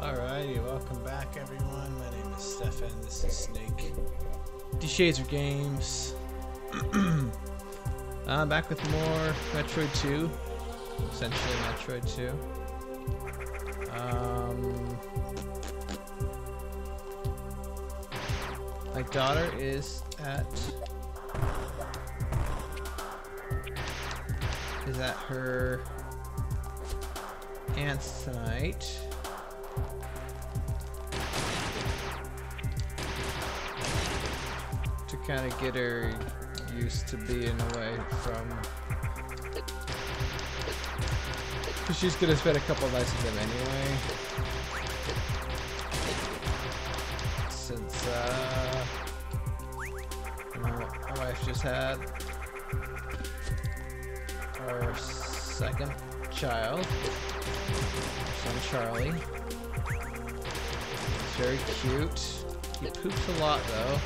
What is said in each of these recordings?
Alrighty, welcome back everyone. My name is Stefan, this is Snake. Shazer Games. Back with more Metroid 2. Essentially Metroid 2. My daughter is at her aunt's tonight. To kind of get her used to being away from, because she's gonna spend a couple nights with them anyway. Since my wife just had our second child, our son Charlie. He's very cute. He poops a lot though.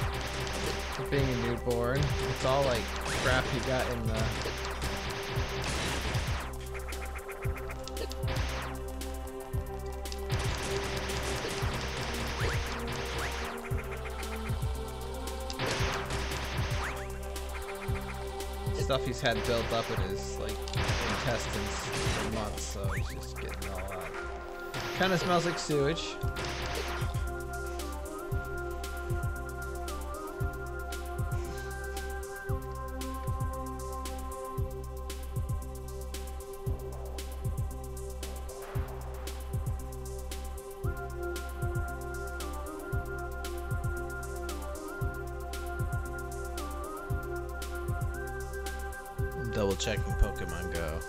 For being a newborn, it's all like crap he got in the stuff he's had built up in his like intestines for months, so he's just getting all out. Kind of smells like sewage. Double checking Pokemon Go.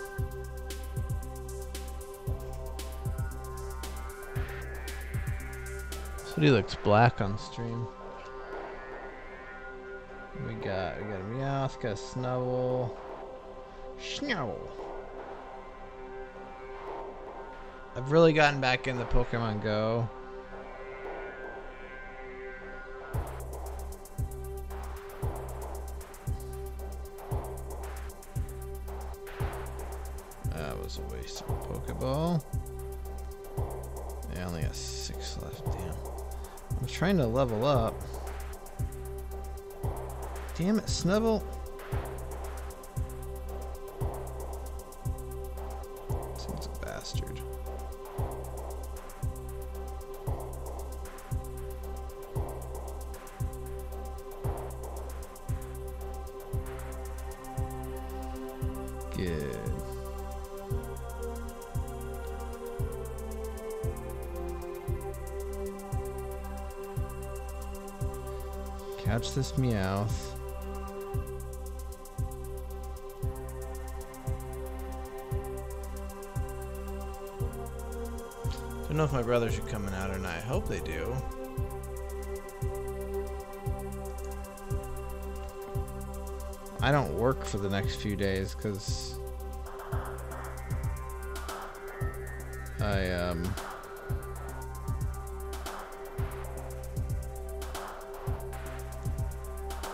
So he looks black on stream. We got a Meowth, got a Snubble. I've really gotten back into Pokemon Go. That was a waste of a Pokeball. I only got 6 left, damn. I'm trying to level up. Damn it, Snubble. Seems a bastard. Good. Catch this Meowth. Don't know if my brothers are coming out or not. I hope they do. I don't work for the next few days because I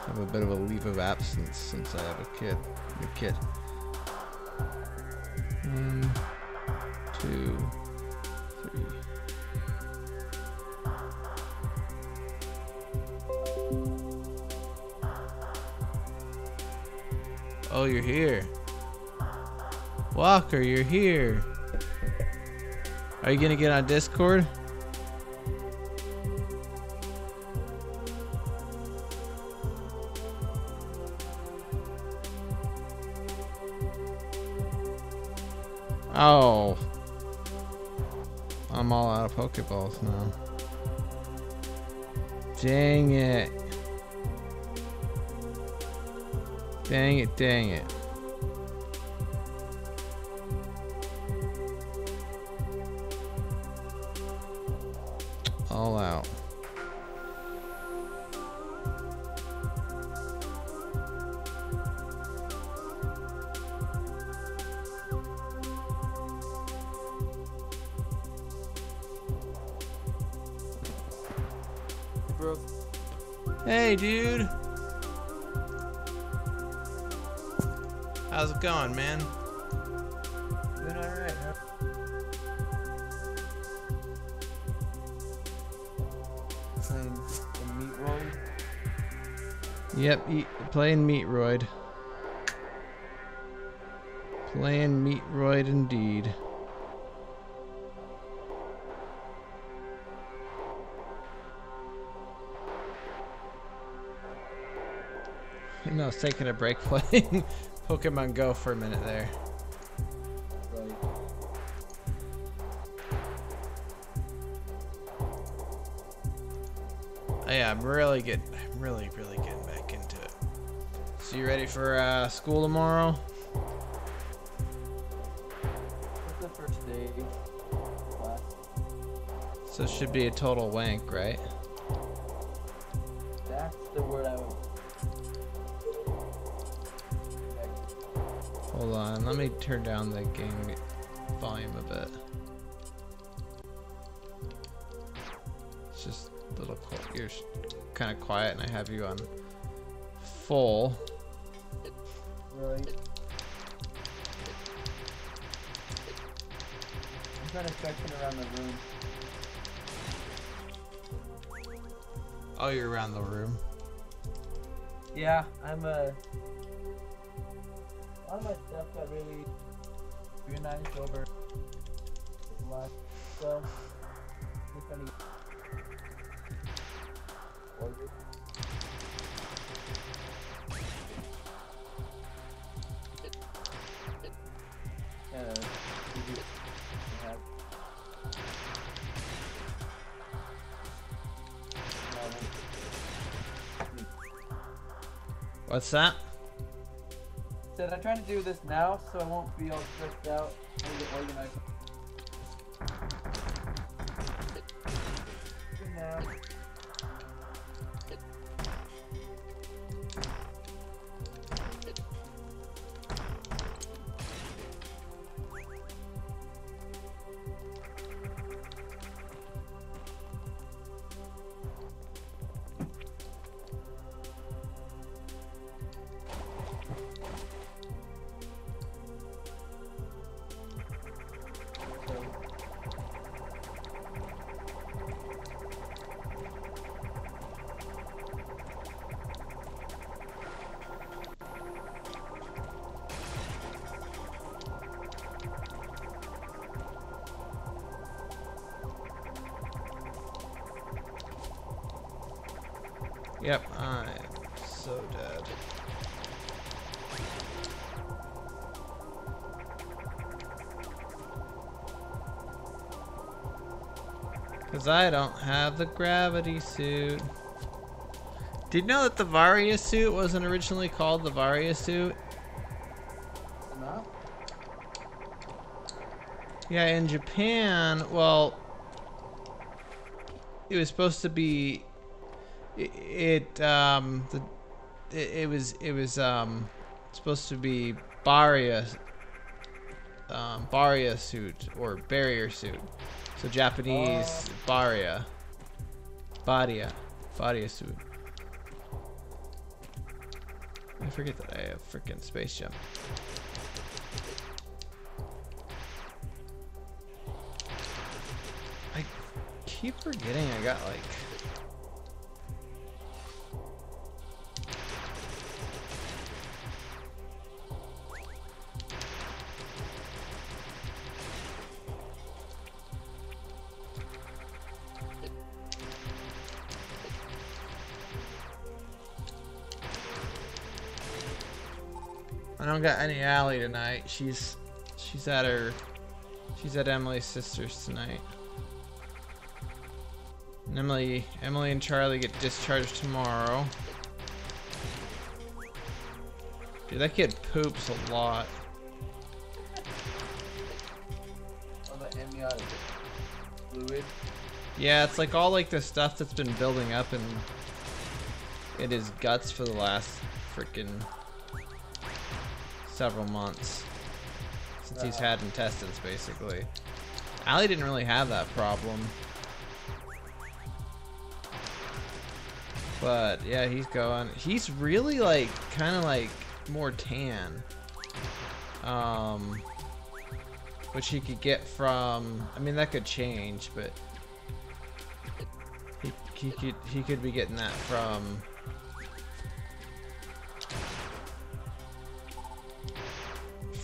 have a bit of a leave of absence since I have a kid. New kid. 1, 2, 3. Oh, you're here. Walker, you're here. Are you gonna get on Discord? Oh. I'm all out of Pokeballs now. Dang it. Dang it, dang it. All out. Bro. Hey, dude. How's it going, man? Doing alright, huh? Yep, playing Metroid. Playing Metroid indeed. I was taking a break playing Pokemon Go for a minute there. Right. Oh, yeah, I'm really getting back into it. So you ready for school tomorrow? What's the first day class? So it should be a total wank, right? That's the word I would. Hold on, let me turn down the game volume a bit. It's just a little you're kind of quiet, and I have you on full. Right. I'm trying to section around the room. Oh, you're around the room. Yeah, I'm a lot of my stuff got really reorganized over the last, so if any order. Have What's that? said I'm trying to do this now so I won't be all stressed out and get organized. Good now. Yep, I'm so dead. Because I don't have the gravity suit. Did you know that the Varia suit wasn't originally called the Varia suit? No? Yeah, in Japan, well, it was supposed to be it was supposed to be Baria suit or barrier suit. So Japanese Baria suit. I forget that I have freaking space jump. I keep forgetting I got like I don't got any Allie tonight. She's at Emily's sister's tonight. And Emily and Charlie get discharged tomorrow. Dude, that kid poops a lot. Oh, the amniotic fluid. Yeah, it's like all like the stuff that's been building up in his guts for the last freaking several months since he's had intestines, basically. Allie didn't really have that problem, but yeah, he's going. He's really like kind of like more tan, which he could get from. I mean, that could change, but he could be getting that from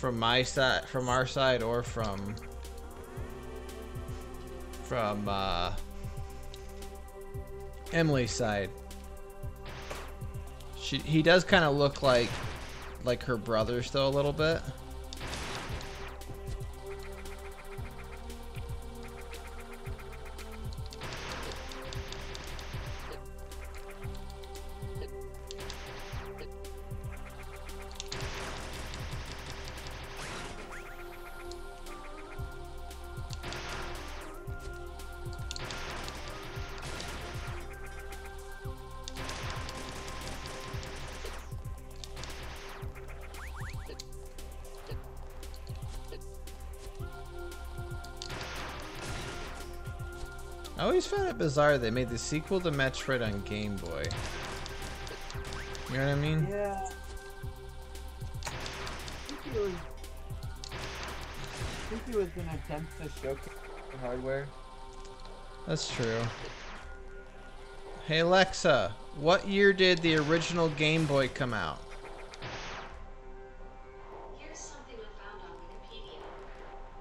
from my side, from our side, or from Emily's side. He does kind of look like her brother still a little bit. I always found it bizarre they made the sequel to Metroid on Game Boy. You know what I mean? Yeah. I think it was an attempt to showcase the hardware. That's true. Hey Alexa, what year did the original Game Boy come out? Here's something I found on Wikipedia.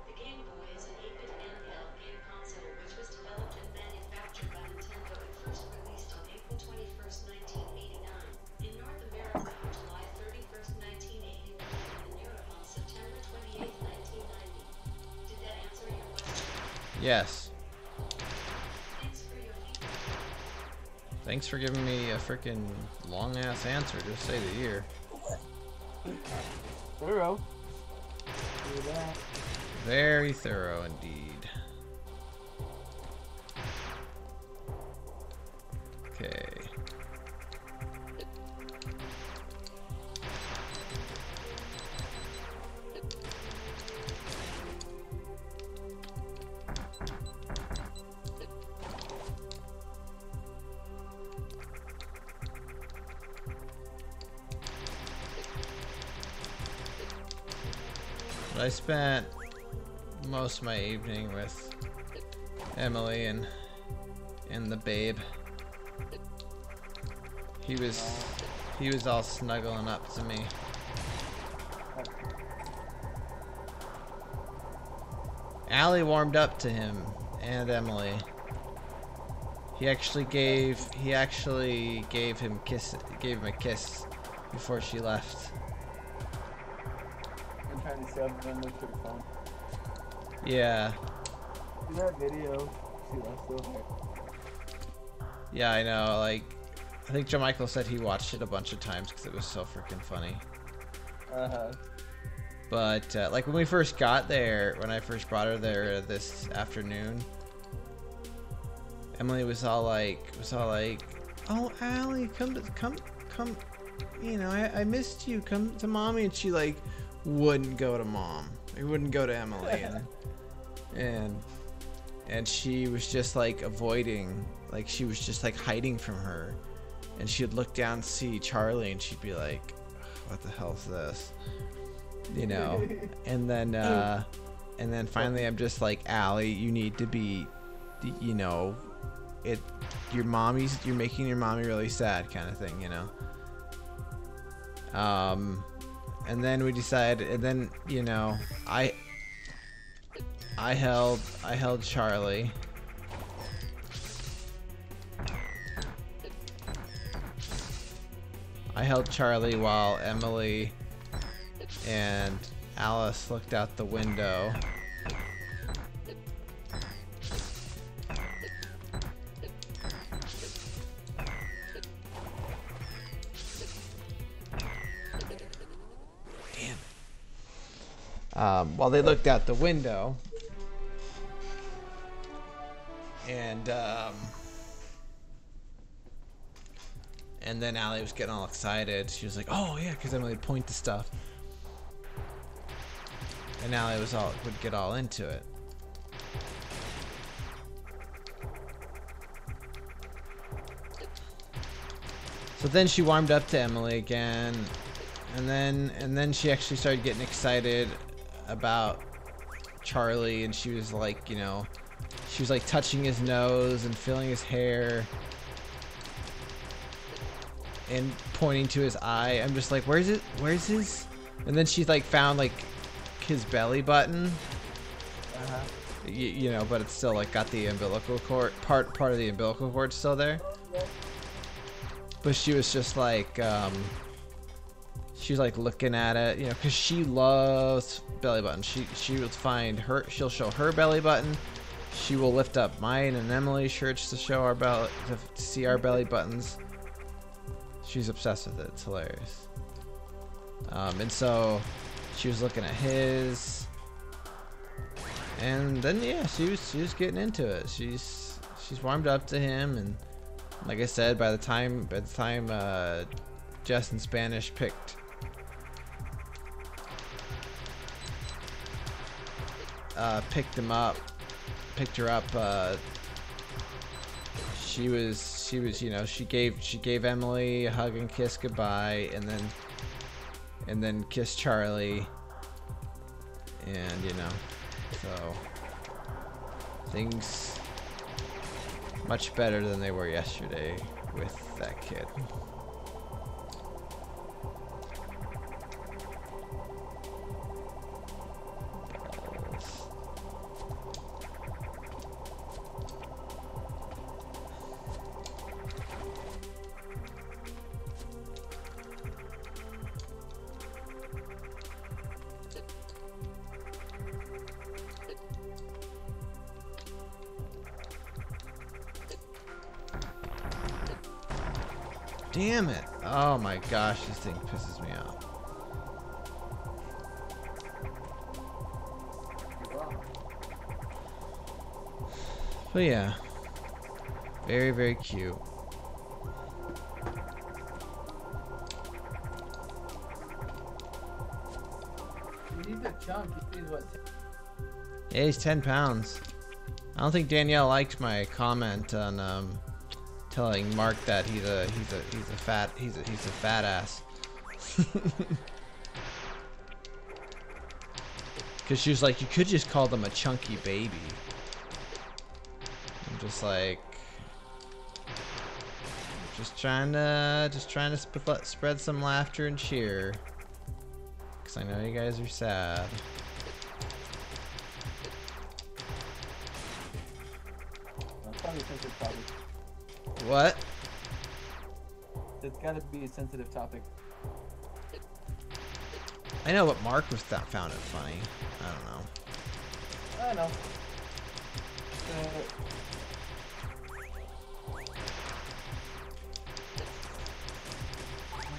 The Game Boy is an 8-bit handheld game console which was developed and manufactured by Nintendo and first released on April 21st, 1989. In North America on July 31st, 1989, and in Europe on September 28th, 1990. Did that answer your question? Yes. Thanks for your feedback. Thanks for giving me a freaking long ass answer. Just say the year. Thorough. Do that. Very thorough indeed. Okay. I spent most of my evening with Emily and the babe. He was all snuggling up to me. Allie warmed up to him and Emily. He actually gave him a kiss before she left. I'm trying to shove him with your phone. Yeah. See that video? She left so hard. Yeah, I know. Like, I think Joe Michael said he watched it a bunch of times because it was so freaking funny. But like when we first got there, when I first brought her there this afternoon, Emily was all like, "Oh, Allie, come, you know, I missed you. Come to mommy." And she like wouldn't go to mom. He wouldn't go to Emily, and she was just like avoiding, like she was just like hiding from her, and she'd look down and see Charlie, and she'd be like, "What the hell's this?" You know. And then finally I'm just like, "Allie, you need to be, you know, you're making your mommy really sad," kind of thing, you know. And then we decided, and then, you know, I held Charlie. I held Charlie while Emily and Alice looked out the window. While they looked out the window, and then Allie was getting all excited. She was like, "Oh yeah," because Emily would point to stuff, and Allie would get all into it. So then she warmed up to Emily again, and then she actually started getting excited about Charlie, and she was like, you know, she was like touching his nose and feeling his hair and pointing to his eye. I'm just like, where's his? And then she like found like his belly button. Uh-huh. You know, but it's still like got the umbilical cord part of the umbilical cord still there. Yeah. But she was just like she's like looking at it, you know, because she loves belly buttons. She will find her, she'll show her belly button. She will lift up mine and Emily's shirts to show our belly, to see our belly buttons. She's obsessed with it. It's hilarious. And so she was looking at his, and then yeah, she was getting into it. She's warmed up to him, and like I said, by the time Jess in Spanish picked picked her up, she was, you know, she gave Emily a hug and kiss goodbye, and then kissed Charlie, and you know, so things much better than they were yesterday with that kid. Damn it. Oh my gosh, this thing pisses me off. But yeah. Very, very cute. He's a chunk. He's what? Yeah, he's 10 pounds. I don't think Danielle liked my comment on telling Mark that he's a fat ass. Cause she was like, you could just call them a chunky baby. I'm just like, just trying to spread some laughter and cheer. Cause I know you guys are sad. That's probably a sensitive topic. What? It's gotta be a sensitive topic. I know, but Mark found it funny. I don't know. I know.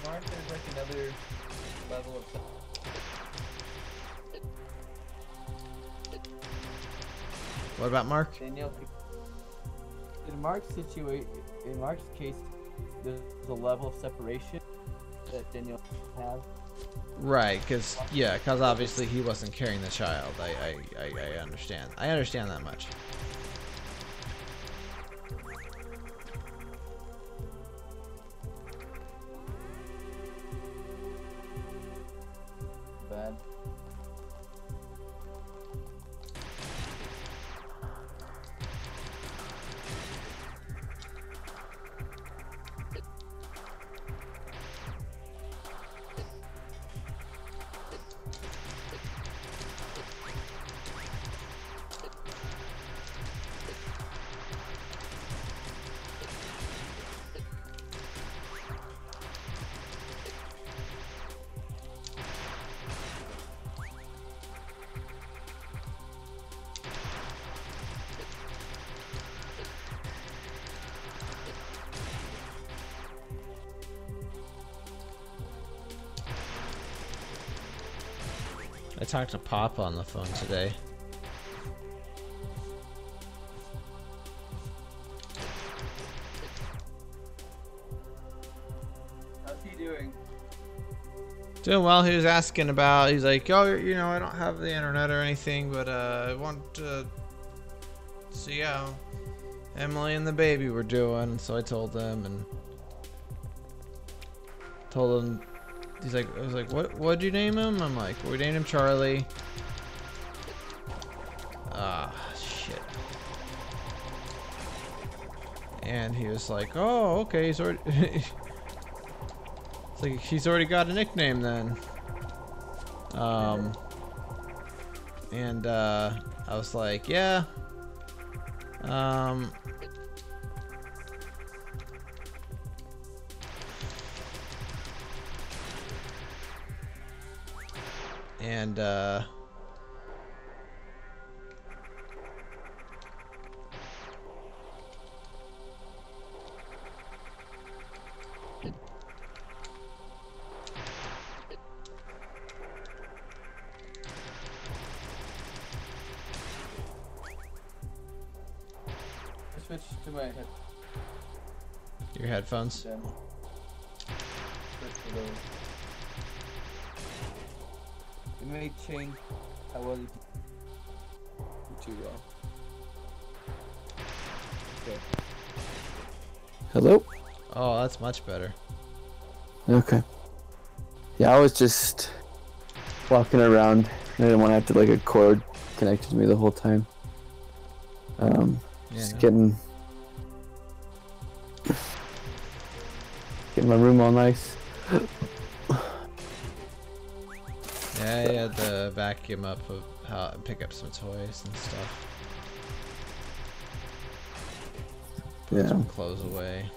Mark, there's like another level of. What about Mark? Danielle, in Mark's case, there's a level of separation that Danielle have. Right, because obviously he wasn't carrying the child. I understand. I understand that much. Bad. I talked to Papa on the phone today. How's he doing? Doing well. He was asking about, he's like, oh, you know, I don't have the internet or anything, but I want to see how Emily and the baby were doing. So I told them, and told him, he's like, I was like, what'd you name him? I'm like, we named him Charlie. Ah, shit. And he was like, oh, okay, he's already it's like, he's already got a nickname then. And I was like, yeah. And Switch to my head. your headphones. Then switch to those. It may change how well you do too well. Okay. Hello? Oh, that's much better. Okay. Yeah, I was just walking around. I didn't want to have to like a cord connected to me the whole time. Just getting my room all nice. Yeah, I had to vacuum up and pick up some toys and stuff. Put some clothes away.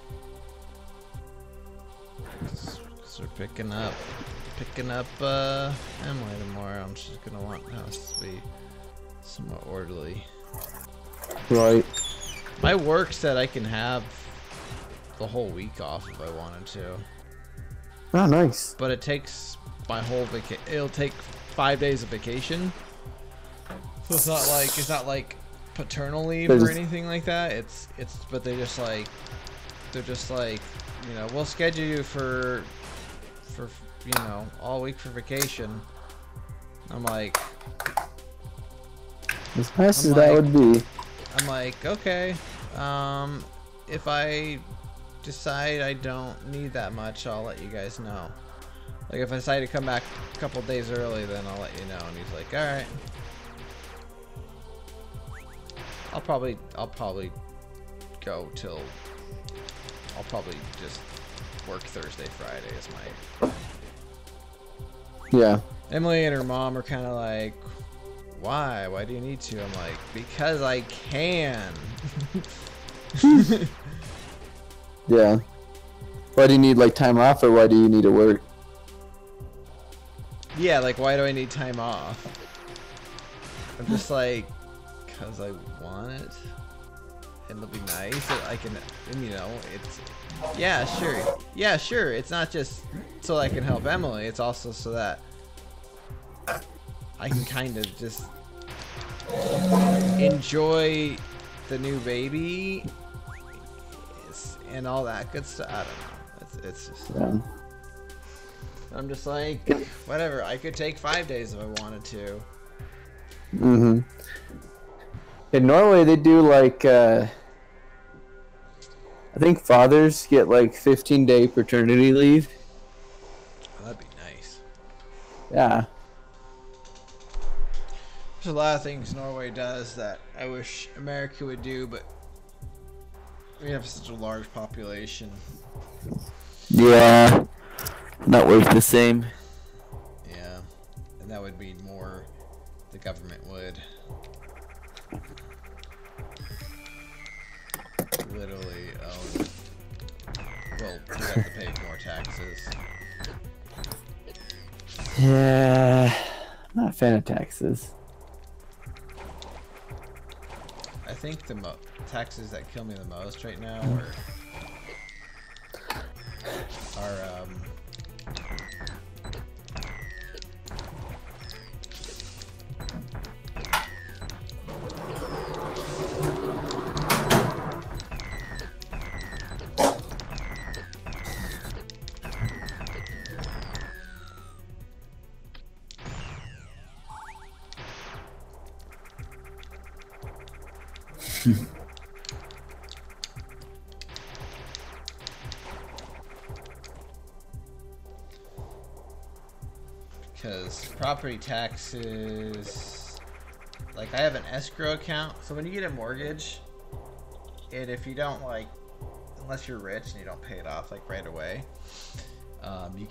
'Cause we're picking up Emily tomorrow. I'm just gonna want the house to be somewhat orderly. Right. My work said I can have the whole week off if I wanted to. Oh, nice. But it takes my whole it'll take 5 days of vacation. So it's not like paternal leave or anything like that. But they're just like, you know, we'll schedule you for you know, all week for vacation. I'm like, As nice as that would be. I'm like, okay, if I decide I don't need that much, I'll let you guys know. Like, if I decide to come back a couple days early, then I'll let you know. And he's like, all right. I'll probably go till, I'll probably just work Thursday, Friday is my. Yeah. Emily and her mom are kind of like, why? Why do you need to? I'm like, because I can. Yeah. Why do you need like time off, or why do you need to work? Yeah, like, why do I need time off? I'm just like, because I want it. And it'll be nice. I can, and, you know, it's, yeah, sure. Yeah, sure. It's not just so I can help Emily. It's also so that I can kind of just enjoy the new baby and all that good stuff. I don't know. It's just... Yeah. I'm just like, whatever. I could take 5 days if I wanted to. Mm-hmm. In Norway, they do like, I think fathers get like 15-day paternity leave. Oh, that'd be nice. Yeah. There's a lot of things Norway does that I wish America would do, but we have such a large population. Yeah. Not worth the same. Yeah. And that would mean more the government would literally own. Well, we have to pay more taxes. Yeah. Not a fan of taxes. I think the taxes that kill me the most right now are because property taxes, like, I have an escrow account, so when you get a mortgage, and if you don't, like, unless you're rich and you don't pay it off like right away, you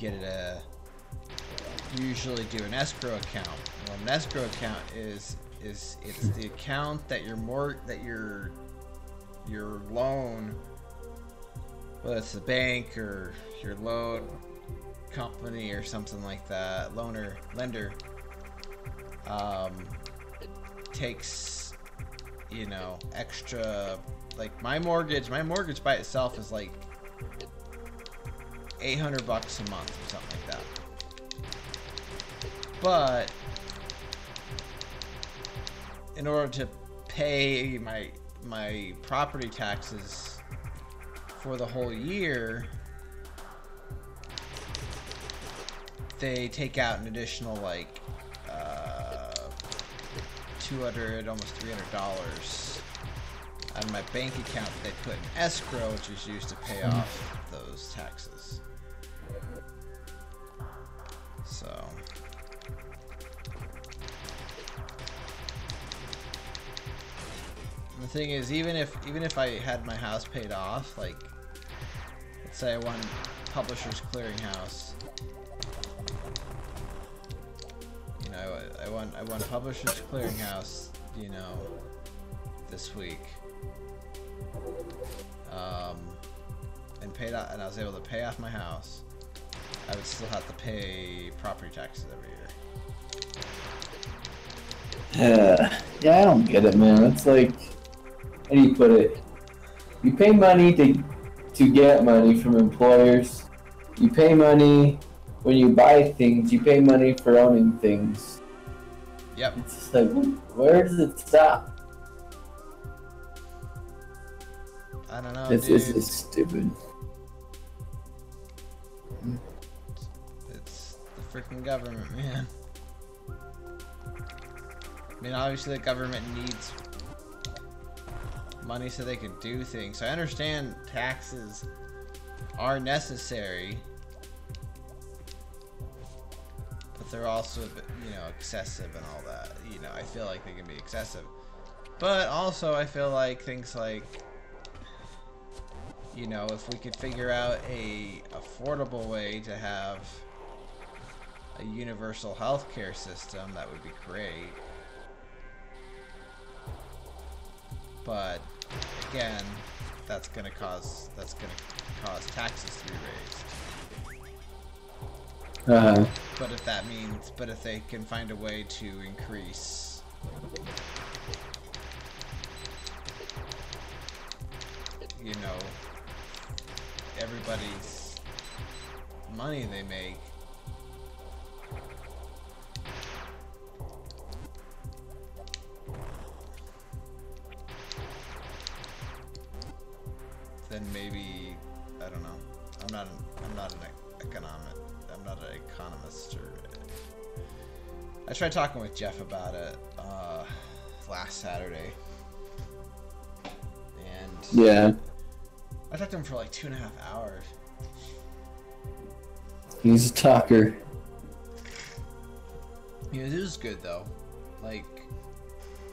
usually do an escrow account. Well, an escrow account is it's the account that your loan, whether it's the bank or your loan company or something like that, lender, takes, you know, extra, like my mortgage by itself is like $800 a month or something like that. But in order to pay my property taxes for the whole year, they take out an additional like $200, almost $300 out of my bank account that they put in escrow, which is used to pay off those taxes. So the thing is, even if I had my house paid off, like let's say I won Publishers Clearinghouse, you know, I won Publishers Clearinghouse, you know, this week, and paid out, and I was able to pay off my house, I would still have to pay property taxes every year. Yeah, I don't get it, man. It's like, how do you put it? You pay money to get money from employers. You pay money when you buy things. You pay money for owning things. Yep. It's just like, where does it stop? I don't know, It's dude. just stupid. It's the freaking government, man. I mean, obviously the government needs money so they can do things. So I understand taxes are necessary, but they're also a bit, you know, excessive and all that. You know, I feel like they can be excessive. But also I feel like things like, you know, if we could figure out a affordable way to have a universal healthcare system, that would be great. But again, that's gonna cause taxes to be raised. But if they can find a way to increase, you know, everybody's money they make, then maybe, I don't know. I'm not an economist, or I tried talking with Jeff about it last Saturday, and Yeah, I talked to him for like 2.5 hours. he's a talker. Yeah, it was good though. Like,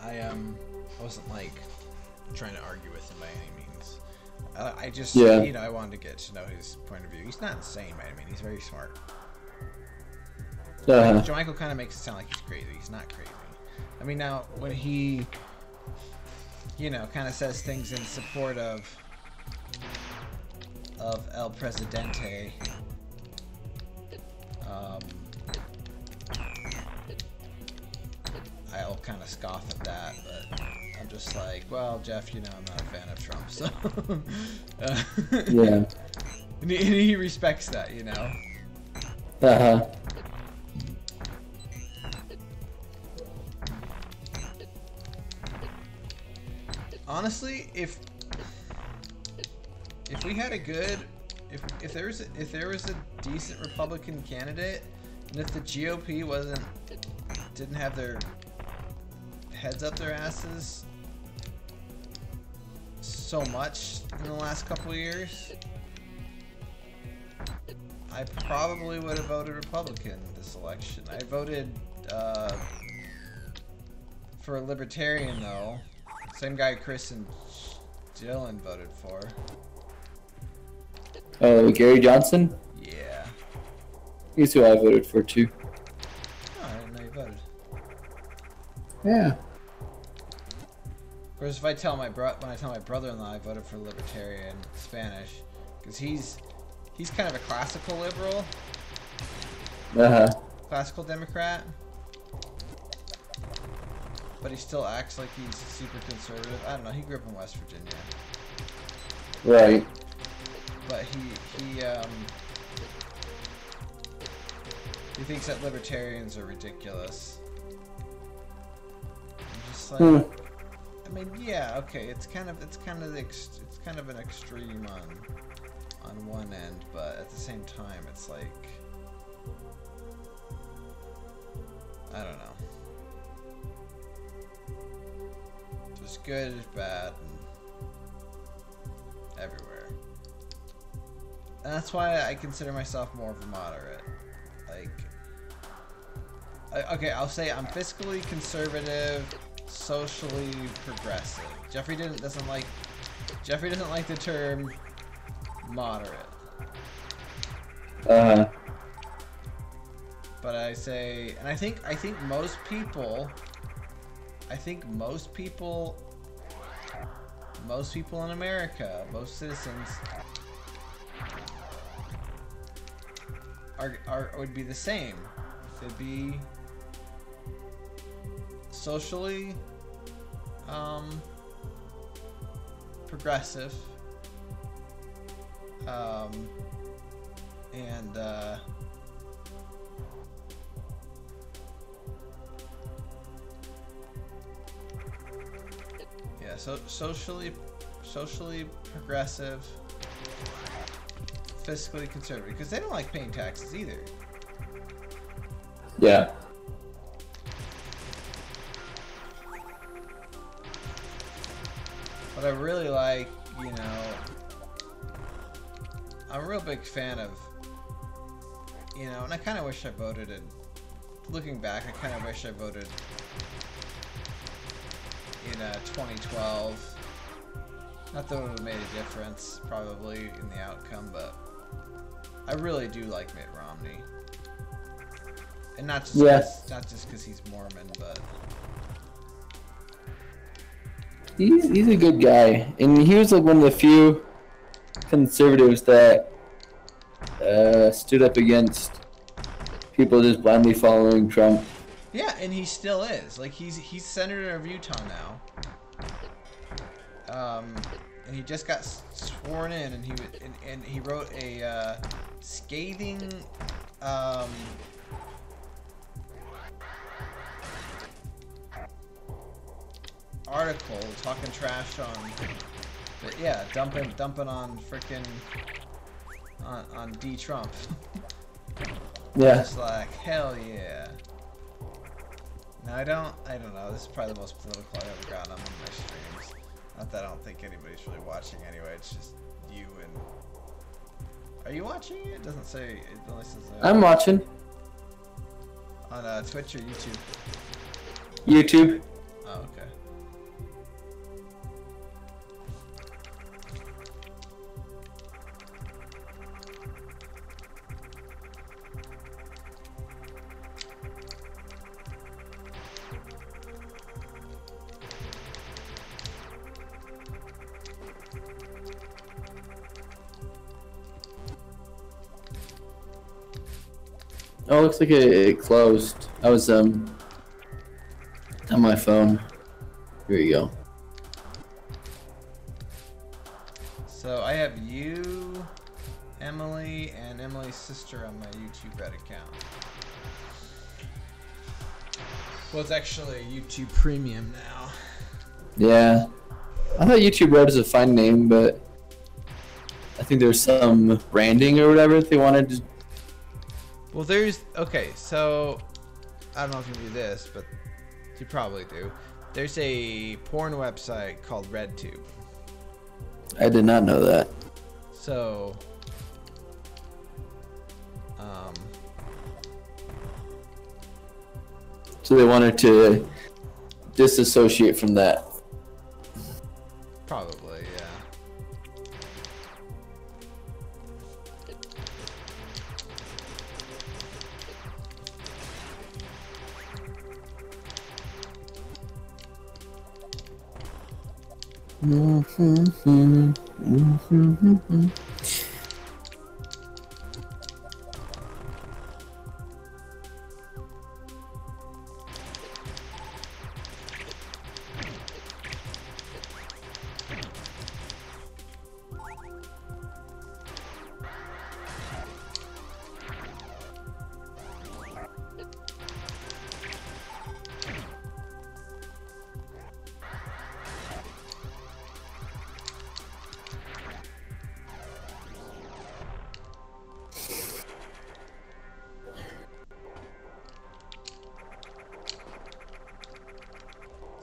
I wasn't like trying to argue with him by any means. I just, you know, I wanted to get to know his point of view. He's not insane by any means. He's very smart. Michael kind of makes it sound like he's crazy. He's not crazy. I mean, now when he, you know, kind of says things in support of El Presidente, I'll kind of scoff at that, but I'm just like, well, Jeff, you know, I'm not a fan of Trump, so Yeah. and he respects that, you know. Honestly, if we had a good, if there was a decent Republican candidate, and if the GOP didn't have their heads up their asses so much in the last couple of years, I probably would have voted Republican this election. I voted for a Libertarian though. Same guy Chris and Dylan voted for. Oh, Gary Johnson? Yeah. He's who I voted for too. Yeah. Whereas if I tell my when I tell my brother-in-law I voted for Libertarian Spanish, because he's kind of a classical liberal, classical Democrat, but he still acts like he's super conservative. I don't know. He grew up in West Virginia. Right. But he thinks that libertarians are ridiculous. I'm just like, I mean, yeah, okay, it's kind of an extreme on one end, but at the same time, it's like, I don't know. There's good, there's bad, and everywhere. And that's why I consider myself more of a moderate. Like, okay, I'll say I'm fiscally conservative, socially progressive. Jeffrey doesn't like the term moderate. But I say, and I think most people in America, most citizens would be the same. They'd be socially progressive, and yeah, so socially progressive, fiscally conservative, because they don't like paying taxes either. Yeah. But I really like, you know, I'm a real big fan of, you know, and I kind of wish I voted in, looking back, I kind of wish I voted in 2012. Not that it would have made a difference, probably, in the outcome, but I really do like Mitt Romney. And not just because he's Mormon, but he's a good guy, and he was like one of the few conservatives that stood up against people just blindly following Trump. yeah, and he still is. Like, he's senator of Utah now. And he just got sworn in, and he wrote a scathing article talking trash on, but yeah, dumping on frickin' on D Trump. Yeah. Just like, hell yeah. Now I don't know. This is probably the most political I've ever gotten on one of my streams. Not that I don't think anybody's really watching anyway. It's just you and. Are you watching it? It doesn't say. It only says. I'm watching. On Twitch or YouTube. YouTube. Oh, okay. Oh, it looks like it closed. I was on my phone. Here you go. So I have you, Emily, and Emily's sister on my YouTube Red account. Well, it's actually YouTube Premium now. Yeah. I thought YouTube Red was a fine name, but I think there's some branding or whatever they wanted to. Well, okay, so I don't know if you do this, but you probably do. There's a porn website called RedTube. I did not know that. So, So they wanted to disassociate from that. probably, yeah.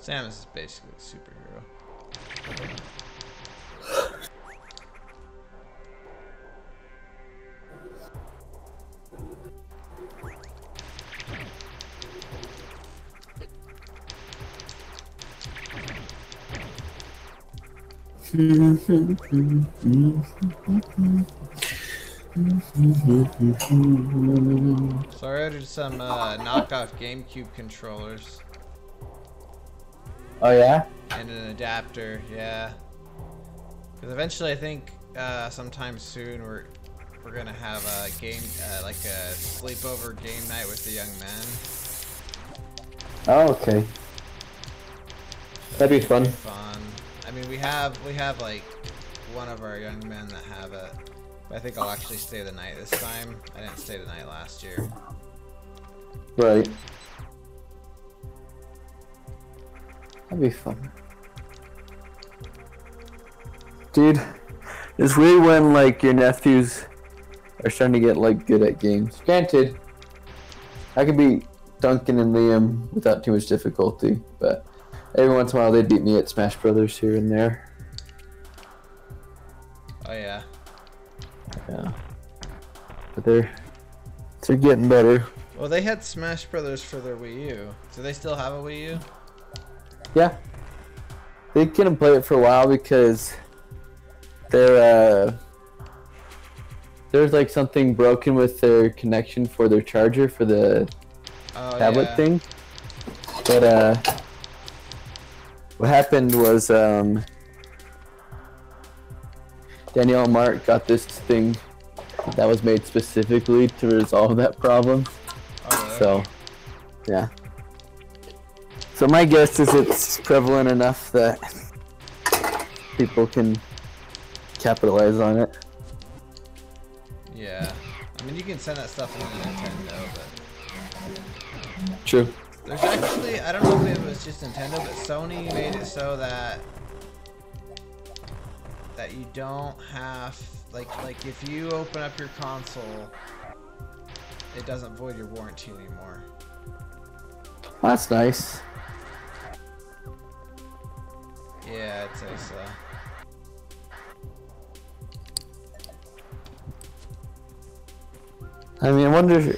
Samus is basically a superhero. So I ordered some knockoff GameCube controllers. Oh yeah? And an adapter, yeah. Because eventually, I think sometime soon we're gonna have a game like a sleepover game night with the young men. Oh, okay. That'd be fun. Fun. I mean, we have like one of our young men that have it. But I think I'll actually stay the night this time. I didn't stay the night last year. Right. That'd be fun. Dude, it's weird when like your nephews are starting to get like good at games. Granted, I could beat Duncan and Liam without too much difficulty, but every once in a while they beat me at Smash Brothers here and there. Oh yeah. Yeah. But they're getting better. Well, they had Smash Brothers for their Wii U. Do they still have a Wii U? Yeah. They couldn't play it for a while because there's like something broken with their connection for their charger for the tablet thing. But what happened was Danielle and Mark got this thing that was made specifically to resolve that problem. Oh, really? So, yeah. So my guess is it's prevalent enough that people can capitalize on it. Yeah. I mean, you can send that stuff into Nintendo, but... True. There's actually, I don't know if it was just Nintendo, but Sony made it so that you don't have, like if you open up your console, it doesn't void your warranty anymore. That's nice. Yeah, I'd say so. I mean, I wonder if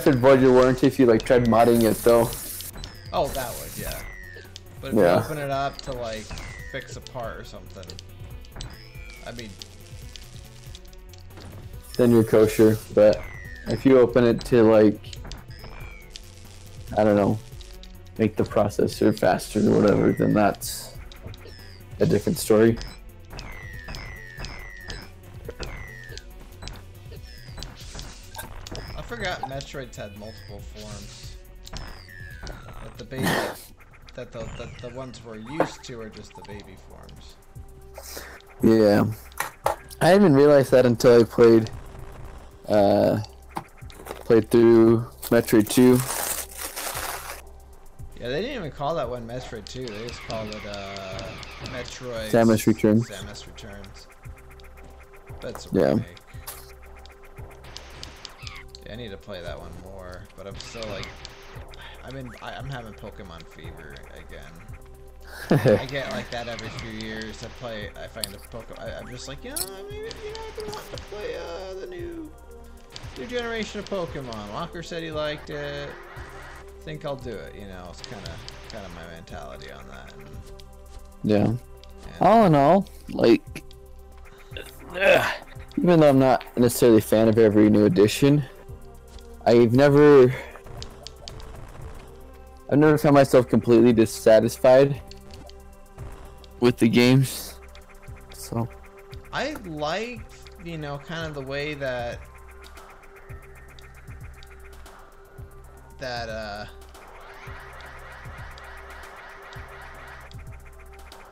it'd void your warranty if you like tried modding it though. Oh, that would, yeah. But if Yeah. you open it up to like fix a part or something, I mean, Then you're kosher. But if you open it to like, I don't know, make the processor faster or whatever, then that's a different story. I forgot Metroid's had multiple forms. But the baby, that the ones we're used to are just the baby forms. Yeah. I didn't even realize that until I played through Metroid 2. Yeah, they didn't even call that one Metroid 2. They just called it Metroid. Samus Returns. Samus Returns. That's a Yeah. remake. Yeah, I need to play that one more, but I'm still like, I'm having Pokemon fever again. I get like that every few years. I find a Pokemon. I'm just like, maybe I've been wanting to play the new generation of Pokemon. Walker said he liked it. Think I'll do it. It's kind of my mentality on that. Yeah. All in all, like, even though I'm not necessarily a fan of every new edition, I've never found myself completely dissatisfied with the games. So I liked, you know, kind of the way that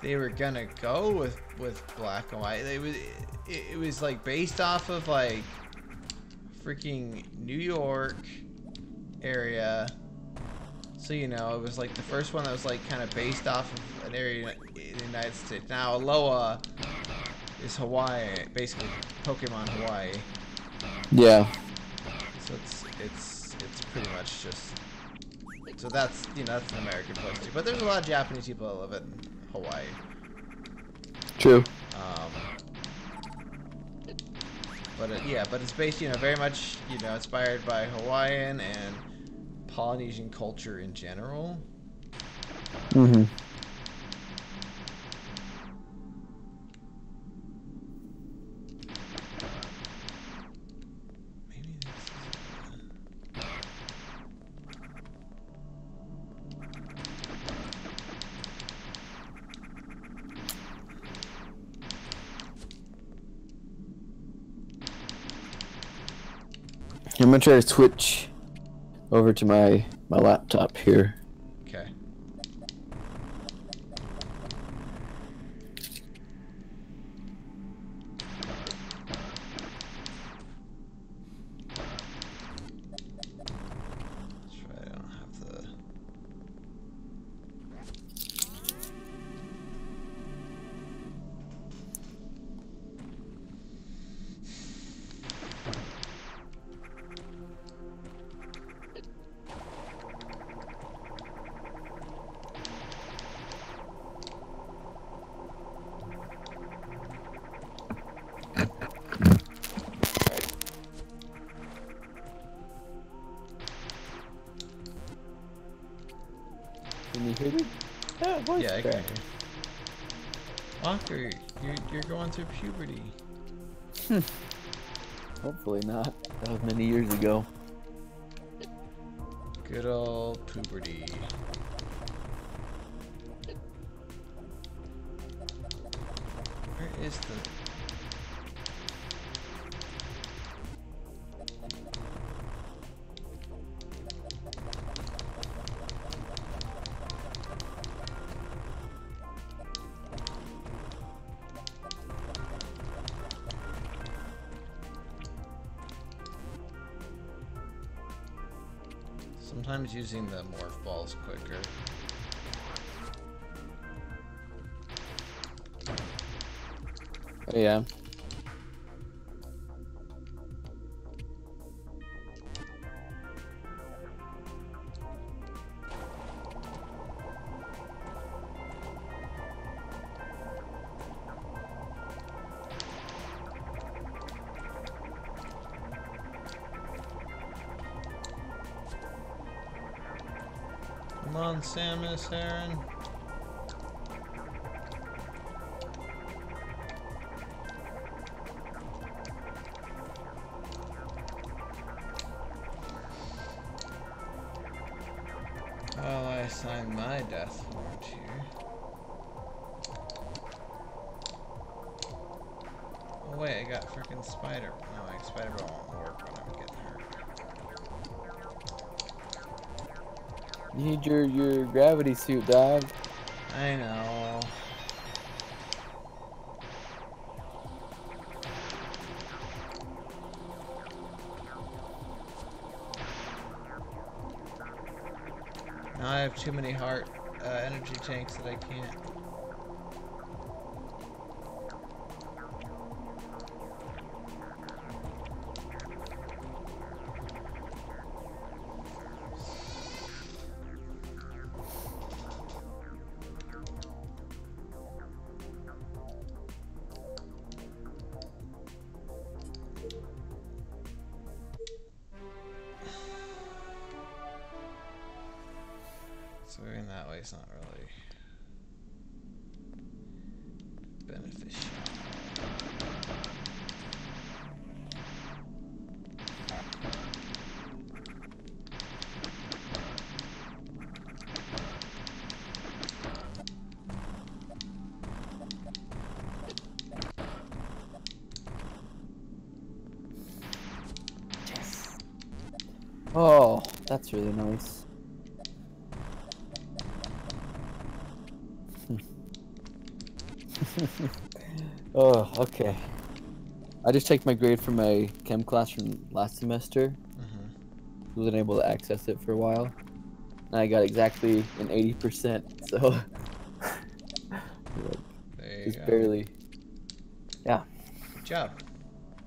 they were gonna go with Black and White. It was like based off of like freaking New York area. So, you know, it was like the first one that was like kind of based off of an area in the United States. Now, Aloha is Hawaii, basically Pokemon Hawaii. yeah. So it's pretty much just. So that's, you know, that's an American place too. But there's a lot of Japanese people that live in Hawaii. True. But it's based, you know, very much, you know, inspired by Hawaiian and Polynesian culture in general. Mm-hmm. Maybe this is I'm gonna try to switch over to my laptop here. okay. That's right, I don't have the. Can you hear me? Yeah, I can. Walker, you're going through puberty. Hopefully not. That was many years ago. Good old puberty. Where is the? Sometimes using the morph balls quicker. Oh, yeah. Come on, Samus, Aaron. Well, I signed my death warrant here. Oh wait, I got freaking spider. No, like spider won't work when I'm getting hurt. You need your gravity suit, dog. I know. Now I have too many heart energy tanks that I can't. So in that way, it's not really beneficial. Oh, that's really nice. Oh, okay. I just checked my grade for my chem class from last semester. Wasn't able to access it for a while. And I got exactly an 80%, so There you just go. barely. Yeah. Good job.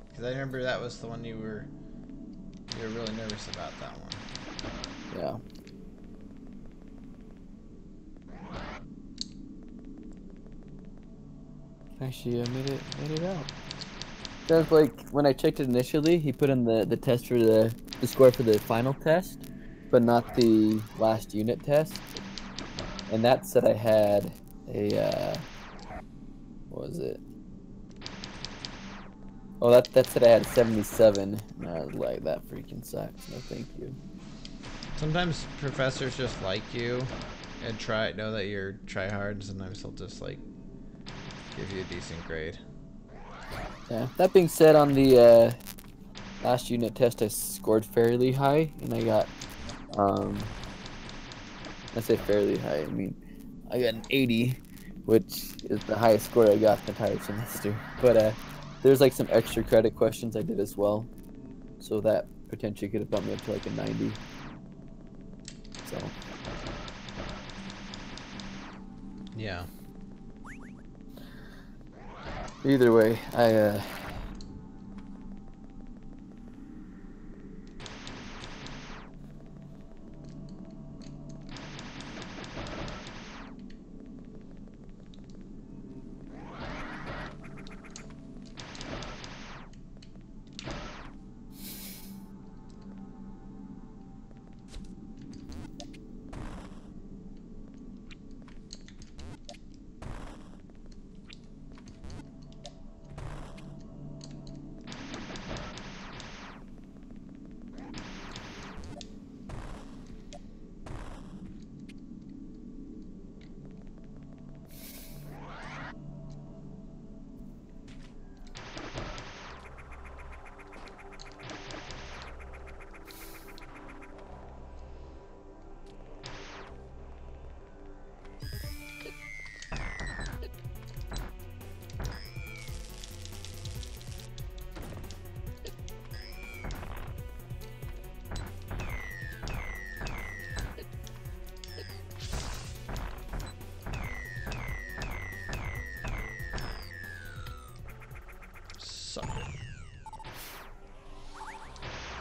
Because I remember that was the one you were really nervous about that one. Yeah. Actually, I made it out. Sounds like when I checked it initially, he put in the test for the score for the final test, but not the last unit test. And that said I had a what was it? Oh, that said I had a 77. And I was like, that freaking sucks. No, thank you. Sometimes professors just like you and know that you're try hard, and sometimes they'll just like give you a decent grade. Yeah. That being said, on the last unit test, I scored fairly high, and I got I say fairly high. I mean, I got an 80, which is the highest score I got the entire semester. But there's like some extra credit questions I did as well, so that potentially could have bumped me up to like a 90. So Yeah. either way, I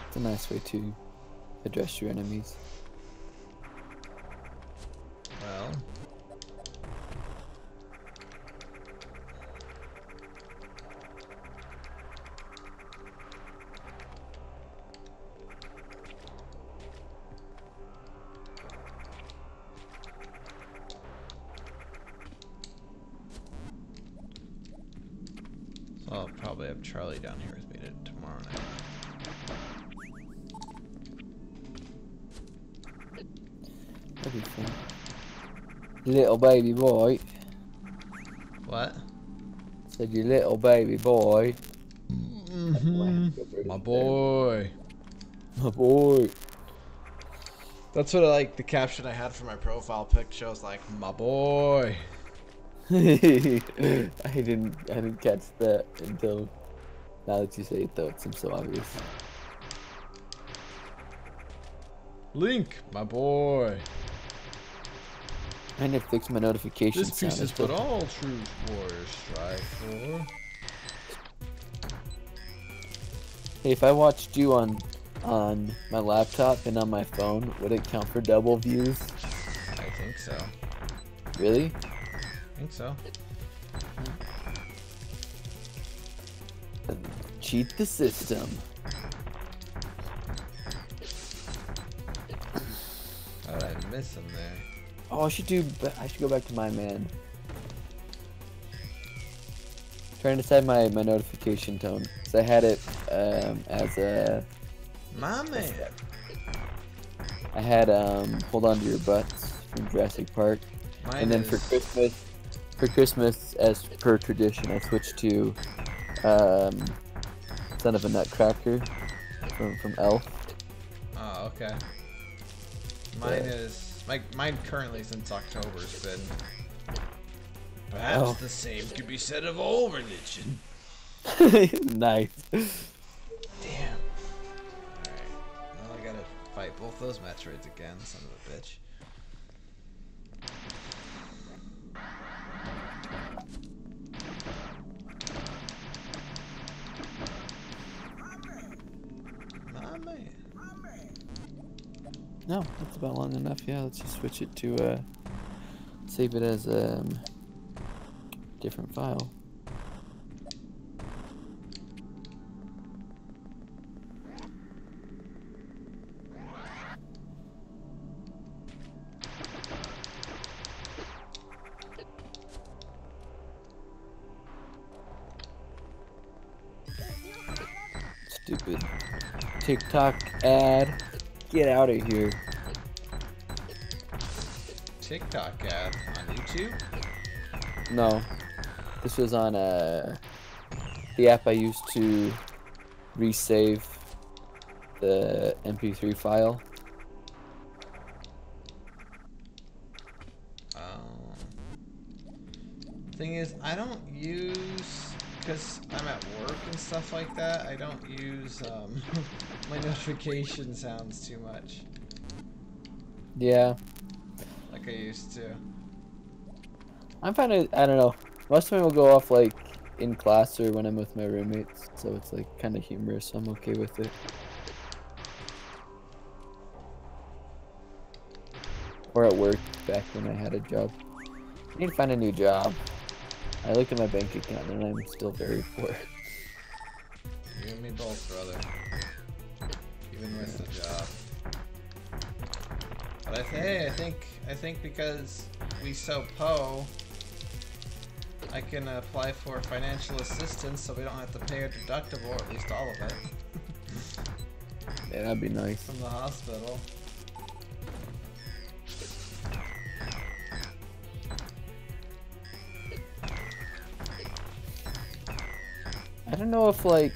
it's a nice way to address your enemies. Well. So I'll probably have Charlie down here with me tomorrow night. That'd be fun. Little baby boy. What? Said your little baby boy. My boy. My boy. That's what I like. The caption I had for my profile picture was like, "My boy." I didn't catch that until now that you say it though. It seems so obvious. Link, my boy. I need to fix my notification This piece sound. is what all true warriors strive for. Hey, if I watched you on my laptop and on my phone, would it count for double views? I think so. Really? I think so. Cheat the system. How did I miss him there? Oh, I should go back to my man. Trying to decide my notification tone. So I had it as a. My man. I had Hold On to Your Butts from Jurassic Park. Mine And then is... for Christmas, as per tradition, I switched to Son of a Nutcracker from Elf. Oh, Oh, okay. Mine is mine currently since October has been. Perhaps the same could be said of all religion. Nice. Damn. Alright. Now I gotta fight both those Metroids again, son of a bitch. My man. No, that's about long enough. Yeah, let's just switch it to save it as different file. Stupid TikTok ad. Get out of here. TikTok ad on YouTube? No. This was on the app I used to resave the MP3 file. Thing is, I don't use, because I'm at work and stuff like that, I don't use my notification sounds too much. Yeah. Like I used to. I'm fine. I don't know. Most of the time will go off like in class or when I'm with my roommates, so it's like kind of humorous. So I'm okay with it. Or at work back when I had a job. I need to find a new job. I looked at my bank account and I'm still very poor. You and me both, brother. Even with the job. But hey, I think because we so po, I can apply for financial assistance so we don't have to pay a deductible, or at least all of it. Yeah, that'd be nice. From the hospital. I don't know if like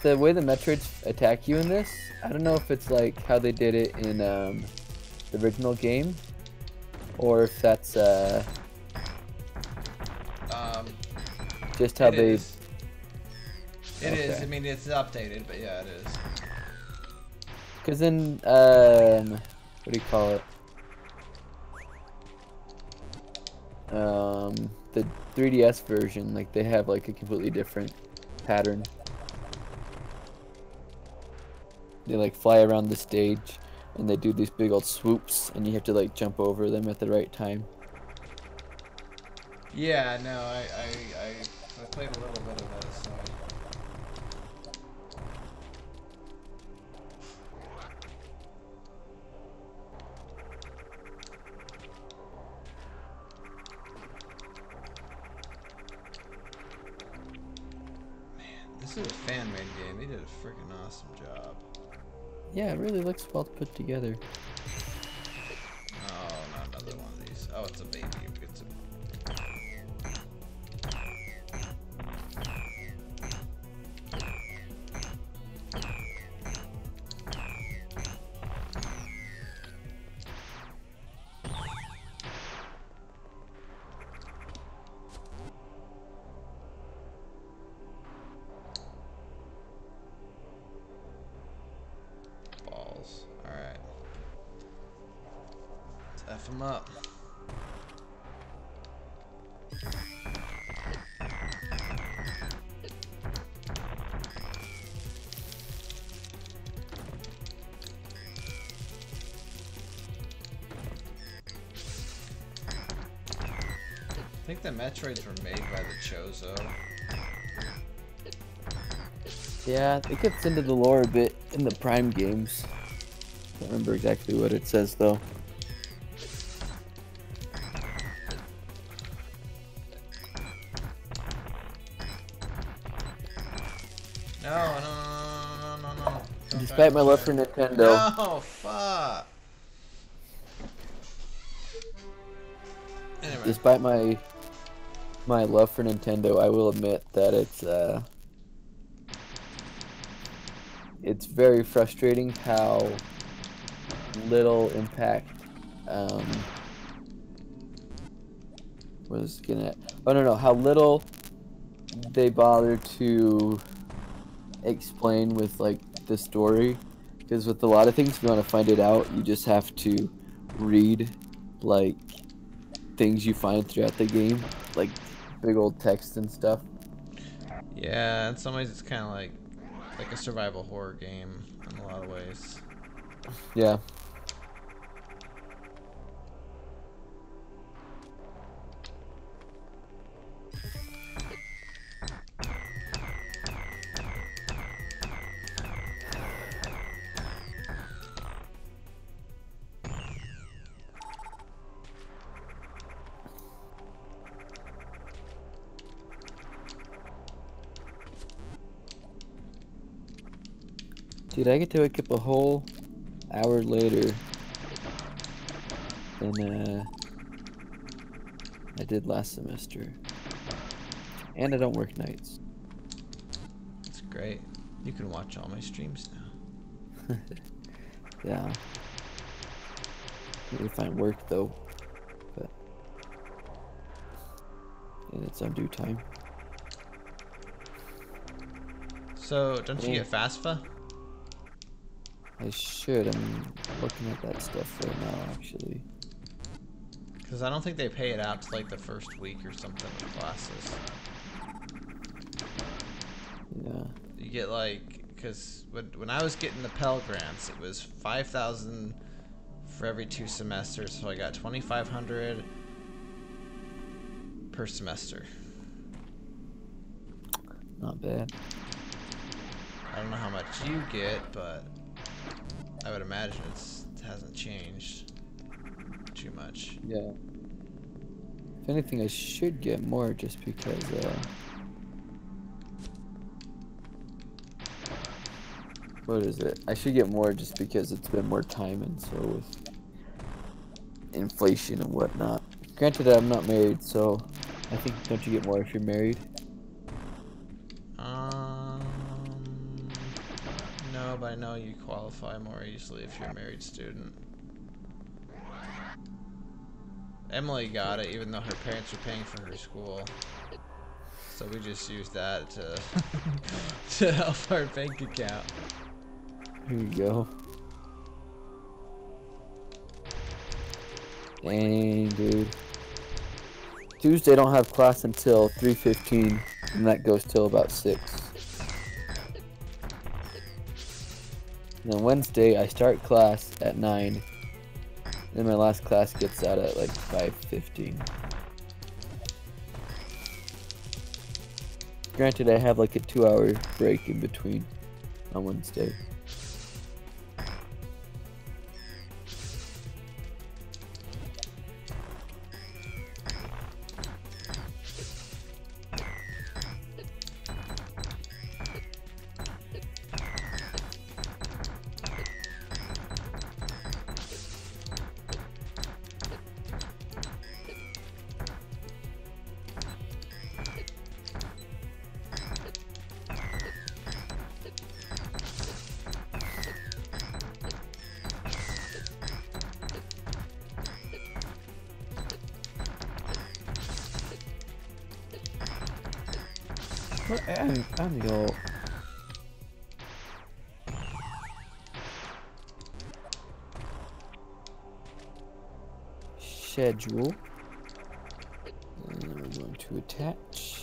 the way the Metroids attack you in this, I don't know if it's like how they did it in the original game, or if that's just how they. Is. It is. I mean, it's updated, but yeah, it is. Cause in what do you call it? The 3DS version, like they have like a completely different pattern. They like fly around the stage and they do these big old swoops and you have to like jump over them at the right time. Yeah, no, I played a little bit of that, so. This is a fan-made game. They did a freaking awesome job. Yeah, it really looks well put together. Oh, not another one of these. Oh, it's a baby. It's a... balls. Alright. Let's F them up. I think the Metroids were made by the Chozo. Yeah, it gets into the lore a bit in the Prime games. Can't remember exactly what it says though. No. Despite my love for Nintendo. No, fuck. Anyway. Despite my love for Nintendo, I will admit that it it's very frustrating how little impact how little they bother to explain with like the story, because with a lot of things, if you want to find it out, you just have to read like things you find throughout the game, like big old text and stuff. Yeah, in some ways it's kind of like a survival horror game in a lot of ways. Yeah. Dude, I get to wake up a whole hour later than I did last semester. And I don't work nights. It's great. You can watch all my streams now. Yeah. Need to find work though, but in its undue time. So, don't you get FAFSA? I should. I'm looking at that stuff right now, actually. Because I don't think they pay it out to like the first week or something with classes. Yeah. You get like, because when I was getting the Pell Grants, it was $5,000 for every 2 semesters, so I got $2,500 per semester. Not bad. I don't know how much you get, but I would imagine it hasn't changed too much. Yeah. If anything, I should get more just because, what is it? I should get more just because it's been more time, and so with inflation and whatnot. Granted, I'm not married, so I think, don't you get more if you're married? No, but I know you qualify more easily if you're a married student. Emily got it even though her parents were paying for her school. So we just used that to to help our bank account. Here you go. Dang, dude. Tuesday don't have class until 3:15, and that goes till about 6. And then Wednesday, I start class at 9. Then my last class gets out at like 5:15. Granted, I have like a 2-hour break in between on Wednesday. And your schedule, and then we're going to attach.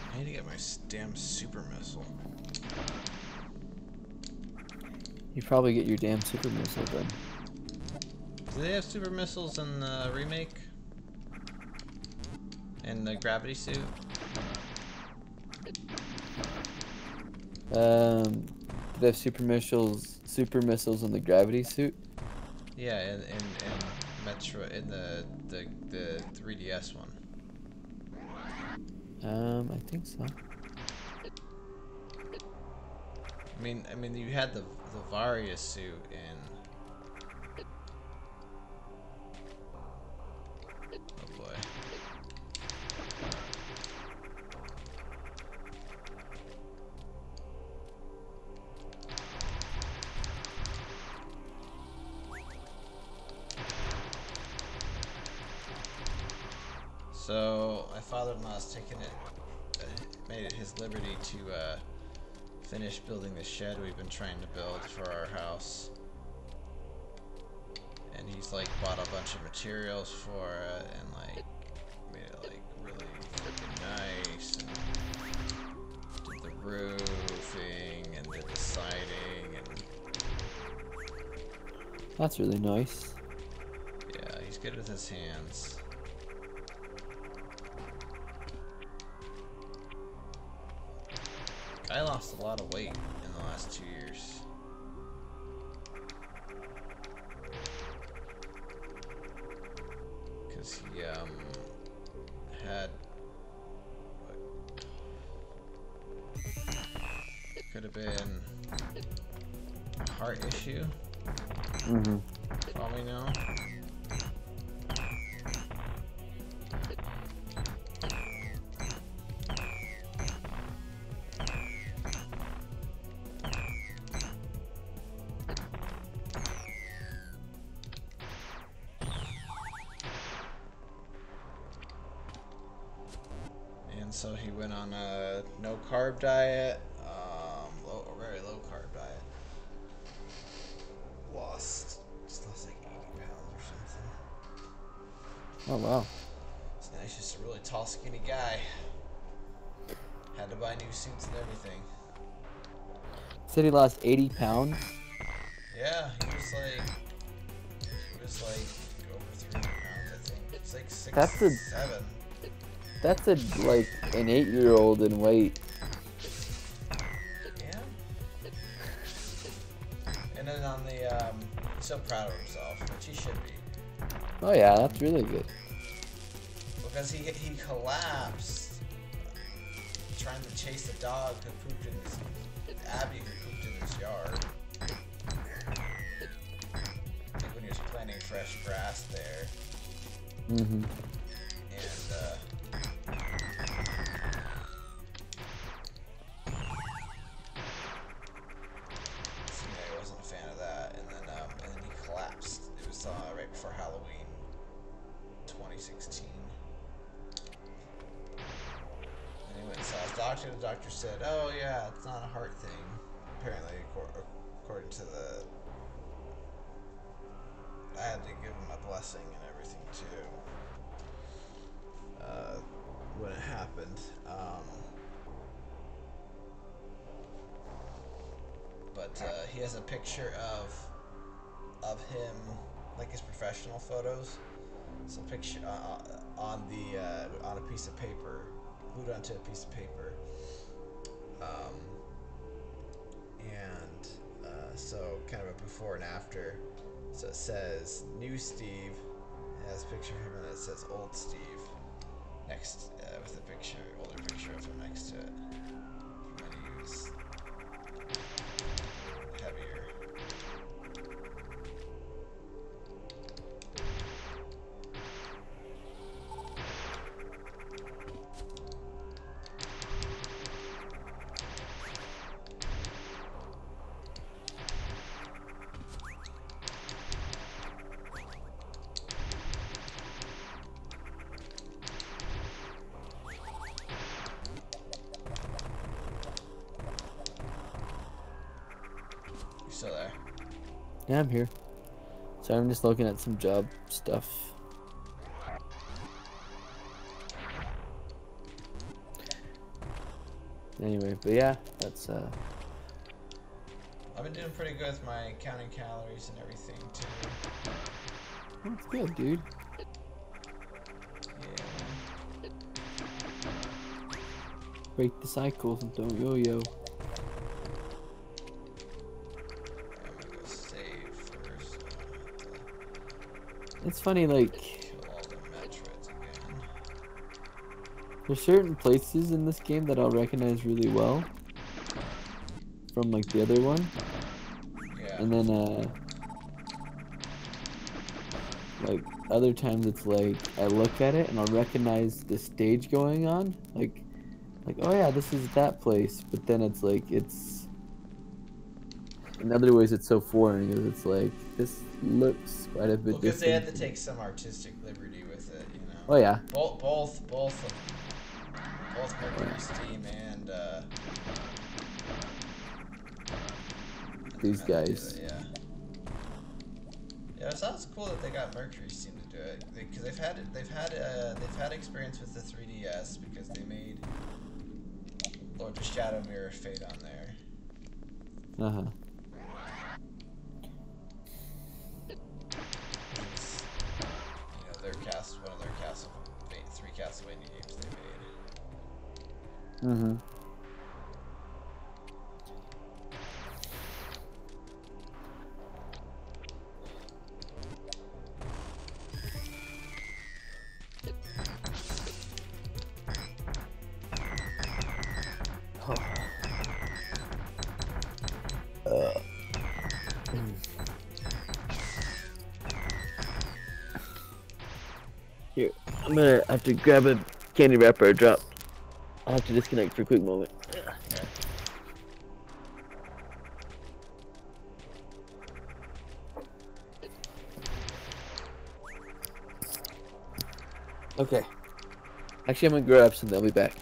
I need to get my damn super missile. You probably get your damn super missile then. Do they have super missiles in the remake? In the gravity suit? Did they have super missiles in the gravity suit? Yeah, in Metroid, in the 3DS one. I think so. I mean, you had the Varia suit in. Oh boy. So my father-in-law has taken it, made it his liberty to finish building the shed we've been trying to build for our house. And he's like bought a bunch of materials for it and like made it like really freaking nice and did the roofing and did the siding and That's really nice. yeah, he's good with his hands. I lost a lot of weight in the last 2 years. Cause he had could have been a heart issue. Mm-hmm. All we know. And so he went on a no carb diet, a very low carb diet. Just lost like 80 pounds or something. Oh wow. So now he's just a really tall, skinny guy. Had to buy new suits and everything. Said he lost 80 pounds. Yeah, he was like over 300 pounds, I think. It's like 6, That's a- 7. That's like an 8-year-old in weight. Yeah. And then on the, he's so proud of himself, which he should be. Oh yeah, that's really good. Because he collapsed trying to chase a dog who pooped in his, Abby who pooped in his yard. I think when he was planting fresh grass there. Mm-hmm. And, I wasn't a fan of that, and then he collapsed. It was right before Halloween, 2016. And he went and saw his doctor. The doctor said, "Oh yeah, it's not a heart thing." Apparently, according to the, I had to give him a blessing and everything too. When it happened. But he has a picture of him, like his professional photos. So picture on a piece of paper, glued onto a piece of paper. So kind of a before and after. So it says new Steve. It has a picture of him and it says old Steve next with a older picture of him next to it. When he was heavier. Still there? Yeah, I'm here. So I'm just looking at some job stuff. Anyway, but yeah, that's I've been doing pretty good with my counting calories and everything too. that's good, dude. Yeah. Break the cycles and don't yo-yo. It's funny, like, Kill all the Metroids again. there's certain places in this game that I'll recognize really well from, like, the other one. Yeah. And then, like, other times it's like, I look at it and I'll recognize the stage going on. Like, oh yeah, this is that place. But then it's like, it's... In other ways, it's so foreign because it's like, this looks quite a bit different. Because they had to take some artistic liberty with it, you know. Oh yeah. Both Mercury Steam and These guys. Yeah. Yeah, it sounds cool that they got Mercury Steam to do it because they've had experience with the 3DS because they made Lord of Shadow Mirror Fate on there. Uh-huh. One of their three Castlevania games they made. Mm-hmm. Here, I'm gonna have to grab a candy wrapper or drop. I'll have to disconnect for a quick moment. Okay. Actually, I'm gonna grab some. I'll be back.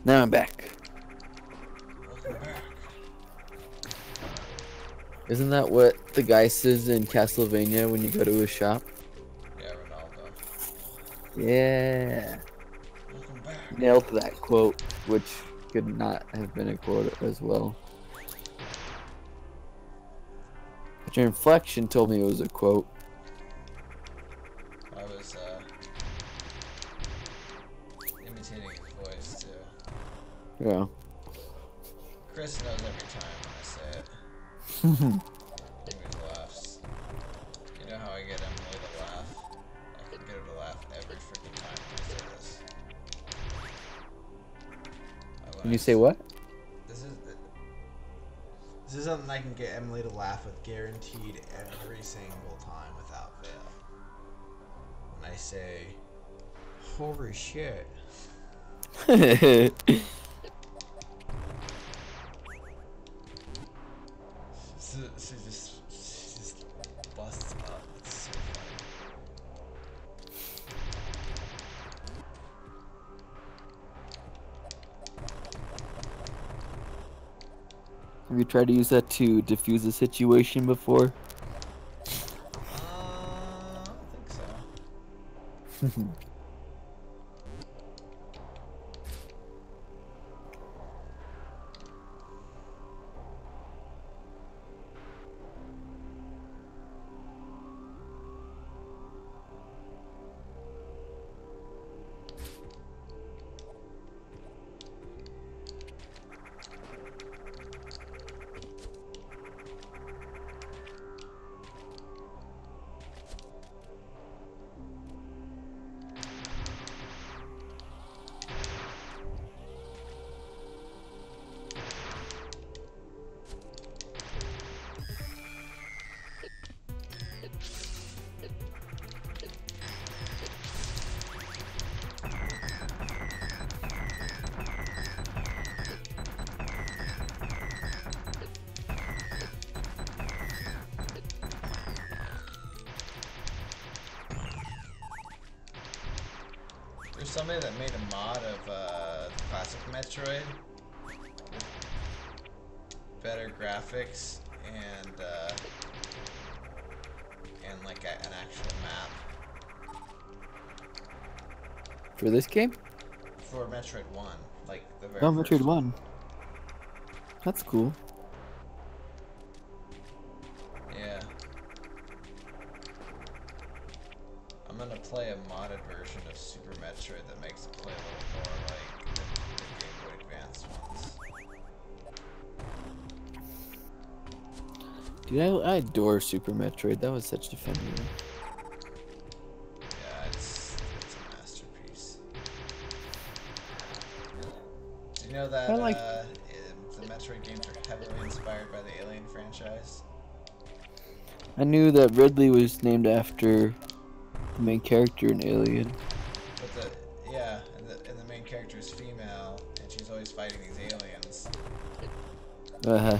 Now I'm back. Isn't that what the guy says in Castlevania when you go to his shop? Yeah, Ronaldo. Yeah. Welcome back. Nailed that quote, which could not have been a quote as well. But your inflection told me it was a quote. I was imitating his voice too. Yeah. Chris knows every time when I say it. He always laughs. You know how I get Emily to laugh? I can get her to laugh every freaking time when I say this. Can you say what? This is something I can get Emily to laugh with guaranteed every single time without fail. When I say, holy shit. She just busts up. It's so funny. Have you tried to use that to diffuse a situation before? I don't think so. There's somebody that made a mod of classic Metroid with better graphics and like an actual map For this game? for Metroid 1, like the very Oh, first Metroid 1. That's cool. Yeah. I'm gonna play a modded version of Super Metroid that makes it play a little more like the Game Boy Advance ones. Dude, I adore Super Metroid. That was such a fun game. Yeah, it's a masterpiece. Do you know that I like- the Metroid games are heavily inspired by the Alien franchise? I knew that Ridley was named after the main character in Alien. But and the main character is female, and she's always fighting these aliens, Uh-huh.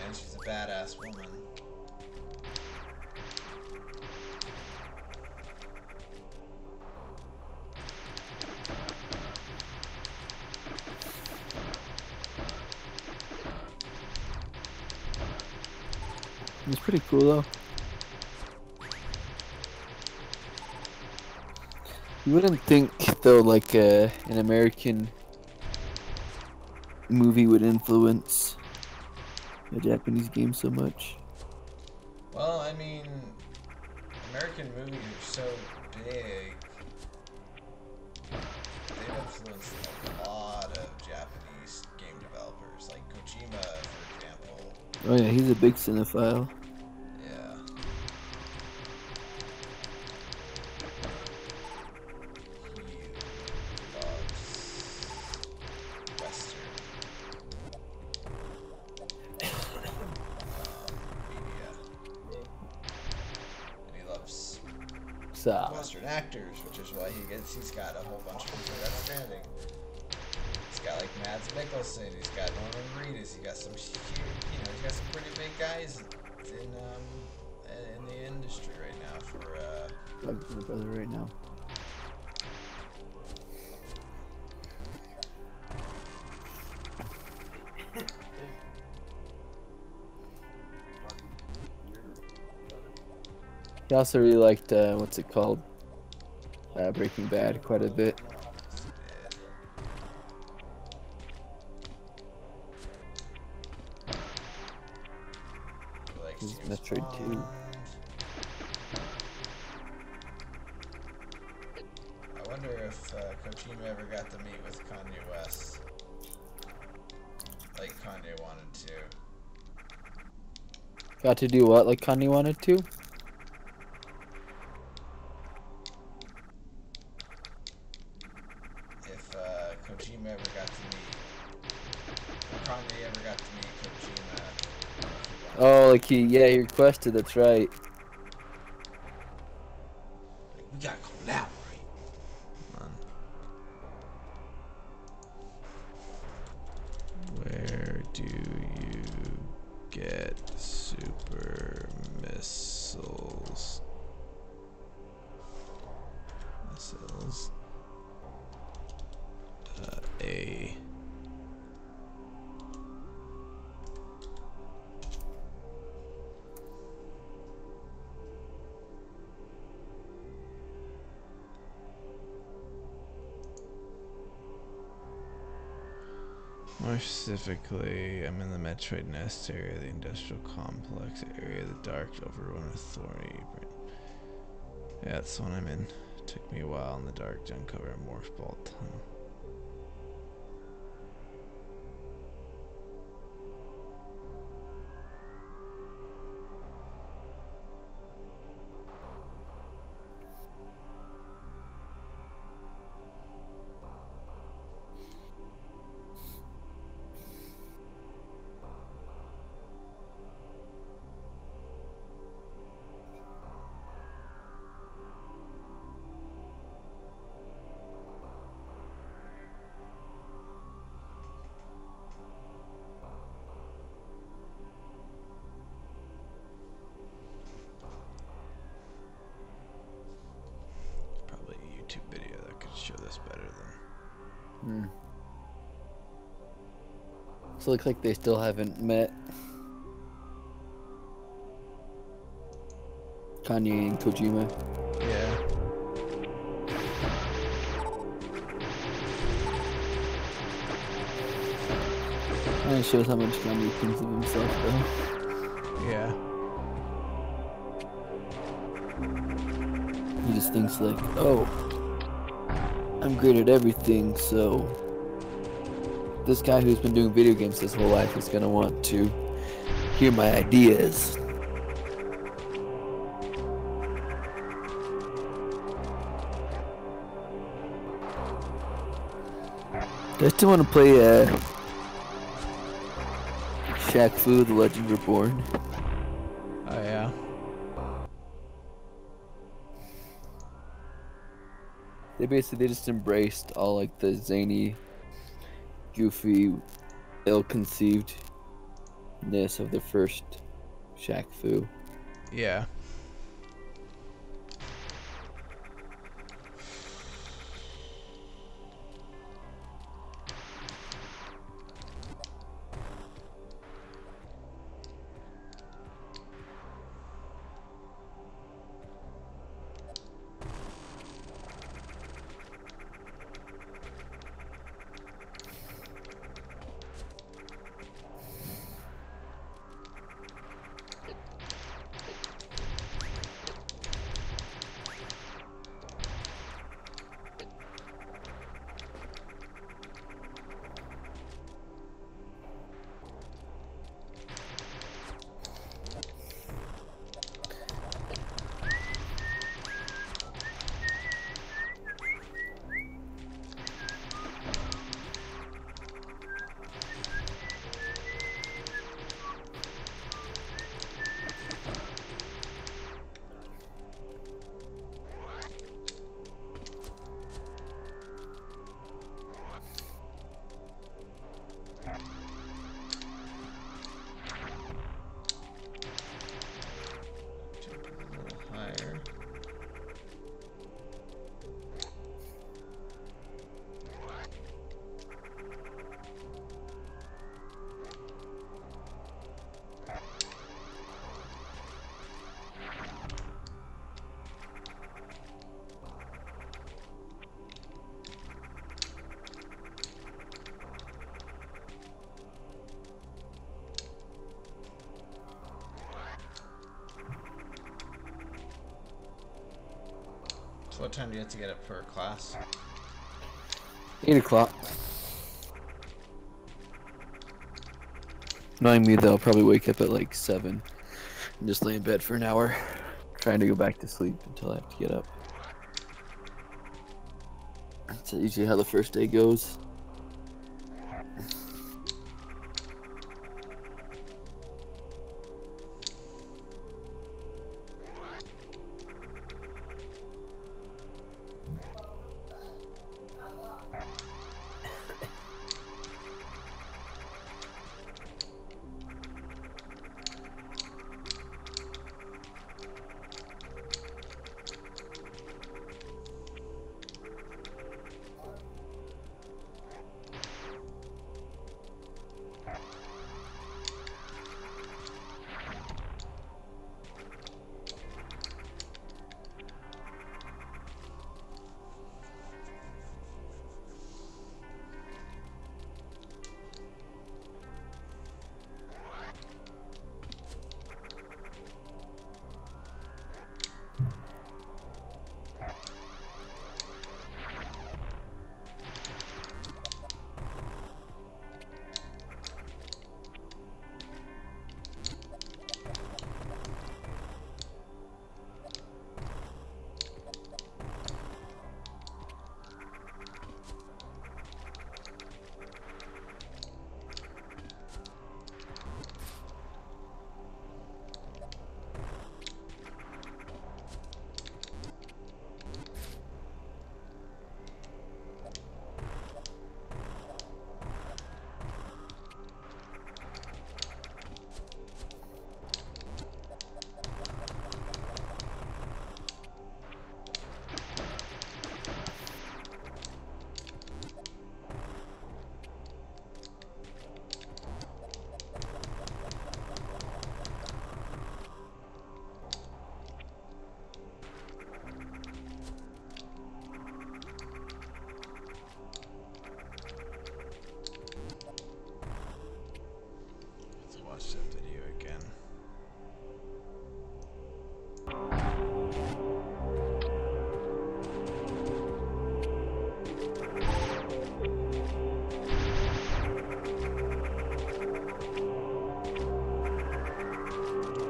and she's a badass woman. It's pretty cool though. You wouldn't think though, like an American movie would influence a Japanese game so much. Well, I mean, American movies are so big. They've influenced a lot of Japanese game developers, like Kojima, for example. Oh yeah, he's a big cinephile. Yeah. He loves Western media. And he loves So, Western actors, which is why he's got a whole bunch of people outstanding. He's got like Mads Mikkelsen, he's got Norman Reedus, he's got some he's got some pretty big guys in the industry right now for my brother right now. He also really liked what's it called? Breaking Bad quite a bit. like This is James Metroid 2. Bond. I wonder if Kojima ever got to meet with Kanye West, like Kanye wanted to. Got to do what like Kanye wanted to? If Kojima ever got to meet, if Kanye ever got to meet Kojima. Oh, like he requested, that's right. We gotta collaborate. Man. Where do you get super missiles? Missiles. More specifically, I'm in the Metroid Nest area, the industrial complex area, the dark overrun with thorny. Yeah, that's the one I'm in. Took me a while in the dark to uncover a morph ball tunnel. Probably a YouTube video that could show this better than. So it looks like they still haven't met. Kanye and Kojima. Yeah. That shows how much Kanye thinks of himself, though. Yeah. He just thinks like, oh, I'm great at everything, so this guy who's been doing video games his whole life is gonna want to hear my ideas. I still want to play Shaq Fu, The Legend Reborn. Oh yeah. They just embraced all like the zany, goofy, ill-conceivedness of the first Shaq Fu. Yeah. So what time do you have to get up for class? 8 o'clock. Knowing me, though, I'll probably wake up at like 7 and just lay in bed for an hour, trying to go back to sleep until I have to get up. That's usually how the first day goes.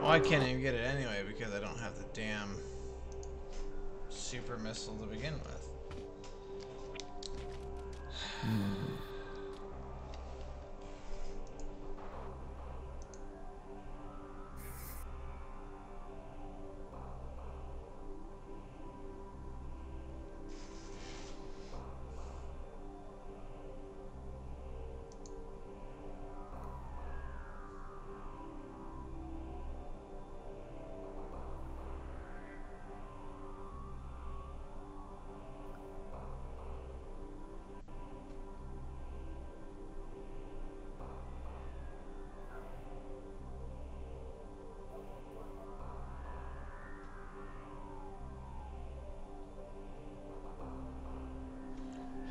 Well, I can't even get it anyway because I don't have the damn super missile to begin with.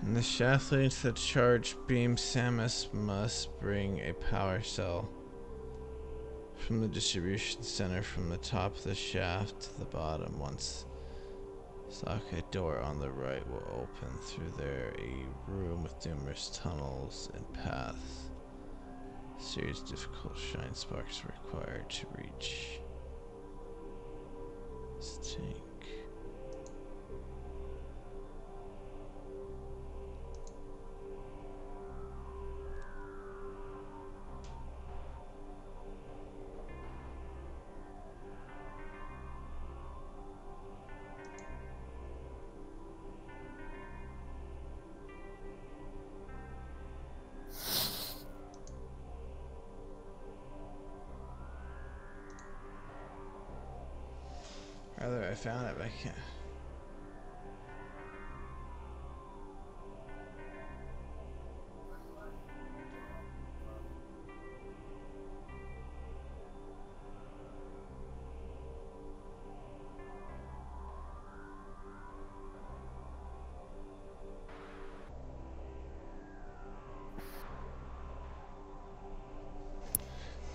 In the shaft leading to the charge beam, Samus must bring a power cell from the distribution center from the top of the shaft to the bottom. Once socket door on the right will open through there, a room with numerous tunnels and paths. A series of difficult shine sparks required to reach this tank. Rather, I found it, but I can't.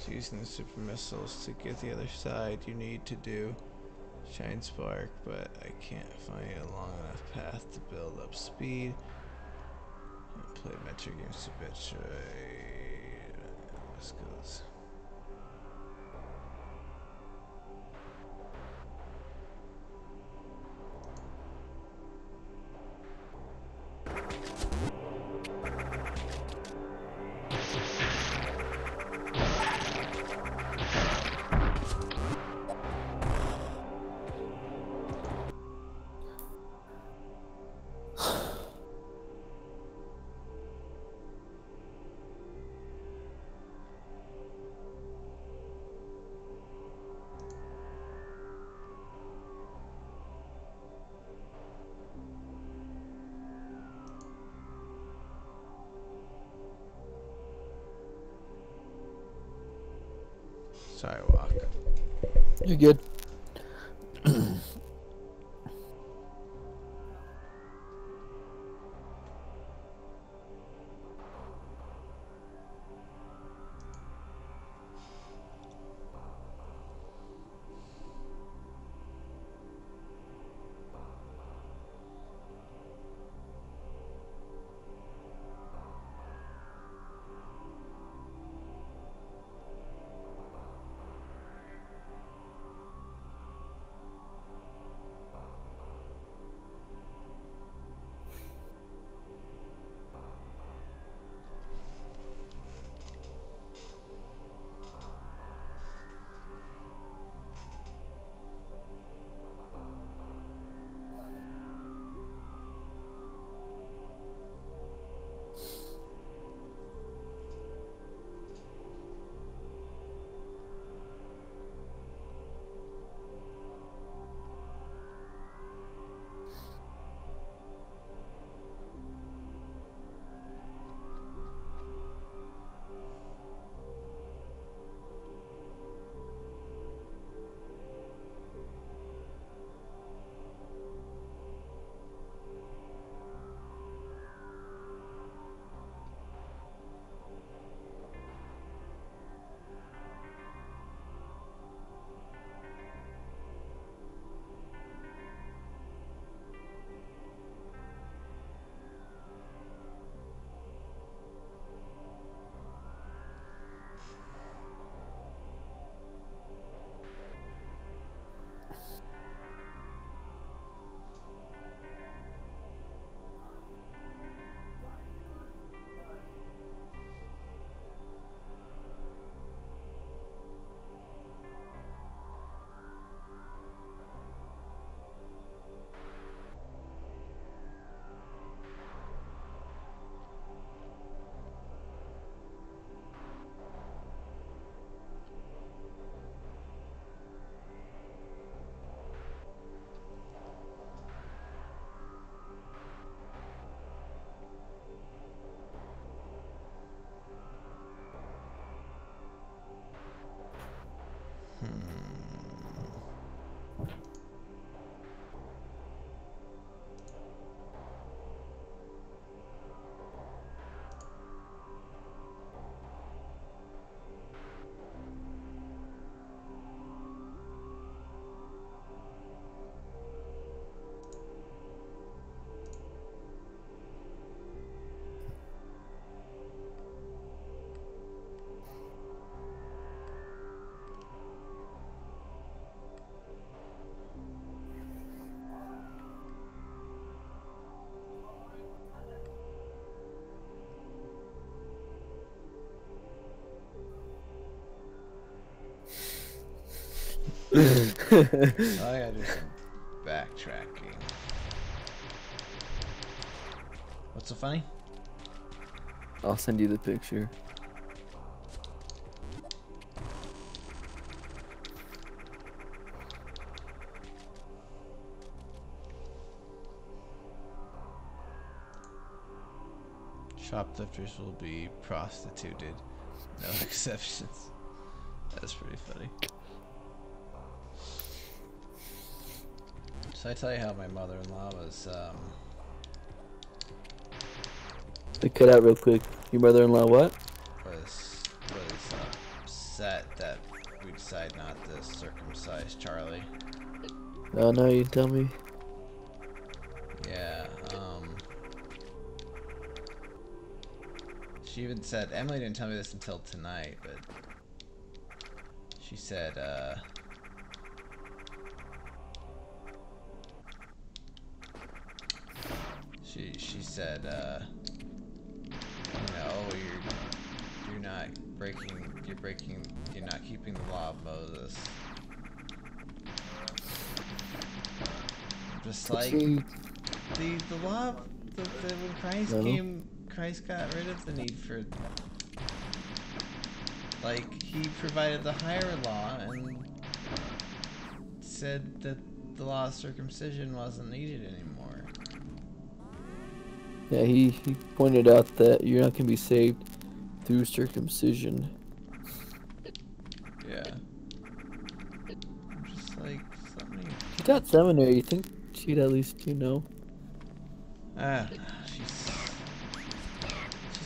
So using the super missiles to get the other side, you need to do Shine Spark, but I can't find a long enough path to build up speed. I play Metroid games to Metroid. Let's go. Sorry, walk. You're good. I gotta do some backtracking. What's so funny? I'll send you the picture. Shoplifters will be prostituted. No exceptions. That's pretty funny. So I tell you how my mother-in-law was, I cut out real quick. Your mother-in-law what? was upset that we decided not to circumcise Charlie. Oh no, you tell me. Yeah, she even said, Emily didn't tell me this until tonight, but she said, she said, you know, oh, you're not keeping the law of Moses. Just like the law of when Christ came, Christ got rid of the need for, like, he provided the higher law and said that the law of circumcision wasn't needed anymore. Yeah, he pointed out that you're not gonna be saved through circumcision. Yeah. I'm just like, something. She taught seminary. You think she'd at least, you know? Ah, she's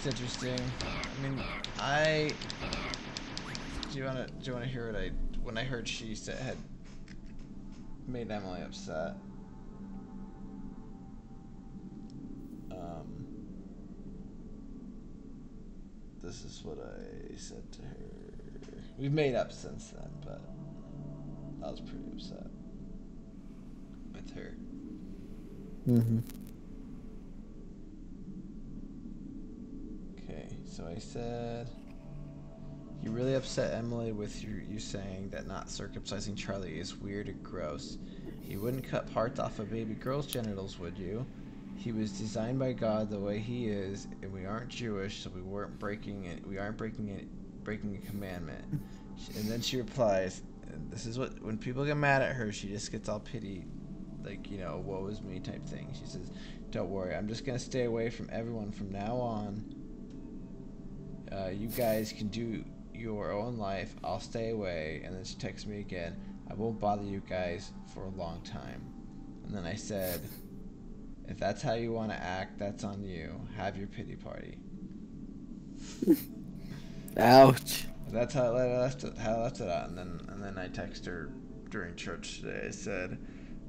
interesting. I mean, do you wanna hear what when I heard she had made Emily upset? This is what I said to her. We've made up since then, but I was pretty upset with her. Mm-hmm. Okay, so I said, you really upset Emily with you saying that not circumcising Charlie is weird and gross. You wouldn't cut parts off a baby girl's genitals, would you? He was designed by God the way he is, and we aren't Jewish, so we aren't breaking a commandment. And then she replies, and this is what, when people get mad at her, she just gets all pity, like, you know, woe is me type thing. She says, don't worry, I'm just gonna stay away from everyone from now on. You guys can do your own life, I'll stay away. And then she texts me again, I won't bother you guys for a long time. And then I said, if that's how you want to act, that's on you. Have your pity party. Ouch. That's how I left it out. And then I texted her during church today. I said,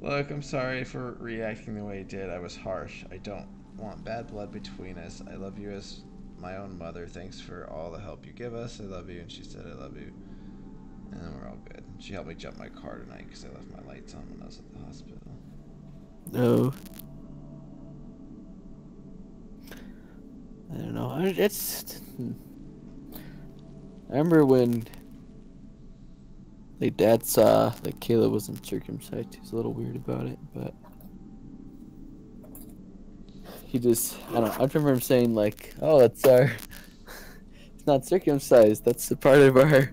look, I'm sorry for reacting the way I did. I was harsh. I don't want bad blood between us. I love you as my own mother. Thanks for all the help you give us. I love you. And she said, I love you. And then we're all good. She helped me jump my car tonight because I left my lights on when I was at the hospital. No. I don't know. I remember when like Dad saw that Caleb wasn't circumcised. He was a little weird about it, but he just, I don't know. I remember him saying like, "Oh, it's not circumcised. That's a part of our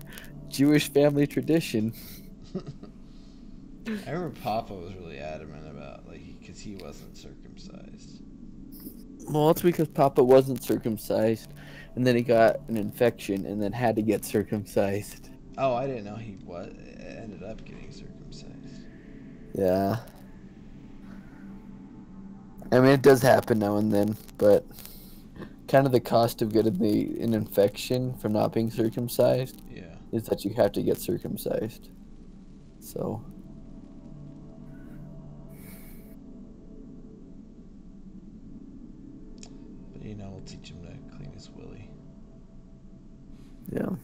Jewish family tradition." I remember Papa was really adamant about, like, because he wasn't circumcised. Well, it's because Papa wasn't circumcised, and then he got an infection, and then had to get circumcised. Oh, I didn't know he ended up getting circumcised. Yeah. I mean, it does happen now and then, but kind of the cost of getting an infection from not being circumcised is that you have to get circumcised. So. But, you know, we'll teach him to clean his willy. Yeah.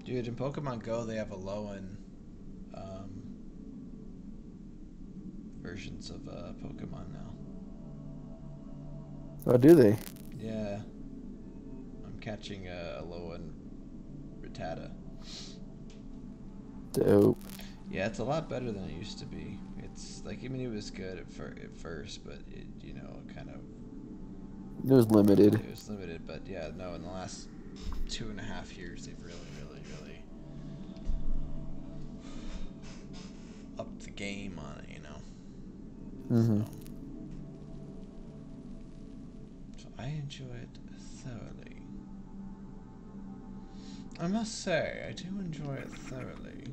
Dude, in Pokemon Go, they have Alolan versions of Pokemon now. Oh, do they? Yeah. I'm catching Alolan Frittata. Dope. Yeah, it's a lot better than it used to be. It's like, I mean, it was good at first, but it, you know, kind of. It was limited. It was limited, but yeah, no. In the last 2.5 years, they've really upped the game on it, you know. Mm-hmm. So I enjoy it thoroughly. I must say, I do enjoy it thoroughly.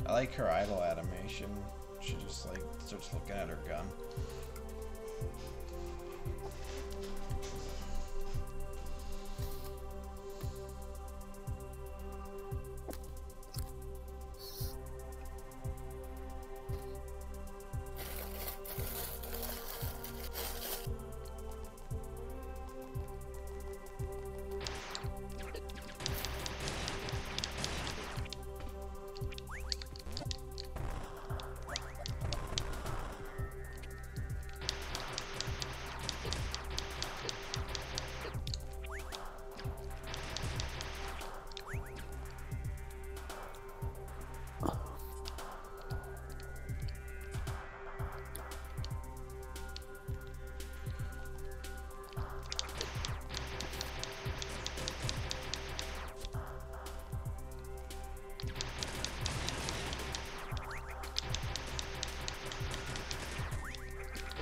I like her idle animation. She just like starts looking at her gun.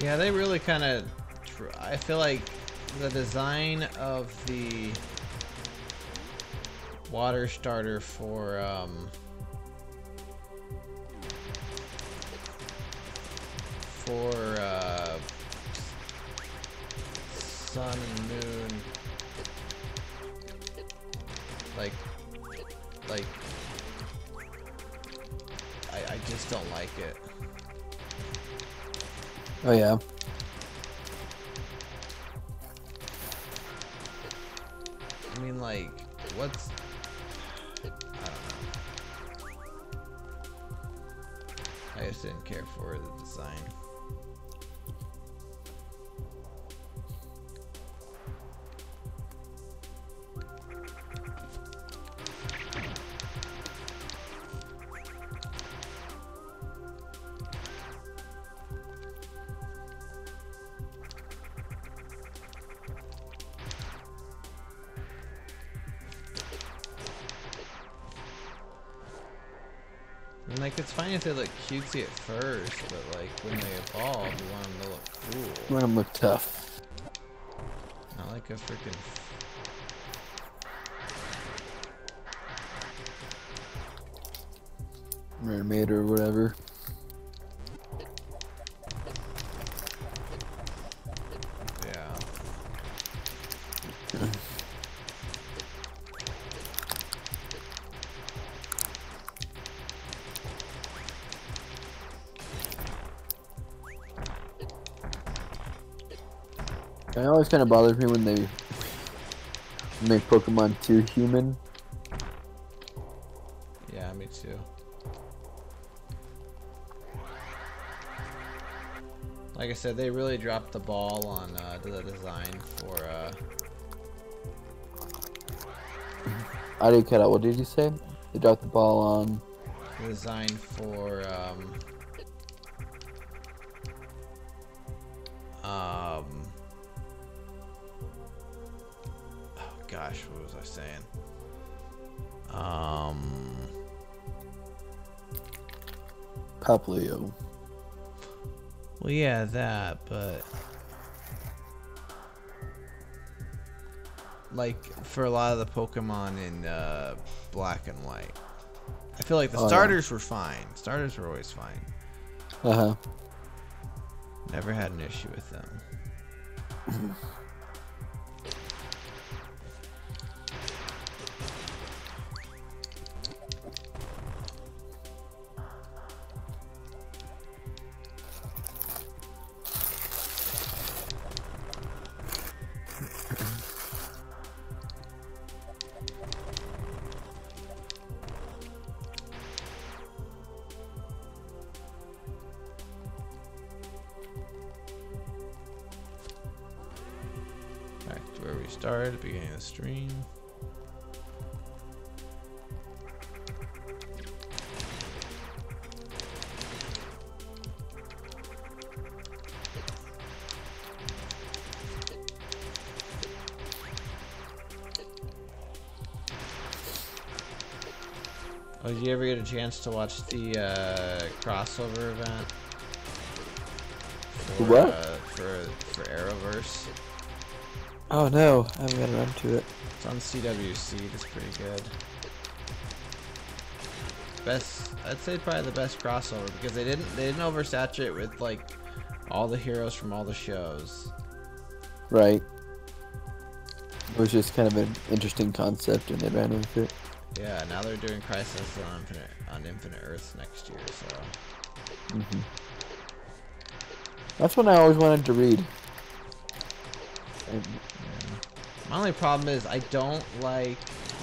Yeah, they really kind of. I feel like the design of the water starter for Sun and Moon, like I just don't like it. Oh yeah. I mean, like, what's... I don't know. I just didn't care for the design. And like, it's fine if they look cutesy at first, but like when they evolve, you want them to look cool. You want them to look tough. Not like a freaking. Mermaid or whatever. Yeah. It always kind of bothers me when they make Pokemon too human. Yeah, me too. Like I said, they really dropped the ball on the design for. I didn't cut out. What did you say? They dropped the ball on. The design for oh gosh, what was I saying? Paplio. Well, yeah, that, but like for a lot of the Pokemon in Black and White, I feel like the starters were fine. Starters were always fine. Uh-huh. Never had an issue with them. Back to where we started at the beginning of the stream. Oh, did you ever get a chance to watch the crossover event? For, What? For Arrowverse. Oh no, I haven't got around to it. It's on CWC. It's pretty good. Best, I'd say probably the best crossover because they didn't oversaturate with like all the heroes from all the shows. Right. It was just kind of an interesting concept, and they ran with it. Yeah, now they're doing Crisis on Infinite Earths next year, so. Mm-hmm. That's one I always wanted to read. My only problem is I don't like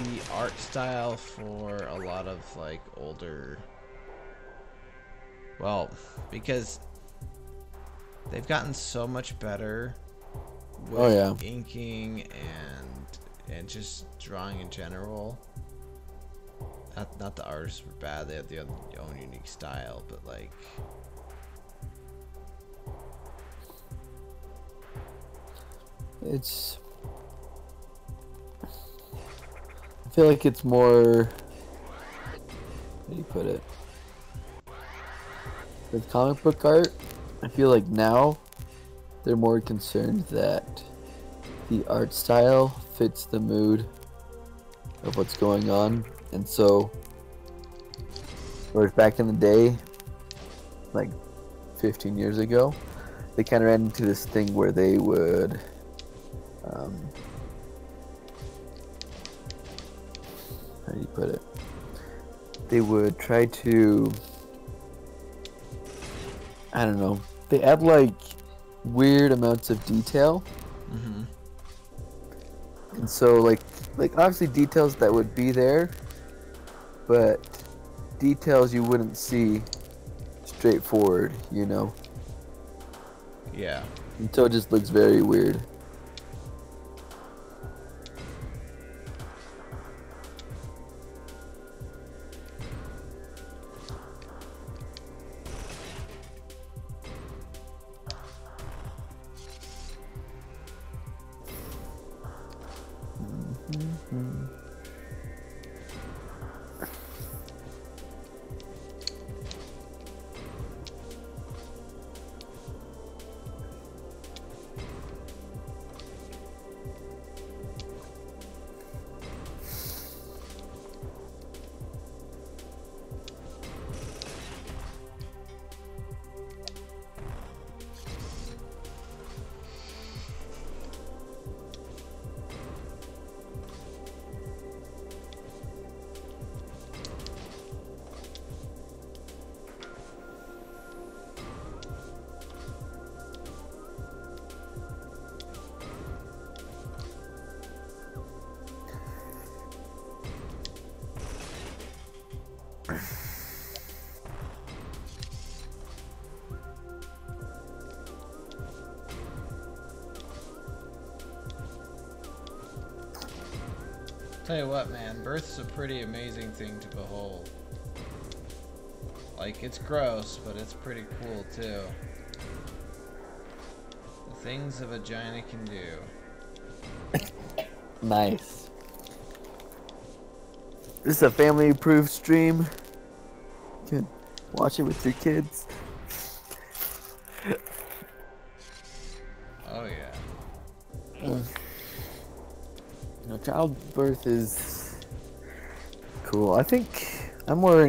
the art style for a lot of like older. Well, because they've gotten so much better with inking and just drawing in general. Not the artists were bad; they have their own unique style, but like. It's. I feel like it's more. How do you put it? With comic book art, I feel like now they're more concerned that the art style fits the mood of what's going on, and so. Whereas back in the day, like 15 years ago, they kind of ran into this thing where they would. How do you put it? They would try to, I don't know, they add like weird amounts of detail. Mm-hmm. And so like obviously details that would be there, but details you wouldn't see straightforward, you know? Yeah. And so it just looks very weird. Tell you what, man, birth's a pretty amazing thing to behold. Like, it's gross, but it's pretty cool too. The things a vagina can do. Nice. This is a family-approved stream. You can watch it with your kids. Oh yeah. You know, childbirth is cool. I think I'm more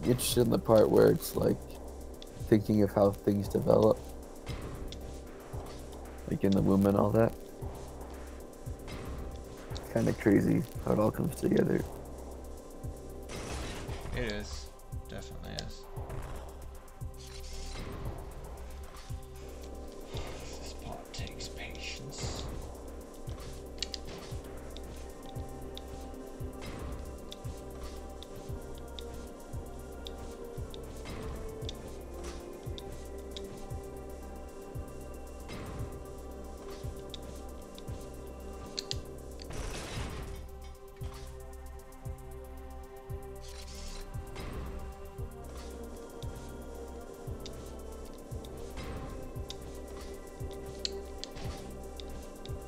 interested in the part where it's like thinking of how things develop, like in the womb and all that. Kind of crazy how it all comes together. It is. Definitely is. This part takes patience.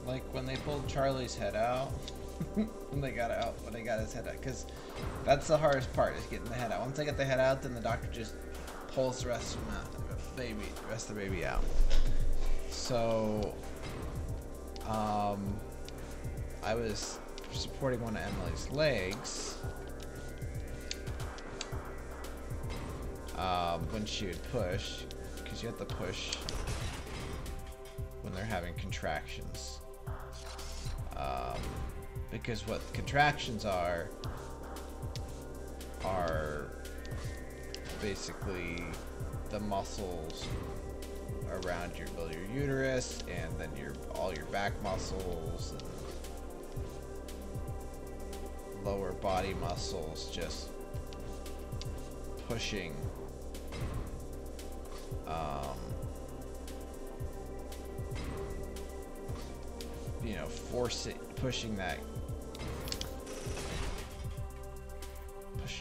Like when they pulled Charlie's head out, when they got his head out, because that's the hardest part, is getting the head out. Once they get the head out, then the doctor just pulls the rest of the baby out. So, I was supporting one of Emily's legs when she would push, because you have to push when they're having contractions. Because what contractions are basically the muscles around your uterus, and then all your back muscles and lower body muscles just pushing you know, pushing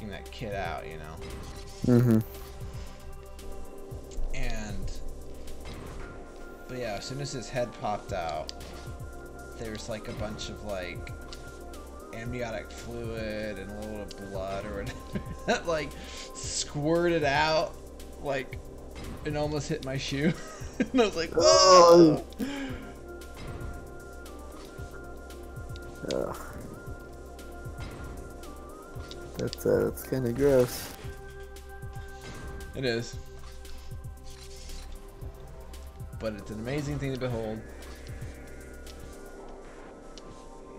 that kid out, you know. But yeah, as soon as his head popped out, there was like a bunch of like amniotic fluid and a little bit of blood or whatever that like squirted out, like, and almost hit my shoe. And I was like, whoa! Ugh. That's kind of gross. It is. But it's an amazing thing to behold.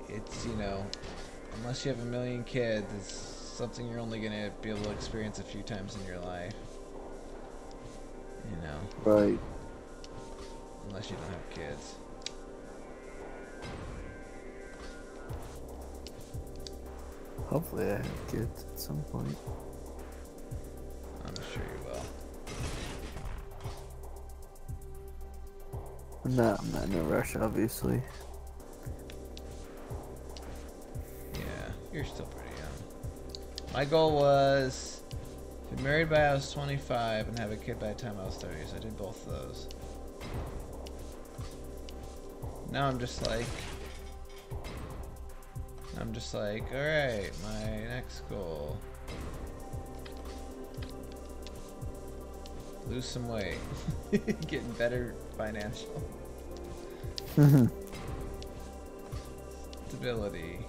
It's, you know, unless you have a million kids, it's something you're only going to be able to experience a few times in your life. You know? Right. Unless you don't have kids. Hopefully I have kids at some point. I'm sure you will. I'm not in a rush, obviously. Yeah, you're still pretty young. My goal was to be married by I was 25 and have a kid by the time I was 30, so I did both of those. Now I'm just like, alright, my next goal. Lose some weight. Getting better financial. Stability.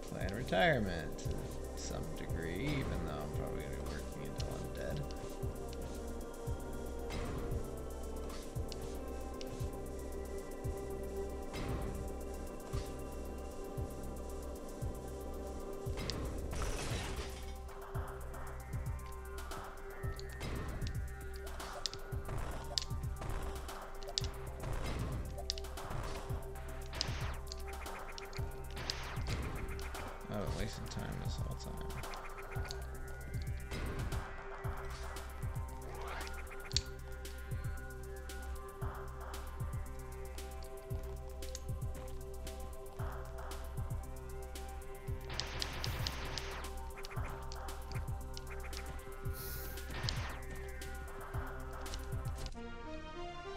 Plan retirement to some degree, even though I'm probably going to be working until I'm dead. I've been wasting time this whole time.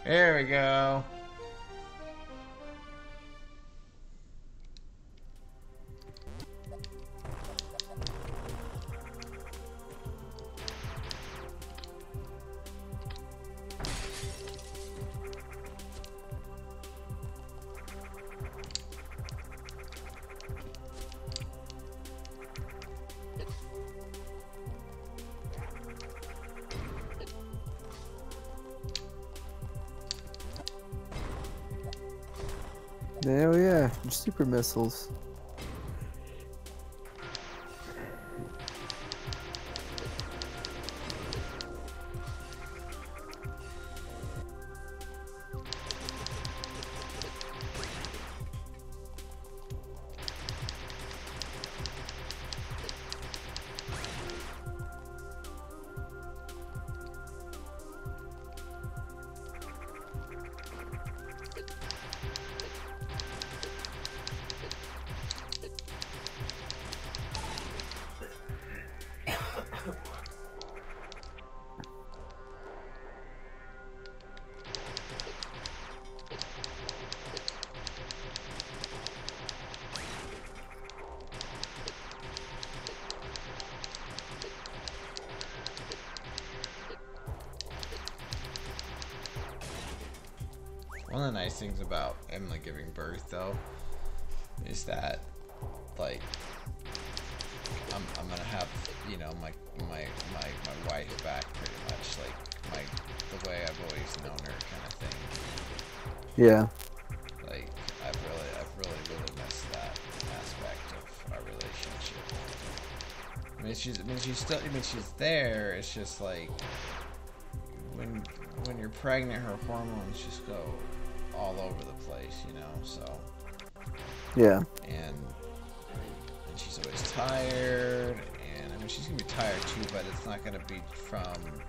There we go. Oh yeah, super missiles. One of the nice things about Emily giving birth, though, is that, like, I'm gonna have, you know, my wife back pretty much, like the way I've always known her, kind of thing. Yeah. Like, I've really missed that aspect of our relationship. She's there. It's just like when you're pregnant, her hormones just go all over the place, you know. So yeah, and she's always tired, and I mean she's gonna be tired too, but it's not gonna be from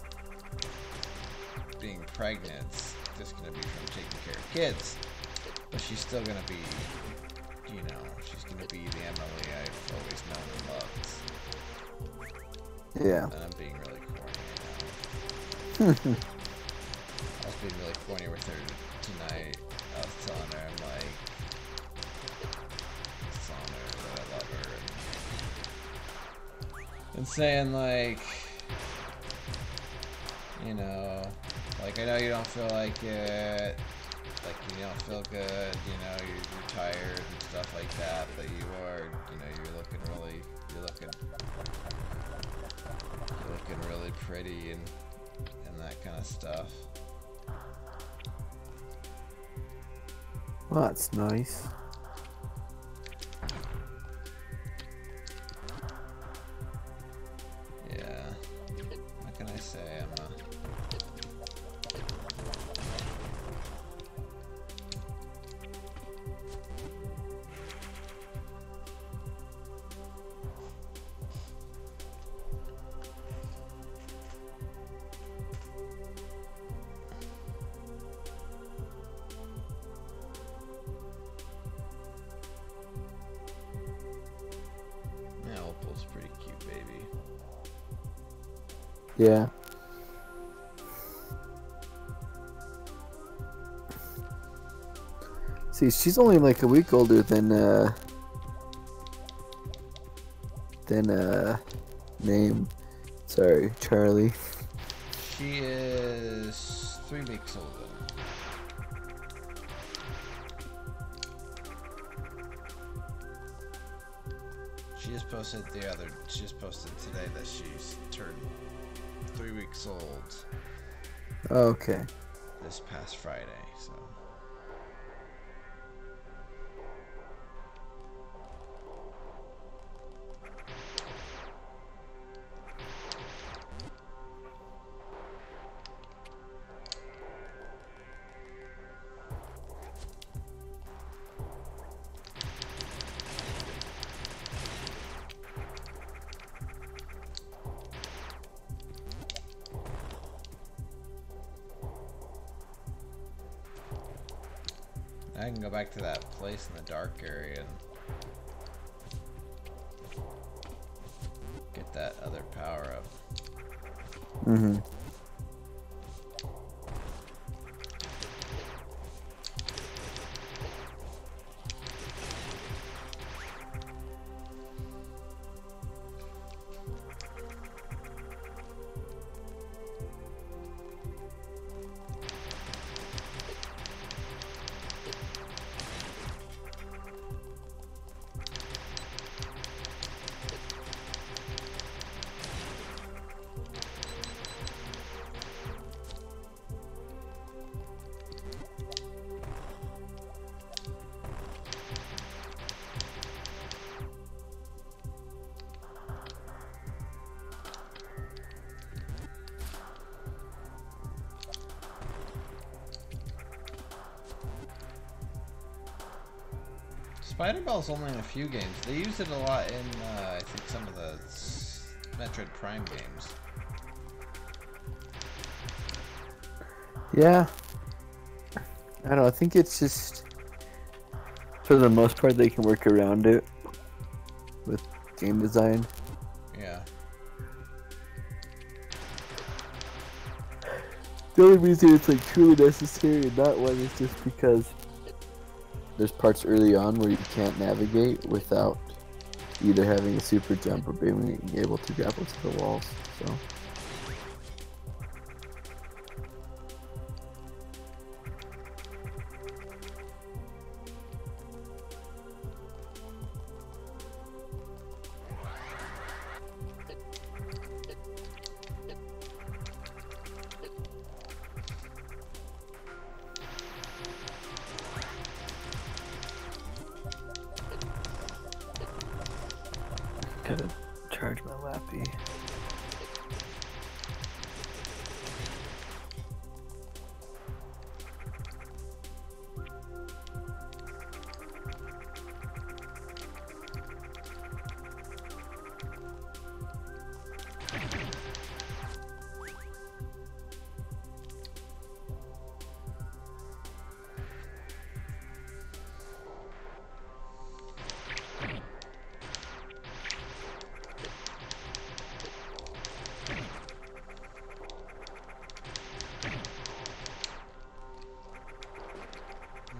being pregnant. It's just gonna be from taking care of kids. But she's still gonna be, you know, she's gonna be the Emily I've always known and loved. yeah. And I'm being really corny right now. I was being really corny with her tonight. I was telling her, I'm like, telling her that I love her. And saying, like, you know, like, I know you don't feel like it. Like, you don't feel good, you know, you're tired and stuff like that, but you are, you know, you're looking really pretty and that kind of stuff. Well, that's nice. Yeah. What can I say, Emma? Yeah, Opal's pretty cute, baby. Yeah. See, she's only like a week older than name. Sorry, Charlie. She is 3 weeks older. She just posted today that she's turned 3 weeks old Okay. this past Friday, so. I can go back to that place in the dark area and get that other power up. Mm-hmm. Spider Bell's only in a few games. They use it a lot in, I think, some of the Metroid Prime games. Yeah. I don't know. I think it's just, for the most part, they can work around it with game design. Yeah. The only reason it's like truly necessary in that one is just because there's parts early on where you can't navigate without either having a super jump or being able to grapple to the walls. So. Gotta charge my lappy.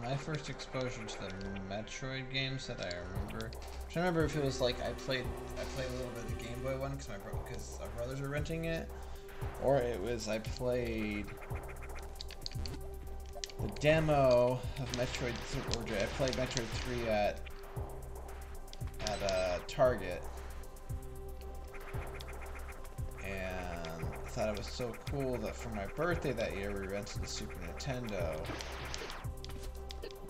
My first exposure to the Metroid games that I remember. I'm trying to remember if it was like I played a little bit of the Game Boy one because our brothers were renting it, or it was I played the demo of Metroid. I played Metroid 3 at Target, and I thought it was so cool that for my birthday that year we rented the Super Nintendo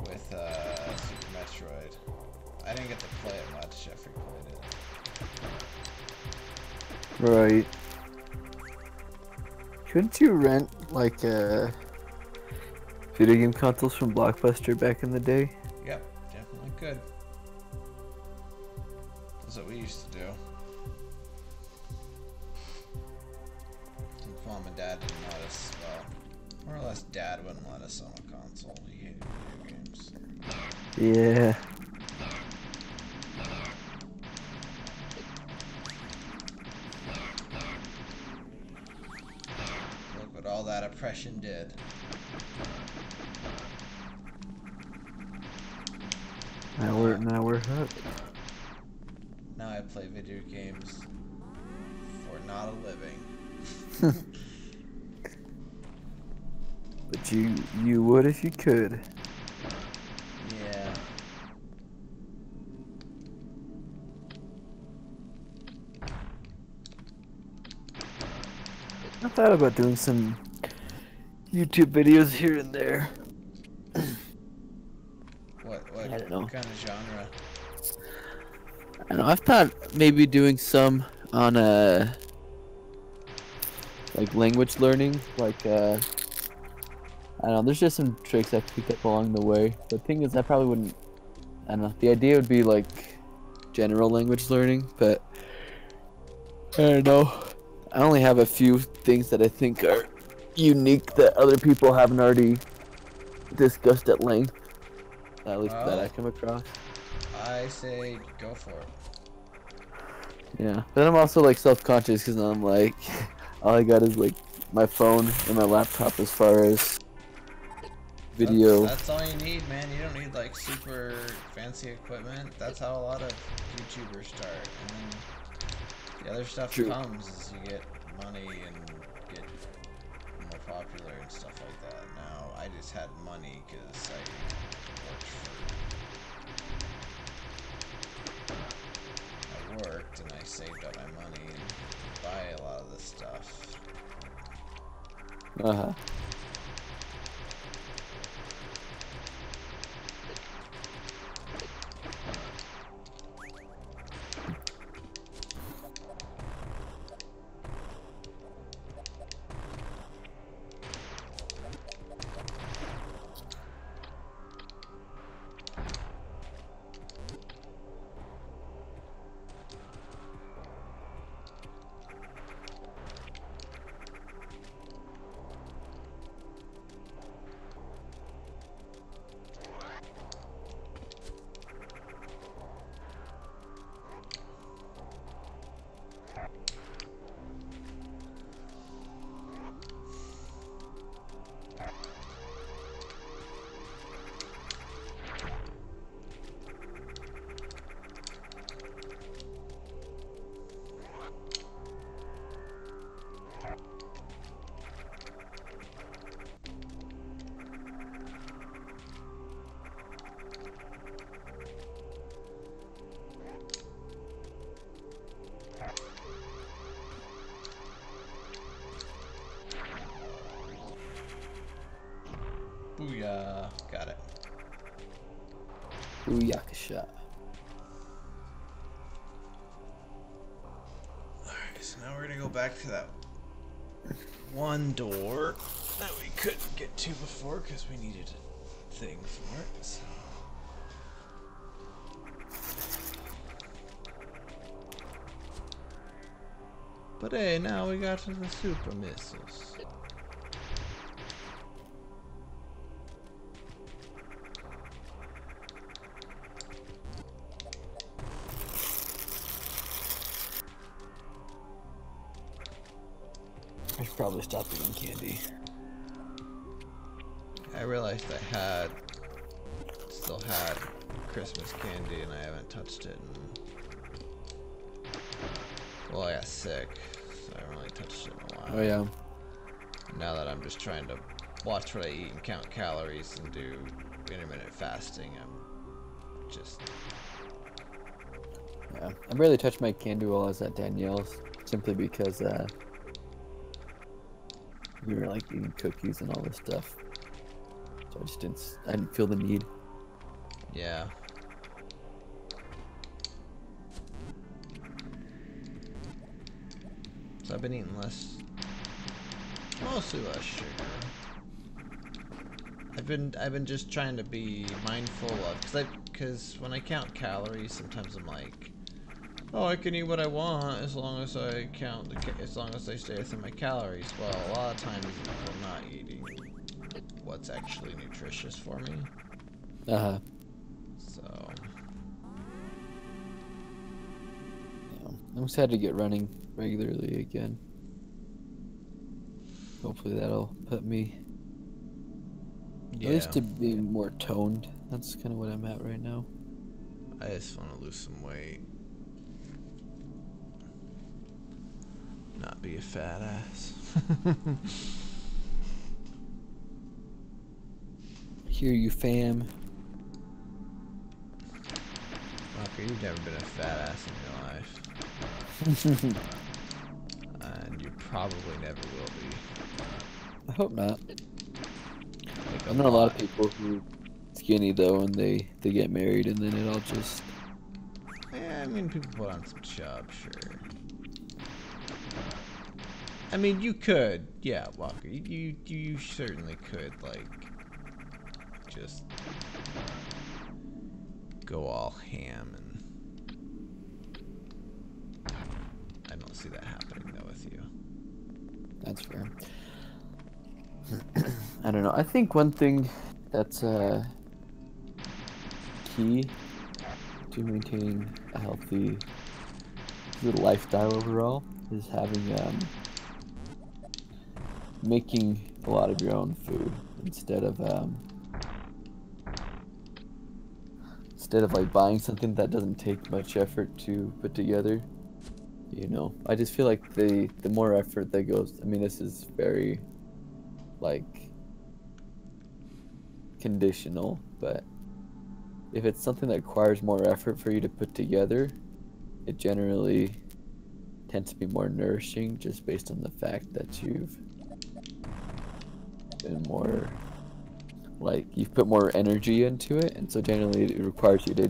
with Super Metroid. I didn't get to play it much. Jeffrey played it. Right. Couldn't you rent like video game consoles from Blockbuster back in the day? Yep, definitely could. That's what we used to do. Since Mom and Dad didn't let us, well, more or less Dad wouldn't let us on a console. He hated video games. Yeah. Look what all that oppression did. Now we're hooked. Now I play video games for not a living. But you would if you could. Yeah. I thought about doing some YouTube videos here and there. I don't know. What kind of genre? I don't know. I've thought maybe doing some on like language learning, like I don't know. There's just some tricks I picked up along the way. The thing is, I probably wouldn't. I don't know. The idea would be like general language learning, but I don't know. I only have a few things that I think are unique that other people haven't already discussed at length. At least that I come across. I say go for it. Yeah, but I'm also like self-conscious because I'm like, all I got is like my phone and my laptop as far as video. That's all you need, man. You don't need like super fancy equipment. That's how a lot of YouTubers start. And then the other stuff comes as you get money and get more popular and stuff like that. Now, I just had money because I worked and I saved up my money and buy a lot of this stuff. Uh-huh. Booyakasha. Alright, so now we're gonna go back to that one door that we couldn't get to before because we needed a thing for it. So. But hey, now we got to the super missiles. I should probably stop eating candy. I realized I still had Christmas candy and I haven't touched it well, I got sick, so I haven't really touched it in a while. Oh yeah. Now that I'm just trying to watch what I eat and count calories and do intermittent fasting, I'm just... Yeah. I barely touched my candy while I was at Danielle's, simply because we were like eating cookies and all this stuff. So I didn't feel the need. Yeah. So I've been eating mostly less sugar. I've been just trying to be mindful of, because when I count calories, sometimes I'm like, oh, I can eat what I want as long as I as long as I stay within my calories. Well, a lot of times I'm not eating what's actually nutritious for me. Uh-huh. So. Yeah. I'm excited to get running regularly again. Hopefully that'll put me at least to be more toned. That's kind of what I'm at right now. I just want to lose some weight. Not be a fat ass. Hear you, fam. Walker, you've never been a fat ass in your life. And you probably never will be. I hope not. I know a lot of people who skinny though, and they get married, and then it all just... Yeah, I mean, people put on some chub, sure. I mean, you could, yeah, Walker. You certainly could, like, just go all ham, and I don't see that happening though with you. That's fair. I don't know. I think one thing that's key to maintaining a healthy good lifestyle overall is having making a lot of your own food instead of like buying something that doesn't take much effort to put together. You know, I just feel like the more effort that goes, I mean, this is very like conditional, but if it's something that requires more effort for you to put together, it generally tends to be more nourishing just based on the fact that you've been more, like, you've put more energy into it, and so generally it requires you to,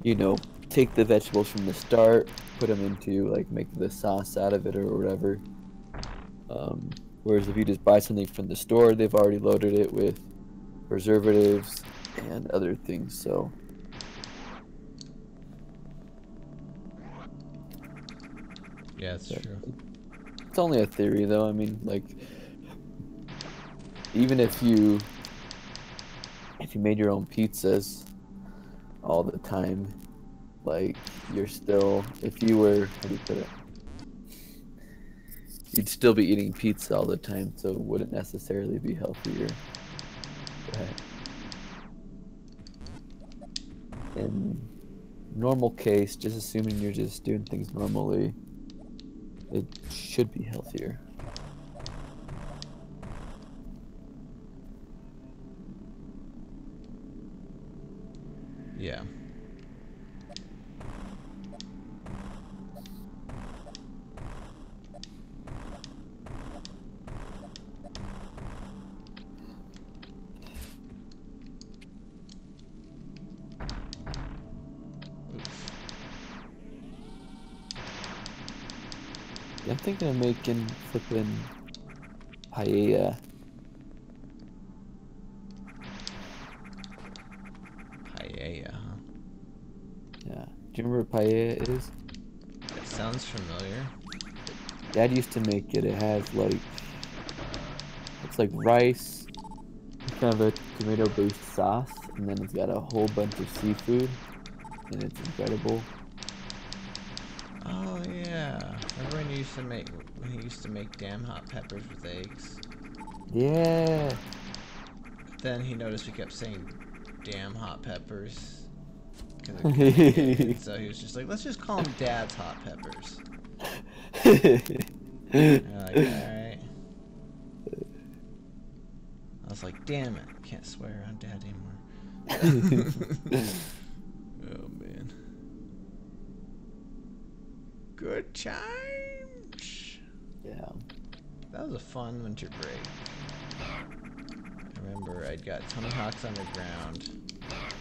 you know, take the vegetables from the start, put them into, like, make the sauce out of it or whatever. Whereas if you just buy something from the store, they've already loaded it with preservatives and other things, so. Yeah, it's true. It's only a theory, though. I mean, like, even if you made your own pizzas all the time, like, you're still, if you were, how do you put it? You'd still be eating pizza all the time, so it wouldn't necessarily be healthier. But in normal case, just assuming you're just doing things normally, it should be healthier. Yeah. Yeah, I'm thinking of making flipping paella. Paella, huh? Yeah. Do you remember what paella is? It sounds familiar. Dad used to make it. It has like it's like rice, kind of a tomato-based sauce, and then it's got a whole bunch of seafood, and it's incredible. Oh yeah. Remember when he used to make damn hot peppers with eggs? Yeah. But then he noticed we kept saying damn hot peppers. Because of communicating. So he was just like, let's just call them Dad's hot peppers. You're like, alright. I was like, damn it, can't swear around Dad anymore. Oh man. Good times. Yeah. That was a fun winter break. I remember I'd got Tony Hawk's Underground.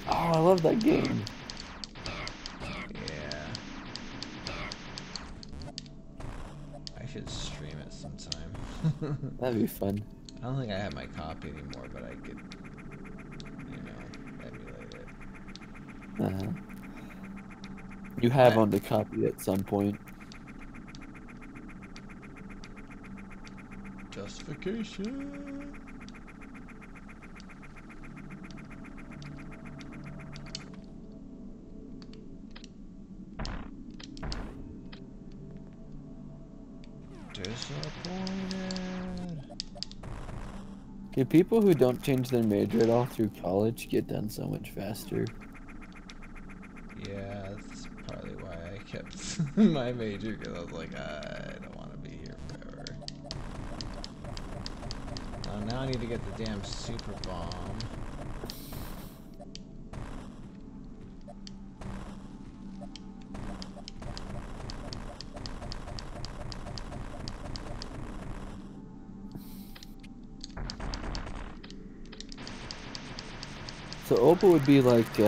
Oh, I love that game. Yeah. I should stream it sometime. That'd be fun. I don't think I have my copy anymore, but I could, you know, emulate it. Uh-huh. You have owned a copy at some point. Justification. Disappointed. Yeah, people who don't change their major at all through college get done so much faster. Yeah, that's probably why I kept my major, because I was like, I don't want to be here forever. Now I need to get the damn super bomb. So Opal would be like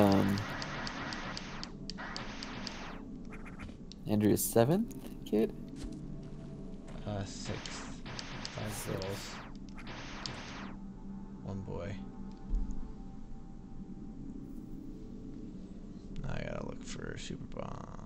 Andrea's 7th kid? 6th. 5 girls. 1 boy. Now I gotta look for a super bomb.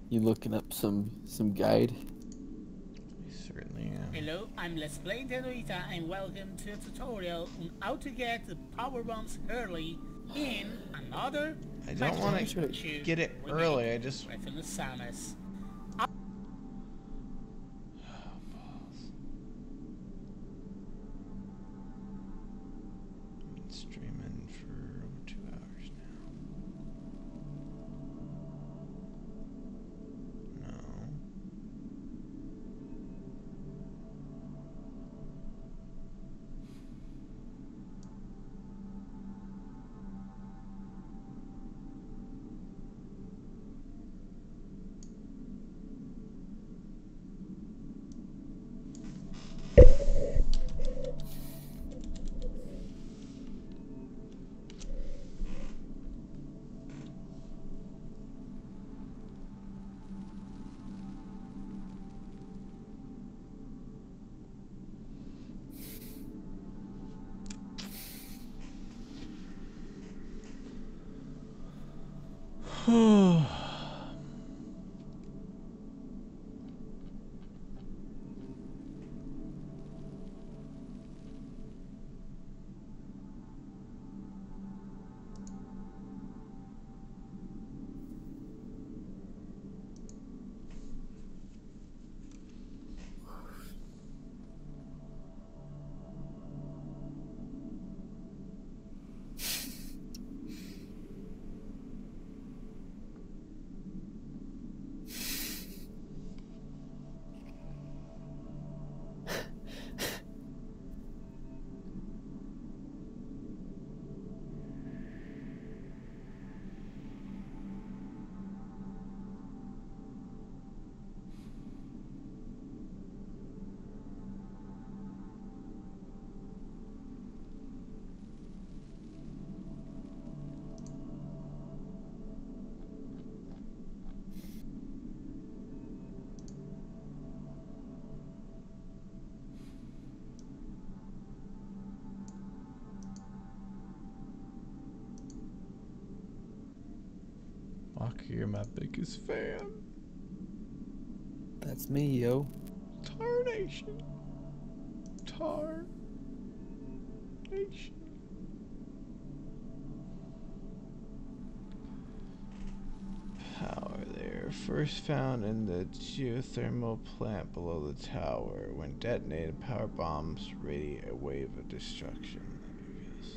You looking up some guide? Certainly am. Hello, I'm Let's Play Tenorita and welcome to a tutorial on how to get the power bombs early in another I don't want Metroid to 2 get it remake early, I just... with the Samus. streaming for over 2 hours now. No. Walker, you're my biggest fan. That's me, yo. Tar Nation. Tar Nation. Power there. First found in the geothermal plant below the tower. When detonated, power bombs radiate a wave of destruction. Yes.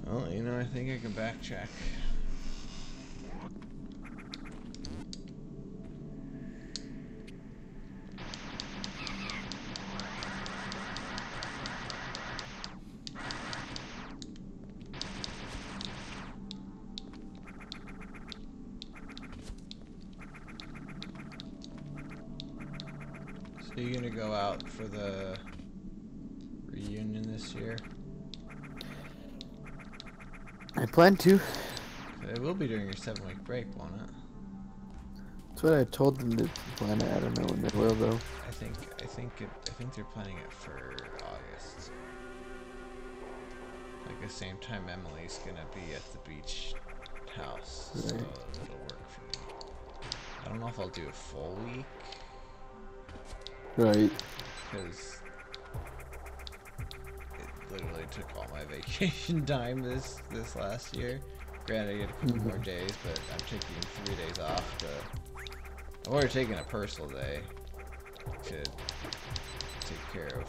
Well, you know, I think I can backtrack. So you gonna go out for the reunion this year? I plan to. It will be during your 7-week break, won't it? That's what I told them to plan it. I don't know when they will though. I think they're planning it for August. Like the same time Emily's gonna be at the beach house, so Right. it'll work for me. I don't know if I'll do a full week, Right. because it literally took all my vacation time this last year. Granted, I get a couple more days, but I'm taking 3 days off to. I've already taken a personal day to take care of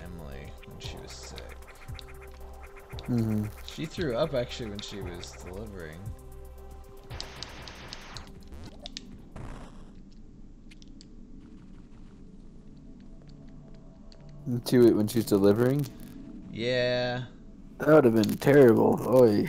Emily when she was sick. Mm-hmm. She threw up actually when she was delivering. To it when she's delivering. Yeah. That would have been terrible. Oy.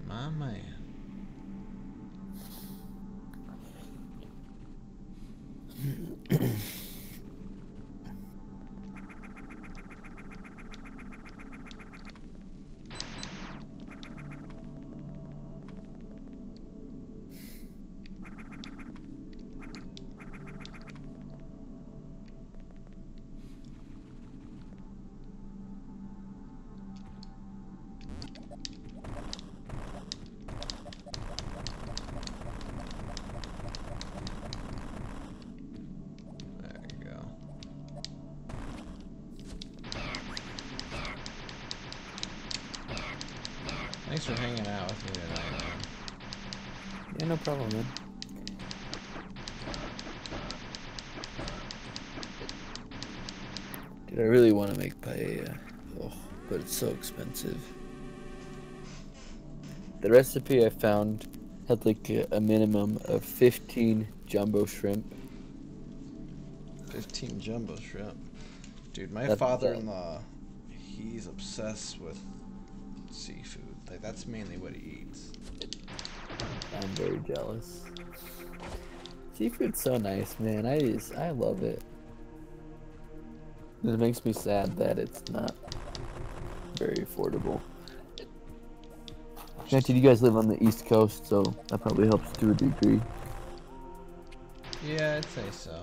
My man. Thanks for hanging out with me tonight, man. Yeah, no problem, man. Dude, I really want to make paella. Oh, but it's so expensive. The recipe I found had like a minimum of 15 jumbo shrimp. 15 jumbo shrimp. Dude, my That's father-in-law, he's obsessed with seafood. Like, that's mainly what he eats. I'm very jealous. Seafood's so nice, man. I love it. It makes me sad that it's not very affordable. Granted, you guys live on the East Coast, so that probably helps to a degree. Yeah, I'd say so.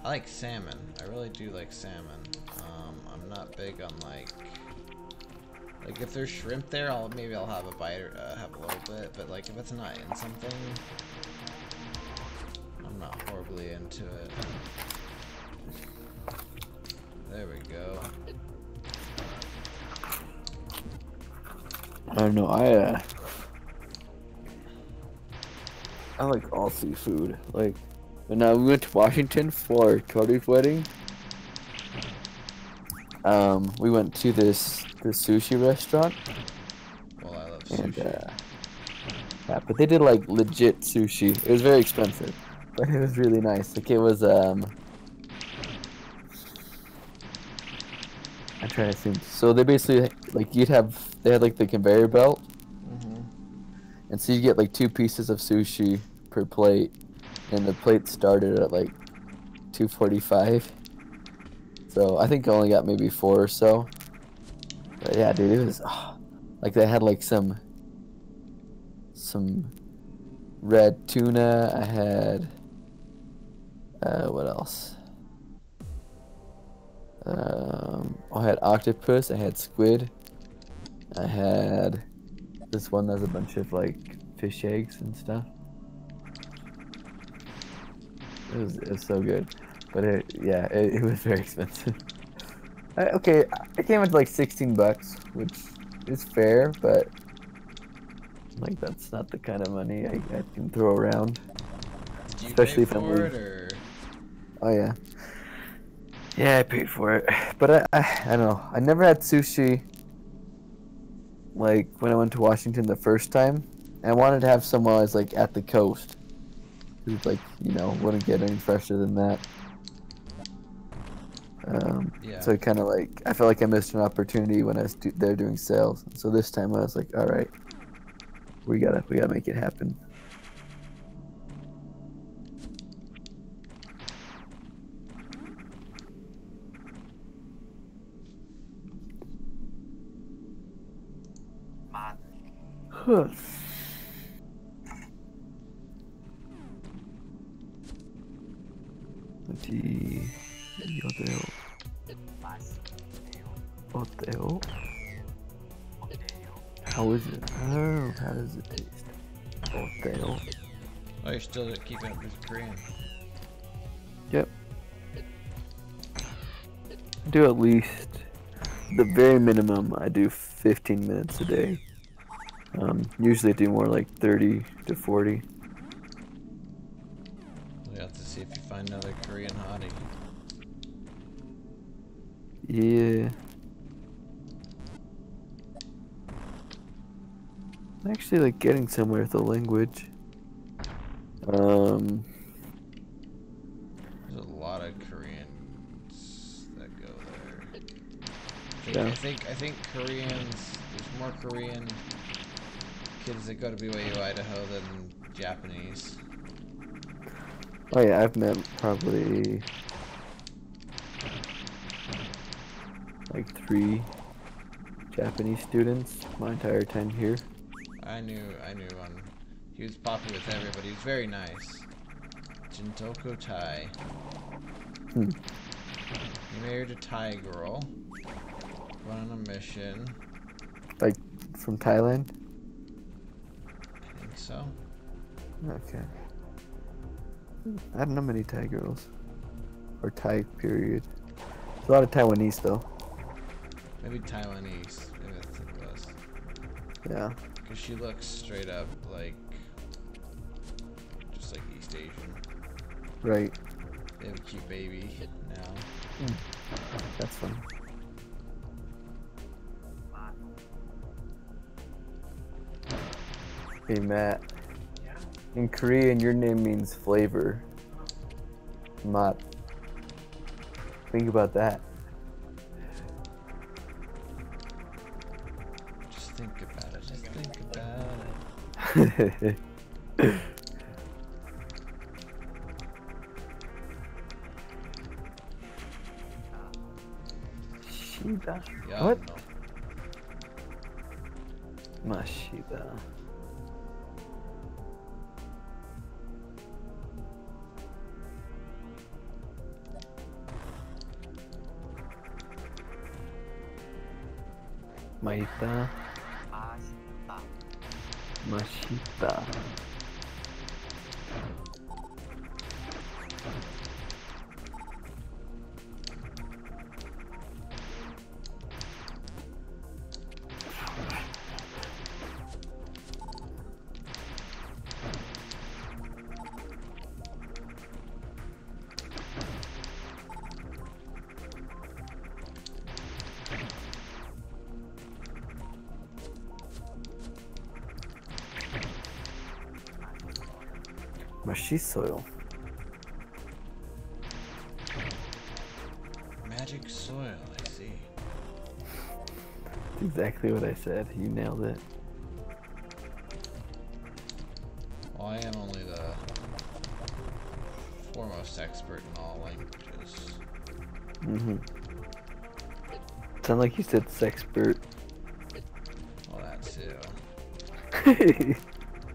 I like salmon. I really do like salmon. I'm not big on like if there's shrimp there, maybe I'll have a bite or have a little bit. But like if it's not in something, I'm not horribly into it. There we go. I don't know. I like all seafood. Like when we went to Washington for Cody's wedding. We went to the sushi restaurant. Well, I love sushi. And, yeah, but they did like legit sushi. It was very expensive, but it was really nice. Like it was I'm trying to think. So they basically like they had like the conveyor belt, and so you get like 2 pieces of sushi per plate, and the plate started at like $2.45. So I think I only got maybe 4 or so. But yeah, dude, it was like they had like some red tuna. I had what else? I had octopus. I had squid. I had this one that's a bunch of like fish eggs and stuff. It was so good, but it was very expensive. Okay, it came into like $16, which is fair, but like that's not the kind of money I can throw around. Did you Especially pay if I'm for it, leaving. or? Oh yeah. Yeah, I paid for it, but I don't know. I never had sushi. Like when I went to Washington the first time, and I wanted to have some while I was like at the coast. It's like, you know, wouldn't get any fresher than that. Yeah. So kind of like I felt like I missed an opportunity when I was there doing sales. So this time I was like, all right, we gotta make it happen. Huh. Hotel. How is it? Oh, how does it taste? Hotel. Oh, you're still keeping up with Korean. Yep. I do at least the very minimum. I do 15 minutes a day. Usually I do more like 30 to 40. We'll have to see if you find another Korean hottie. Yeah. I'm actually like getting somewhere with the language. There's a lot of Koreans that go there. Yeah. I think Koreans. There's more Korean kids that go to BYU Idaho than Japanese. Oh yeah, I've met probably like 3 Japanese students my entire time here. I knew one. He was popular with everybody. He was very nice. Jintoko Thai. He married a Thai girl. Went on a mission. Like from Thailand? I think so. Okay. I don't know many Thai girls. Or Thai, period. There's a lot of Taiwanese though. Maybe Taiwanese. Maybe that's what it was. Yeah. Because she looks straight up like, just like East Asian. Right. They have a cute baby now. That's fun. Hey Matt. In Korean, your name means flavor. Mat. Think about that. Just think about it. Just think about it. Shida. Yeah, What? no. Mashida. Maita. Mashita. Mashisoyo. Magic soil, I see. That's exactly what I said. You nailed it. Well, I am only the foremost expert in all languages. Mm-hmm. Sound like you said sexpert. Well, that too.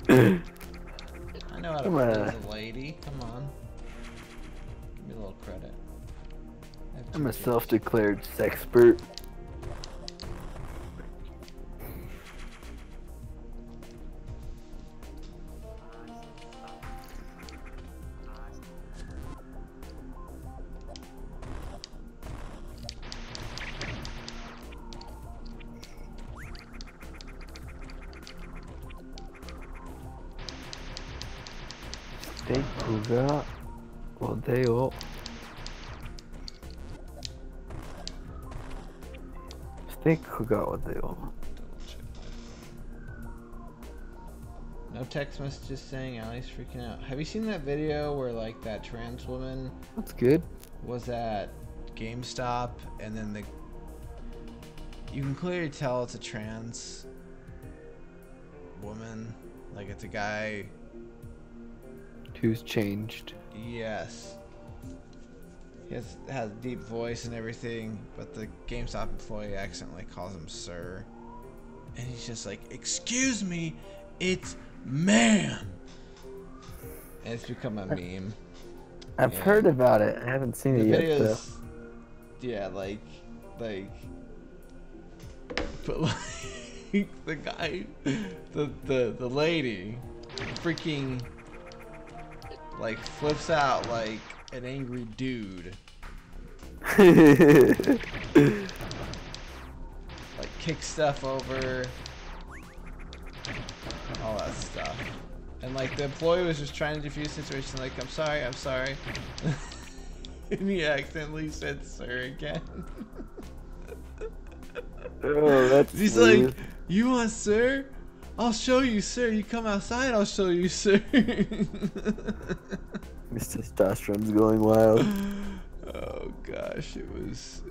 I know how to Come play on. as a lady. Come on. Give me a little credit. I'm a self-declared sexpert. 스테이크가 어때요? 스테이크가 어때요? No text messages saying Allie's freaking out. Have you seen that video where like that trans woman That's good. was at GameStop and then you can clearly tell it's a trans woman, like it's a guy. Who's changed? Yes. He has a deep voice and everything, but the GameStop employee accidentally calls him sir. And he's just like, "Excuse me, it's ma'am." And it's become a meme. I've Yeah. heard about it. I haven't seen The it yet though. videos, yeah, like, but like, the guy, the lady, freaking, like, flips out like an angry dude. Like, kicks stuff over, all that stuff. And like the employee was just trying to defuse the situation, like, I'm sorry. And he accidentally said sir again. Oh, that's He's weird. like, "You want sir? I'll show you, sir. You come outside, I'll show you, sir." His testosterone's going wild. Oh gosh, it was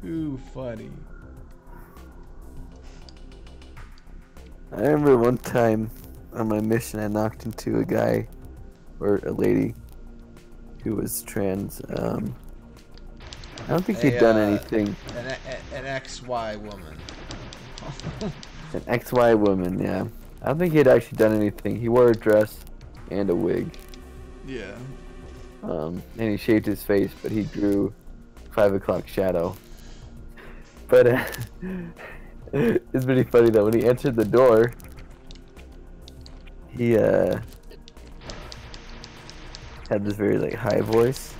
too funny. I remember one time on my mission I knocked into a guy or a lady who was trans. I don't think he'd done anything. An XY woman. An XY woman, yeah. I don't think he had actually done anything. He wore a dress and a wig. Yeah. And he shaved his face, but he drew 5 o'clock shadow. But it's pretty funny though. When he answered the door, he had this very like high voice.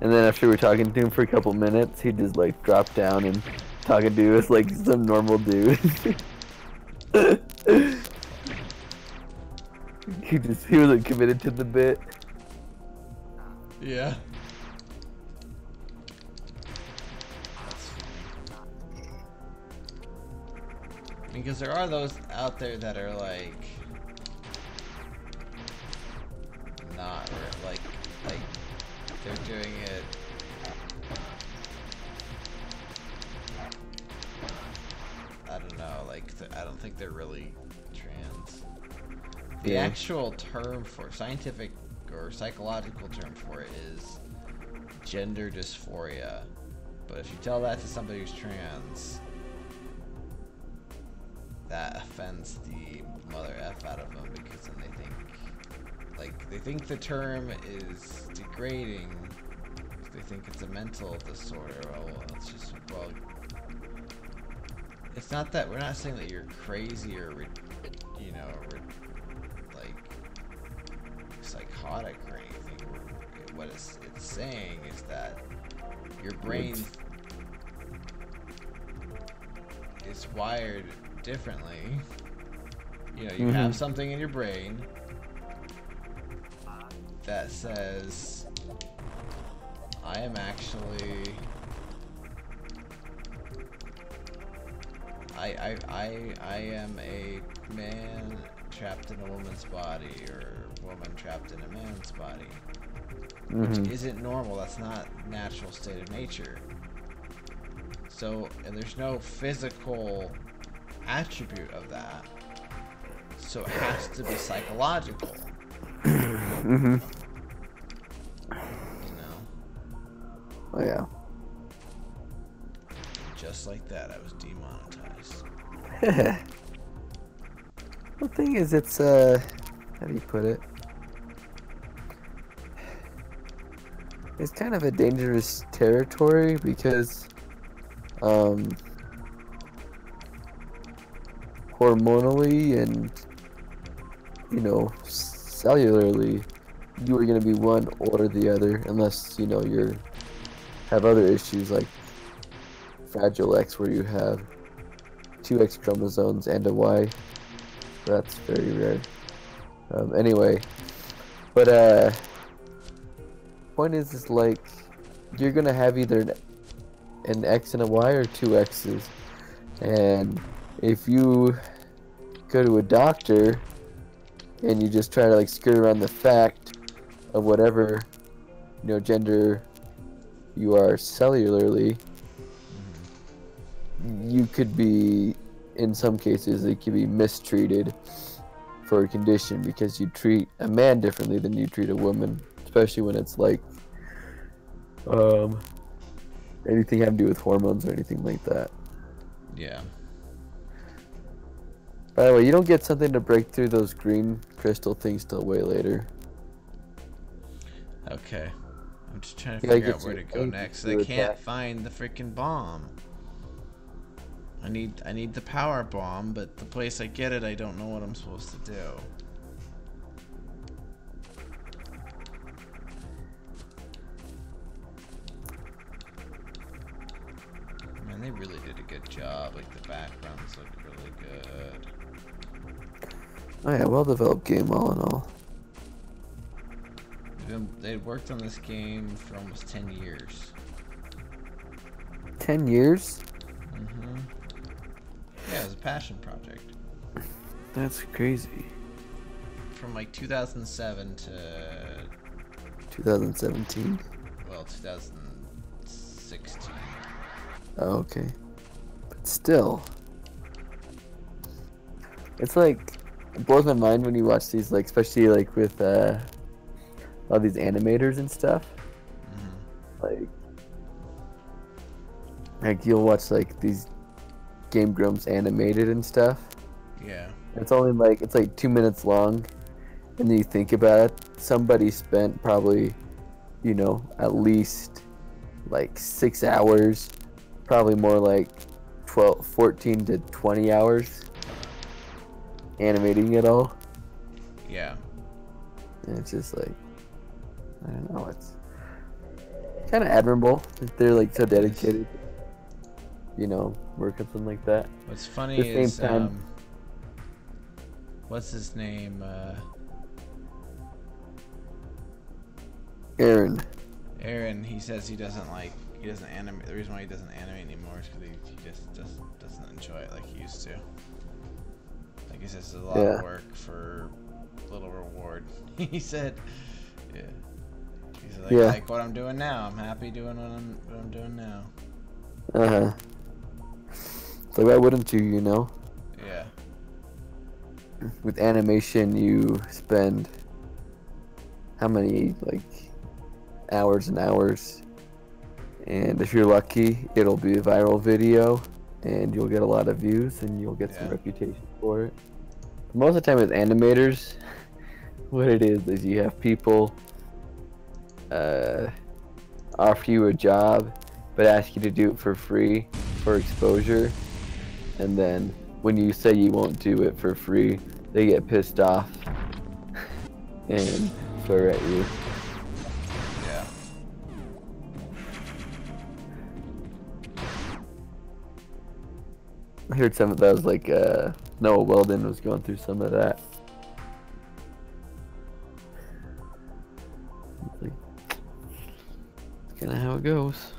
And then after we were talking to him for a couple minutes, he just like dropped down and talking to us like some normal dude. He wasn't committed to the bit. Yeah. Because there are those out there that are like not like they're doing it I don't know, like I don't think they're really trans. The actual term for scientific or psychological term for it is gender dysphoria. But if you tell that to somebody who's trans, that offends the mother F out of them, because then they think the term is degrading. They think it's a mental disorder. Well, it's just, well, it's not that, we're not saying that you're crazy or, you know, like psychotic or anything. What it's saying is that your brain is wired differently. You know, you have something in your brain that says, I am actually I am a man trapped in a woman's body, or a woman trapped in a man's body, which isn't normal. That's not natural state of nature. So, and there's no physical attribute of that, so it has to be psychological. You know? Oh yeah. Just like that, I was demonetized. The thing is, it's how do you put it? It's kind of a dangerous territory because hormonally and, you know, cellularly, you are going to be one or the other, unless, you know, you have other issues like Fragile X, where you have 2 X chromosomes and a Y. That's very rare. Anyway, but point is like, you're gonna have either an X and a Y or 2 X's, and if you go to a doctor and you just try to like skirt around the fact of whatever, you know, gender you are cellularly, you could be, in some cases, it could be mistreated for a condition because you treat a man differently than you treat a woman, especially when it's like anything having to do with hormones or anything like that. Yeah. By the way, you don't get something to break through those green crystal things till way later. Okay. I'm just trying to figure out where to go next. I can't find the freaking bomb. I need the power bomb, but the place I get it, I don't know what I'm supposed to do. Man, they really did a good job. Like, the backgrounds look really good. Oh yeah, well developed game all in all. They worked on this game for almost 10 years. 10 years? Mm-hmm. Yeah, it was a passion project. That's crazy. From like 2007 to 2017? well, 2016. Oh, okay. But still, it's like, it blows my mind when you watch these, like, especially like with all these animators and stuff. Like you'll watch like these Game Grumps animated and stuff. Yeah. It's only like, it's like 2 minutes long, and then you think about it, somebody spent probably, you know, at least like 6 hours, probably more like 14 to 20 hours animating it all. Yeah. And it's just like, I don't know, it's kind of admirable that they're like so dedicated. You know, work on something like that. What's funny At the is same time- what's his name? Aaron. He says he doesn't animate. The reason why he doesn't animate anymore is because he just doesn't enjoy it like he used to. Like he says, it's a lot of work for little reward. He said, yeah. He's like, Yeah. like what I'm doing now. I'm happy doing what I'm doing now. So why wouldn't you? You know. Yeah. With animation, you spend how many hours and hours, and if you're lucky, it'll be a viral video, and you'll get a lot of views, and you'll get some reputation for it. Most of the time with animators, what it is you have people offer you a job, but ask you to do it for free for exposure, and then when you say you won't do it for free, they get pissed off and swear at you. Yeah. I heard some of that was like Noah Weldon was going through some of that. It's kind of how it goes.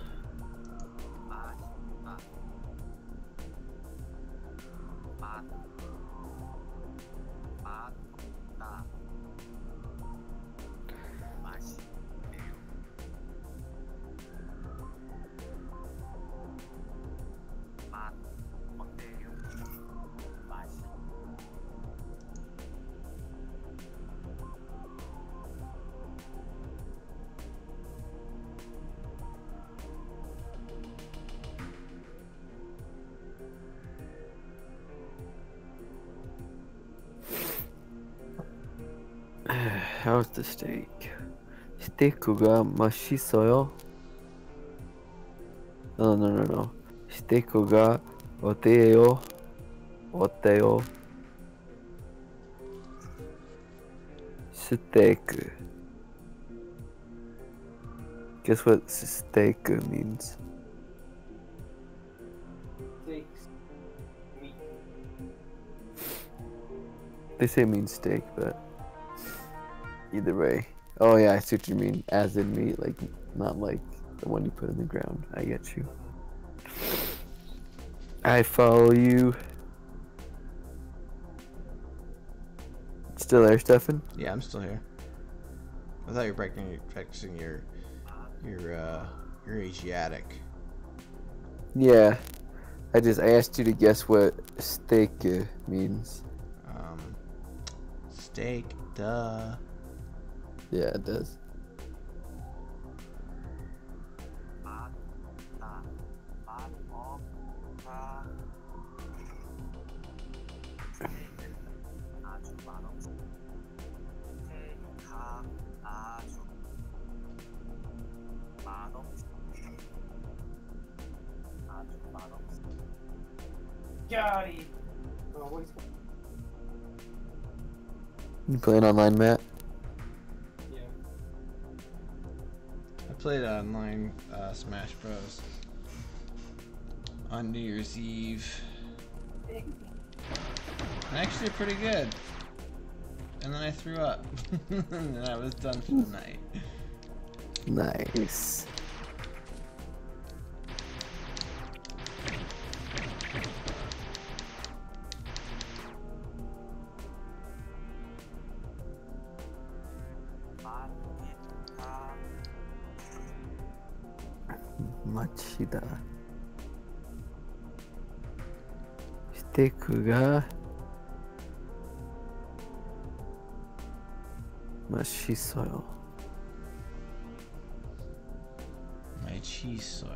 How's the steak? ステークがマシソよ。No. ステークがおてよ。おてよ。ステーク。Guess what steak means? They say it means steak, but either way. Oh yeah, I see what you mean. As in meat, like not like the one you put in the ground. I get you. I follow you. Still there, Stefan? Yeah, I'm still here. I thought you were practicing your Asiatic. Yeah. I asked you to guess what steak means. Steak, duh. Yeah, it does. You playing online, Matt? I played online Smash Bros. On New Year's Eve. And actually pretty good. And then I threw up. And I was done for the night. Nice. Machida. ステークがマシソよ。My cheese soil.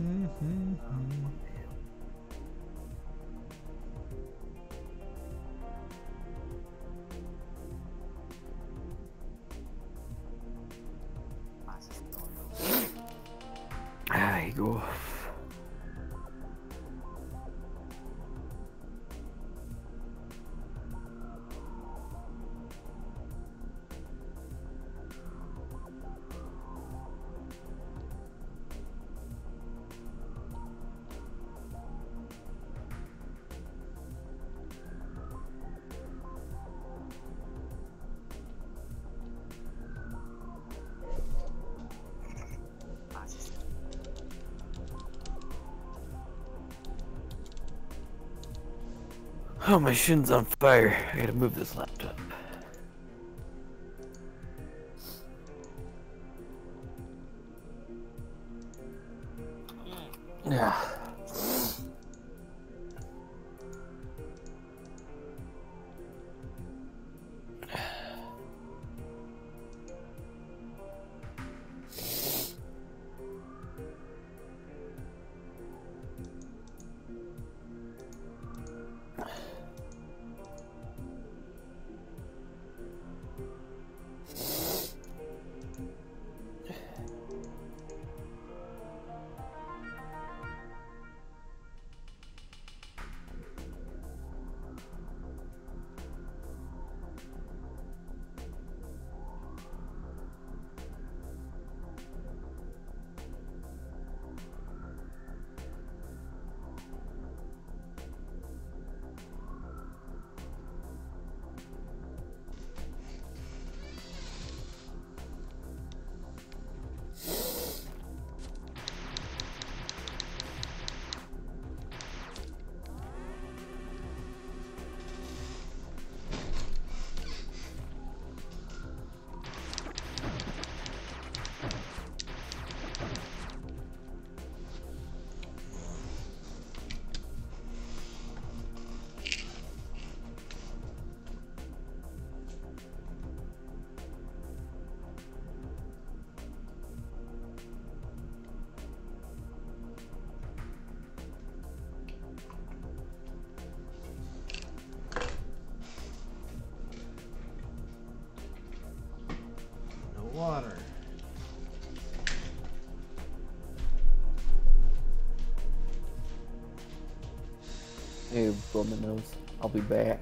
There you go. Oh, my shin's on fire. I gotta move this laptop. Yeah. Water. Hey, blow my nose. I'll be back.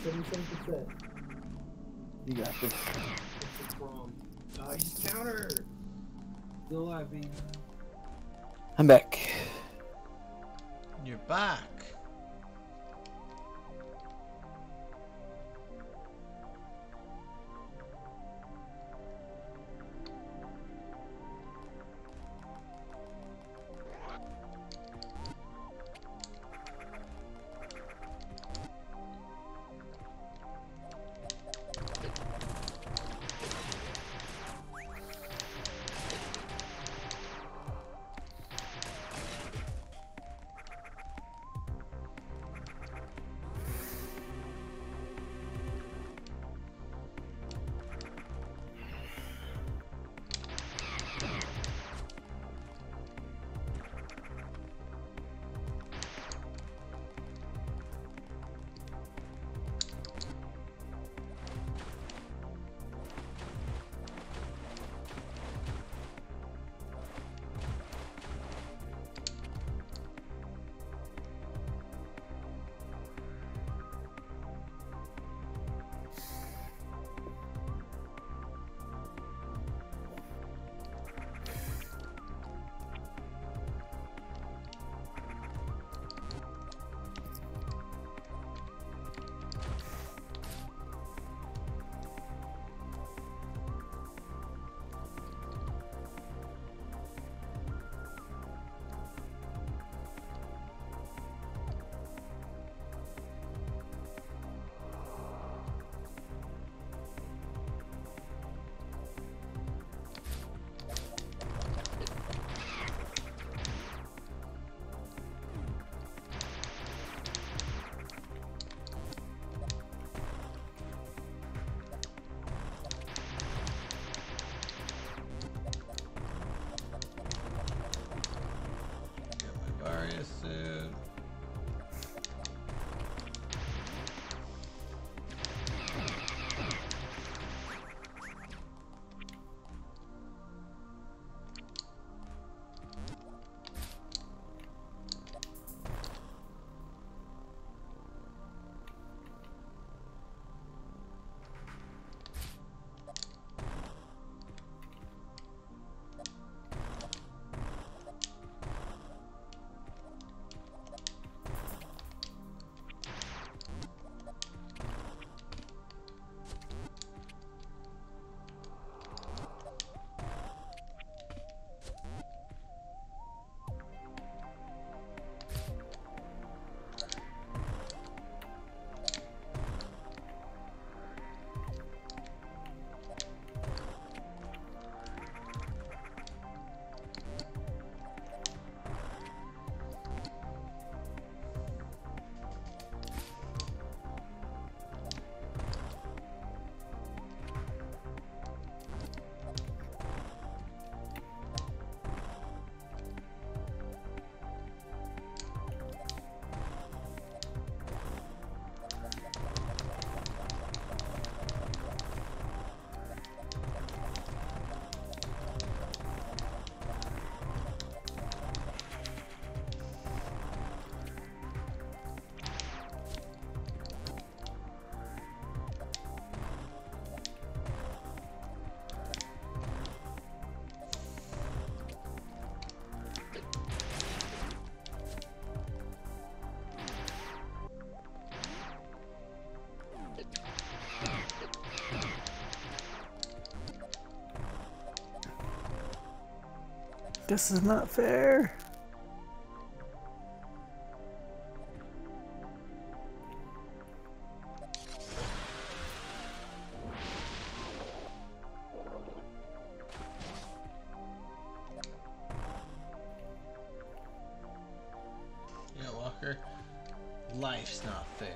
77%. You got this. What's wrong? He's counter. Still alive, baby. I'm back. You're back. This is not fair. Yeah, Walker. Life's not fair.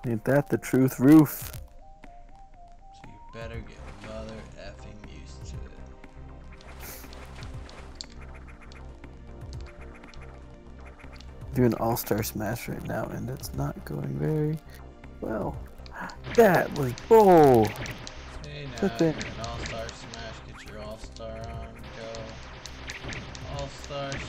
Ain't that the truth, Roof? So you better get mother effing used to it. Doing All-Star Smash right now, and it's not going very well. That was bull. Hey now, But you're then- an all-star smash, get your all-star on, go. All-star smash.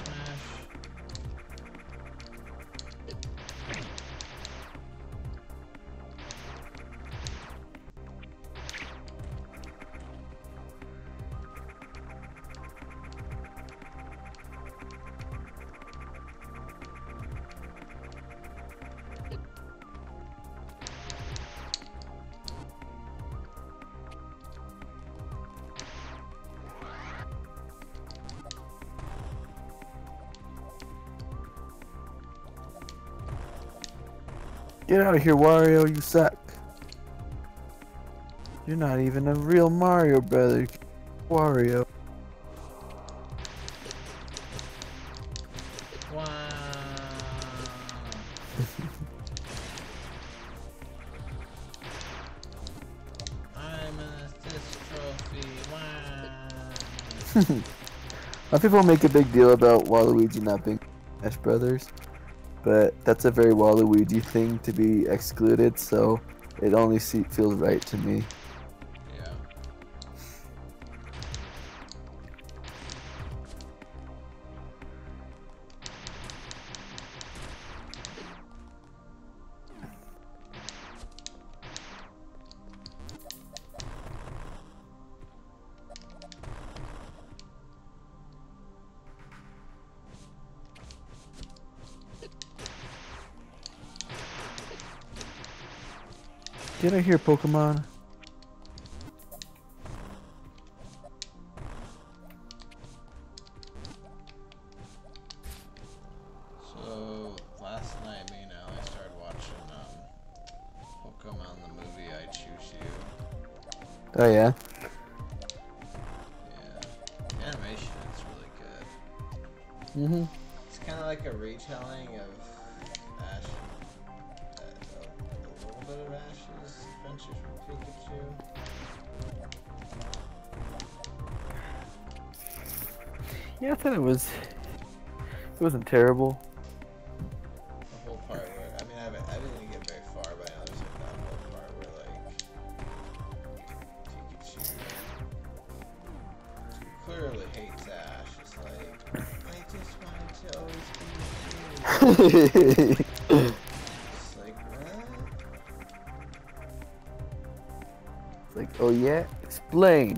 Get out of here, Wario, you suck. You're not even a real Mario brother. Wario. Wow. I'm an assist trophy. Wow. A lot of people make a big deal about Waluigi not being Smash Brothers, but that's a very Waluigi thing to be excluded, so it only feels right to me. Yeah. Get out here, Pokemon. So last night, me and Ali started watching Pokemon the movie. I Choose You. Oh yeah? Yeah, the animation is really good. Mm-hmm. It's kind of like a retelling of Ash, a little bit of Ash's Adventures with Pikachu. Yeah, I thought it wasn't terrible. The whole part where, I mean, I didn't get very far, but I know there's like that whole part where like Pikachu clearly hates Ash. It's like, I just wanted to always be with you. It's like, what? It's like, oh yeah? Explain.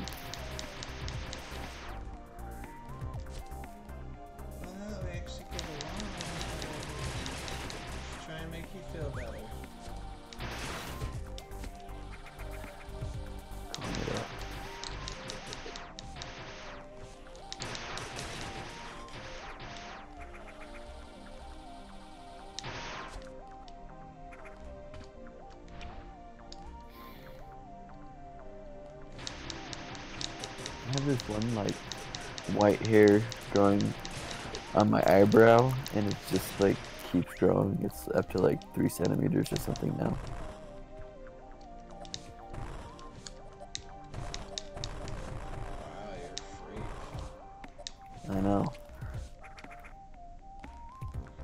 Well, no, we actually get along. Just try and make you feel better. Calm it up. I have this one like white hair growing on my eyebrow, and it just like keeps growing. It's up to like 3 centimeters or something now. Wow, you're a freak. I know.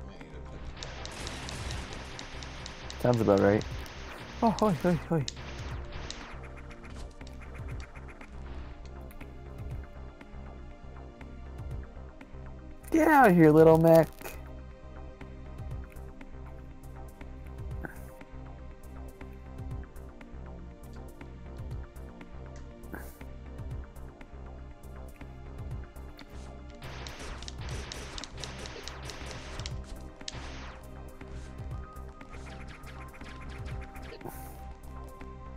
I need to put you down. Sounds about right. Oh, hoi, hoi, hoi. Get out of here, little Mac.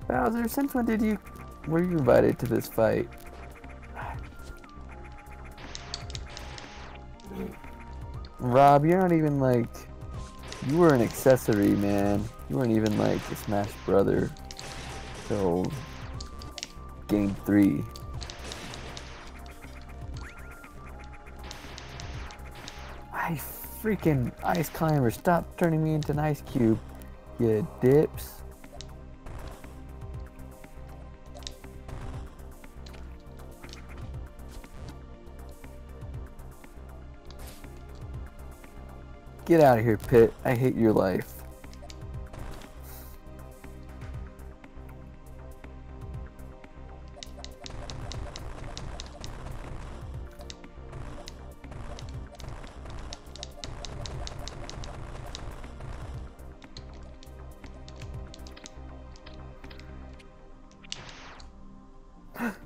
Bowser, since when were you invited to this fight? Rob, you're not even like, you were an accessory, man. You weren't even like a Smash brother till game 3. I freaking ice climber, stop turning me into an ice cube, you dips. Get out of here, Pit. I hate your life.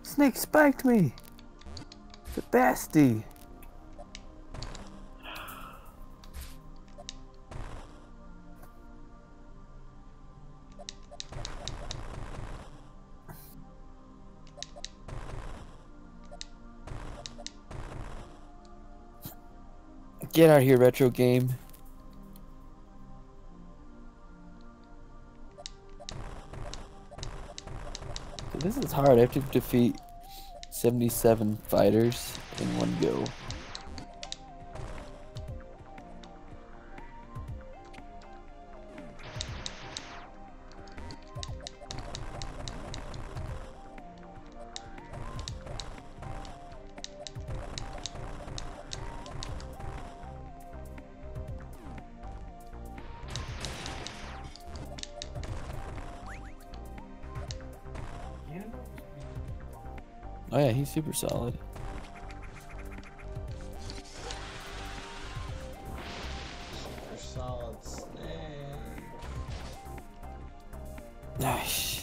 Snake spiked me! The bestie! Get out of here, retro game. This is hard. I have to defeat 77 fighters in one go. Oh yeah, he's super solid. Super solid snake. Nice.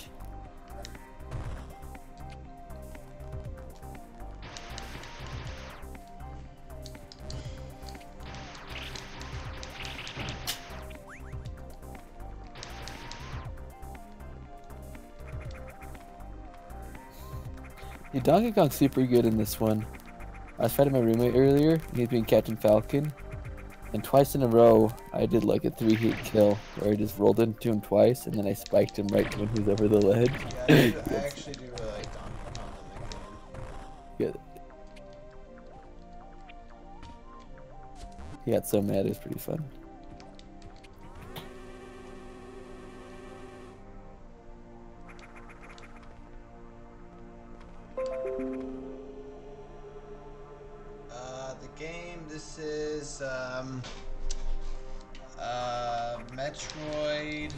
Yeah, Donkey Kong's super good in this one. I was fighting my roommate earlier, and he's being Captain Falcon. And twice in a row, I did like a 3-hit kill, where I just rolled into him twice, and then I spiked him right when he was over the ledge. Yeah, I actually do really like Donkey Kong in the game. Yeah. He got so mad, it was pretty fun. The game, this is Metroid.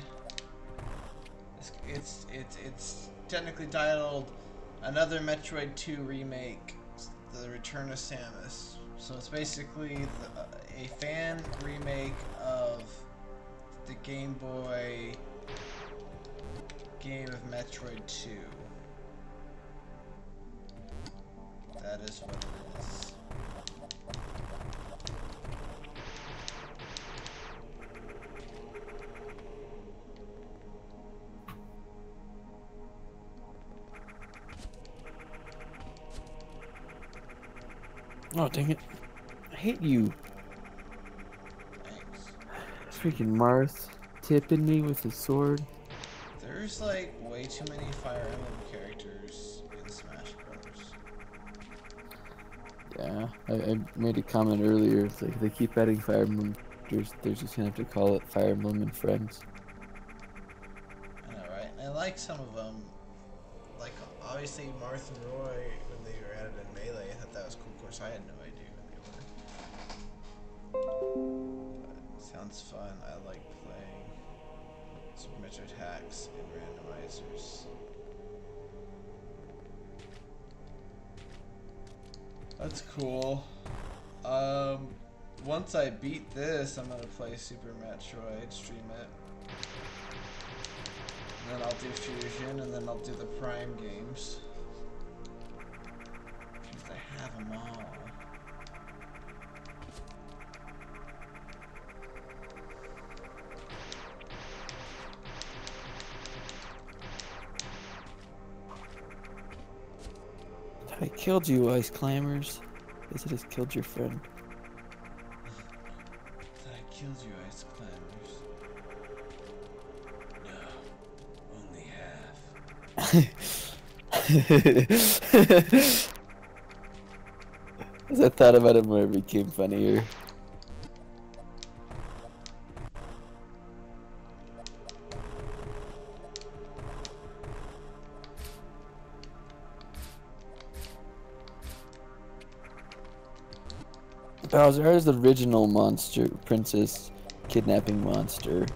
It's technically titled Another Metroid 2 Remake, The Return of Samus. So it's basically a fan remake of the Game Boy game of Metroid 2. That is what it is. Oh, dang it. I hate you. Thanks. Freaking Marth tipping me with his sword. There's like way too many Fire Emblem characters in Smash Bros. Yeah, I made a comment earlier. It's like if they keep adding Fire Emblem characters, they're just gonna have to call it Fire Emblem and Friends. I know, right? I like some of them. Like, obviously, Marth and Roy, when they were added in Melee, I thought that was cool. Of course, I had no idea who they were. But sounds fun. I like playing Super Metroid hacks and randomizers. That's cool. Once I beat this, I'm gonna play Super Metroid, stream it. And then I'll do Fusion, and then I'll do the Prime games. Because I have them all. I killed you, Ice Climbers. Guess I just killed your friend. I killed you, Ice Climbers. No, only half. As I thought about it more, it became funnier. Bowser is the original monster, princess kidnapping monster.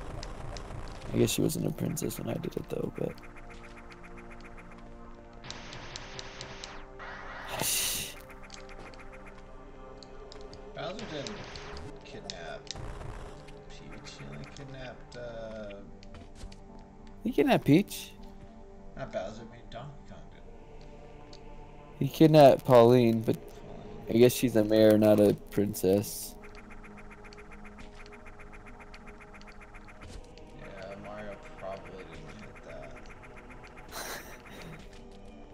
I guess she wasn't a princess when I did it though, but... Bowser didn't kidnap Peach, he only kidnapped, He kidnapped Peach. not Bowser, but Donkey Kong did. He kidnapped Pauline, but I guess she's a mayor, not a princess. Yeah, Mario probably didn't hit that.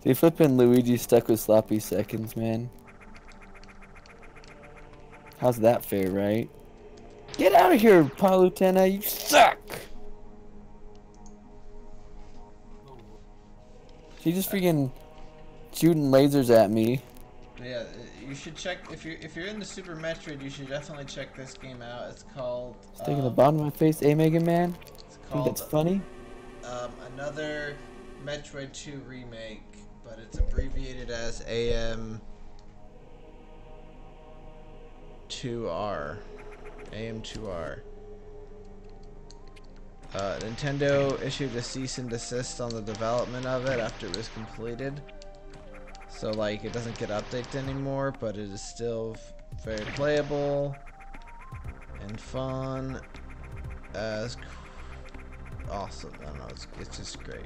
They flipping Luigi stuck with sloppy seconds, man. How's that fair, right? Get out of here, Palutena, you suck! She's just freaking shooting lasers at me. Yeah, you should check if you're in the Super Metroid. You should definitely check this game out. It's called. Sticking the bottom of my face, Mega Man. It's Think that's called funny? another Metroid 2 remake, but it's abbreviated as AM2R. AM2R. Nintendo issued a cease and desist on the development of it after it was completed. So like it doesn't get updated anymore, but it is still very playable and fun as awesome. I don't know, it's just great.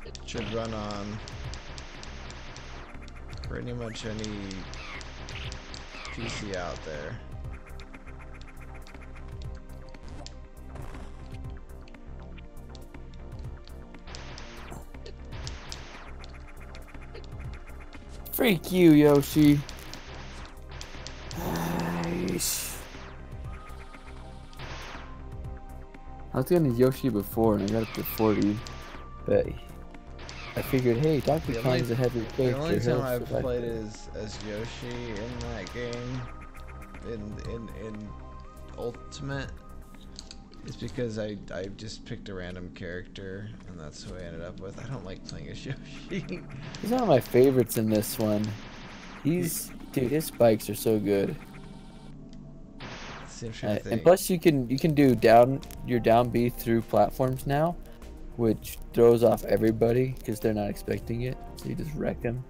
It should run on pretty much any PC out there. Freak you, Yoshi. Nice. I was getting Yoshi before and I got up to 40, but I figured, hey, Dr. Kong's a heavy character. The only time he'll I've survive played it. as Yoshi in that game, in Ultimate, is because I just picked a random character and that's who I ended up with. I don't like playing as Yoshi. He's one of my favorites in this one. Dude, his spikes are so good. And plus, you can do your down B through platforms now, which throws off everybody because they're not expecting it. So you just wreck them.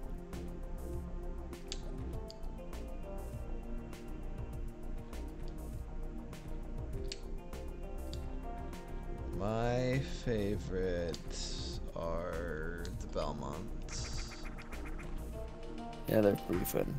My favorites are the Belmonts. Yeah, they're pretty fun.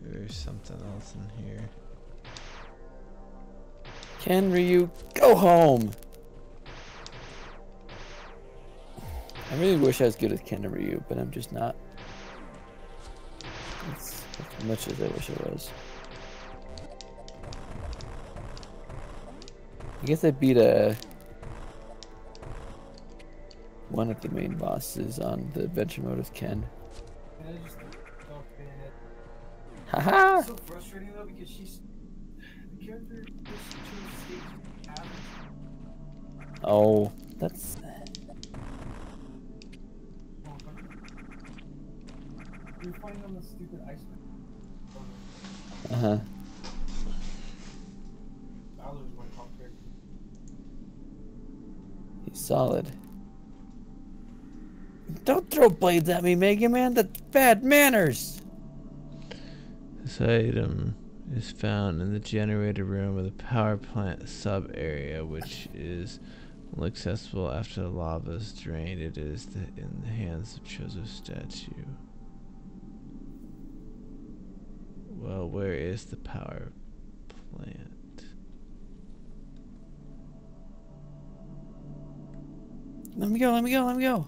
There's something else in here. Ken, Ryu, go home! I really wish I was good as Ken and Ryu, but I'm just not. As much as I wish I was. I guess I beat one of the main bosses on the adventure mode of Ken. I just don't fit it. Haha! It's so frustrating though because the character just chose stage patterns. Oh, that's. You're fighting on the stupid ice. Uh-huh. Bowser's my top character. He's solid. Don't throw blades at me, Mega Man. That's bad manners. This item is found in the generator room of the power plant sub area, which is only accessible after the lava is drained. It is in the hands of Chozo's statue. Well, where is the power plant? Let me go, let me go, let me go.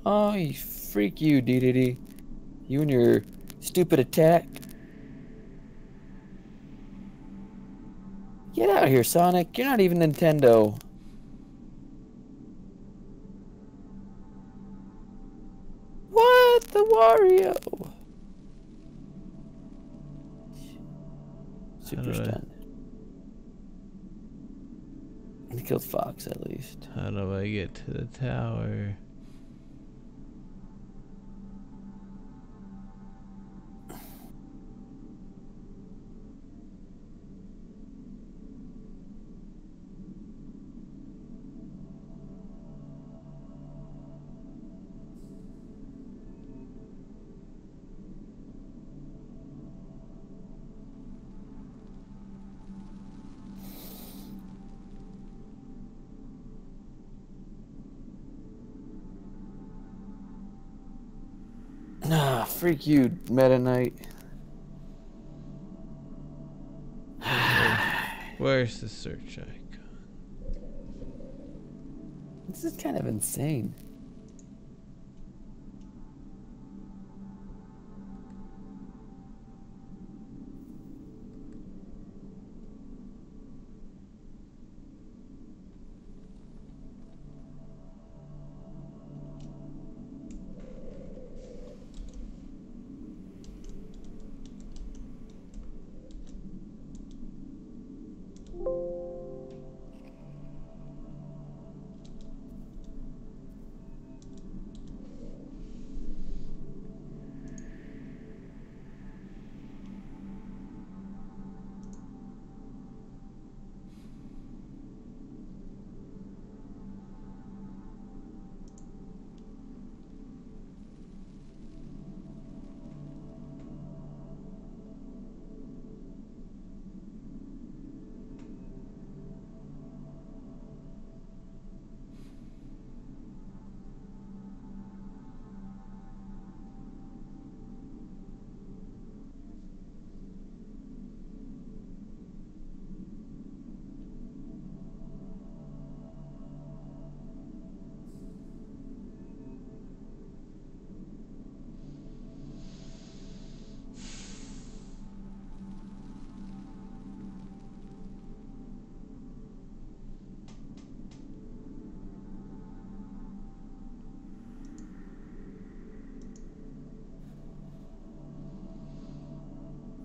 Oh, you freak you, DDD. You and your stupid attack. Get out of here, Sonic. You're not even Nintendo. What? The Wario? Super stun. He killed Fox at least. How do I get to the tower? freak you, Meta Knight. Where's the search icon? This is kind of insane.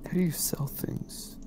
How do you sell things?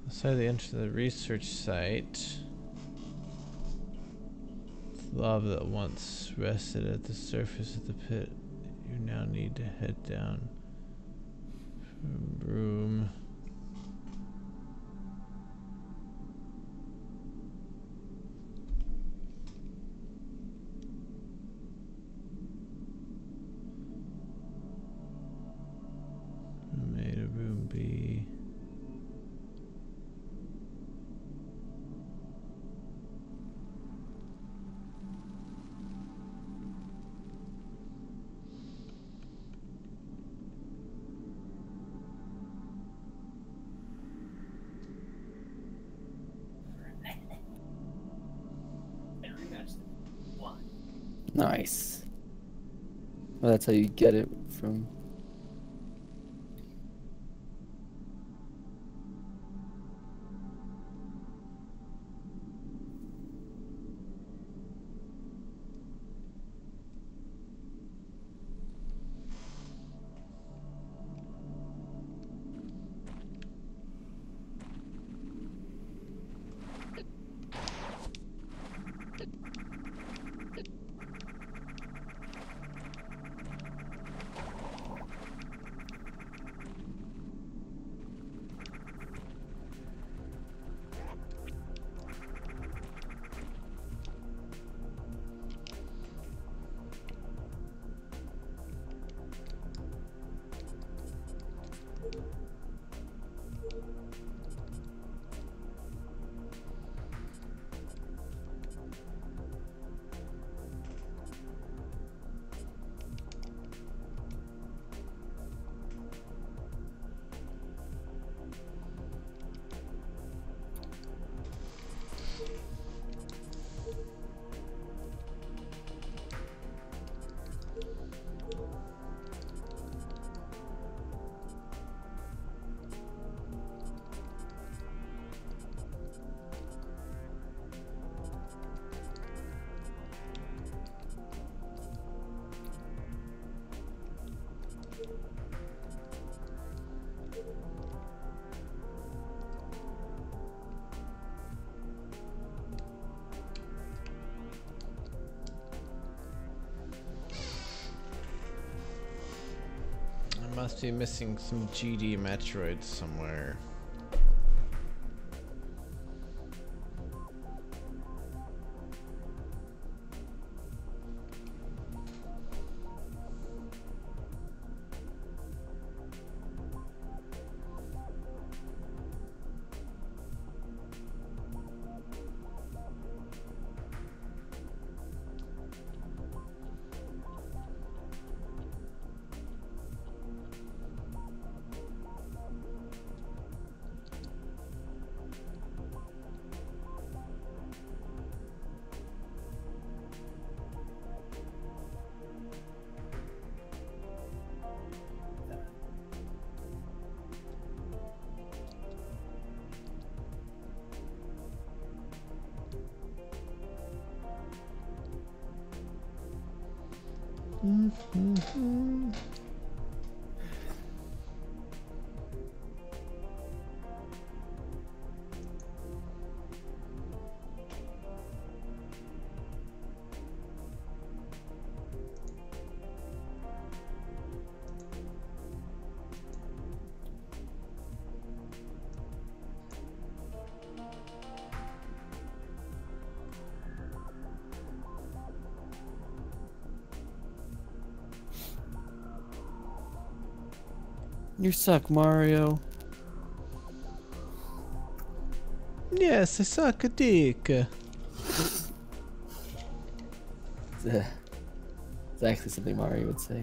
Outside the entrance of the research site, the lava that once rested at the surface of the pit. You now need to head down from Broom. Made a room B. Nice. Well, that's how you get it from. must be missing some GD Metroids somewhere. You suck, Mario. Yes, I suck a dick. It's actually something Mario would say.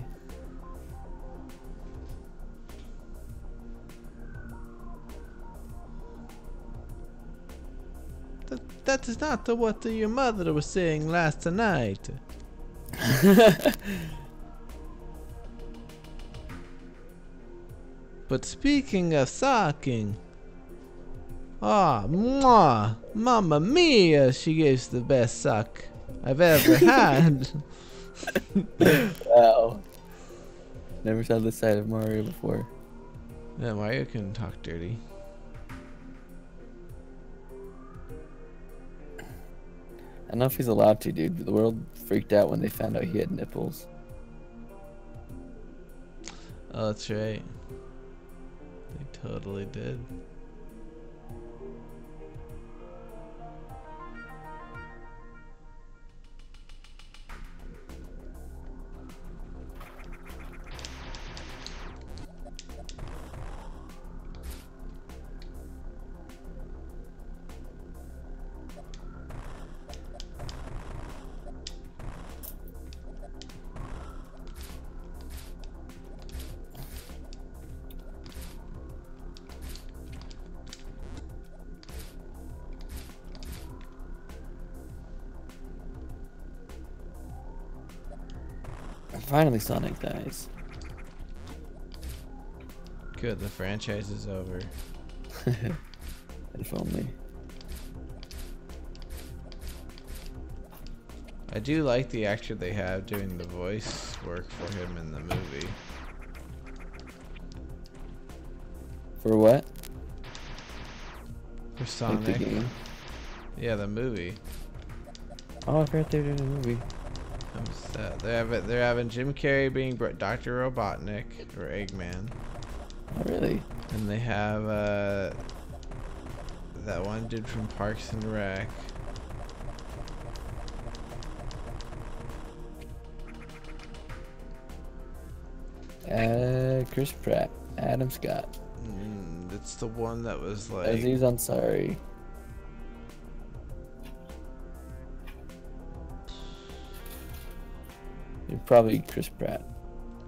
That is not what your mother was saying last night. But speaking of sucking, mwah, mamma mia, she gives the best suck I've ever had. Wow. Never saw this side of Mario before. Yeah, Mario can talk dirty. I don't know if he's allowed to, dude. The world freaked out when they found out he had nipples. Oh, that's right. They totally did. Finally, Sonic dies. Good, the franchise is over. If only. I do like the actor they have doing the voice work for him in the movie. For what? For Like Sonic. the game? Yeah, the movie. Oh, I forgot they were doing a movie. I'm sad. They're having Jim Carrey being Dr. Robotnik or Eggman, Oh, really? and they have that one dude from Parks and Rec. Chris Pratt. Adam Scott. It's the one that was like. Aziz Ansari. You're probably Chris Pratt.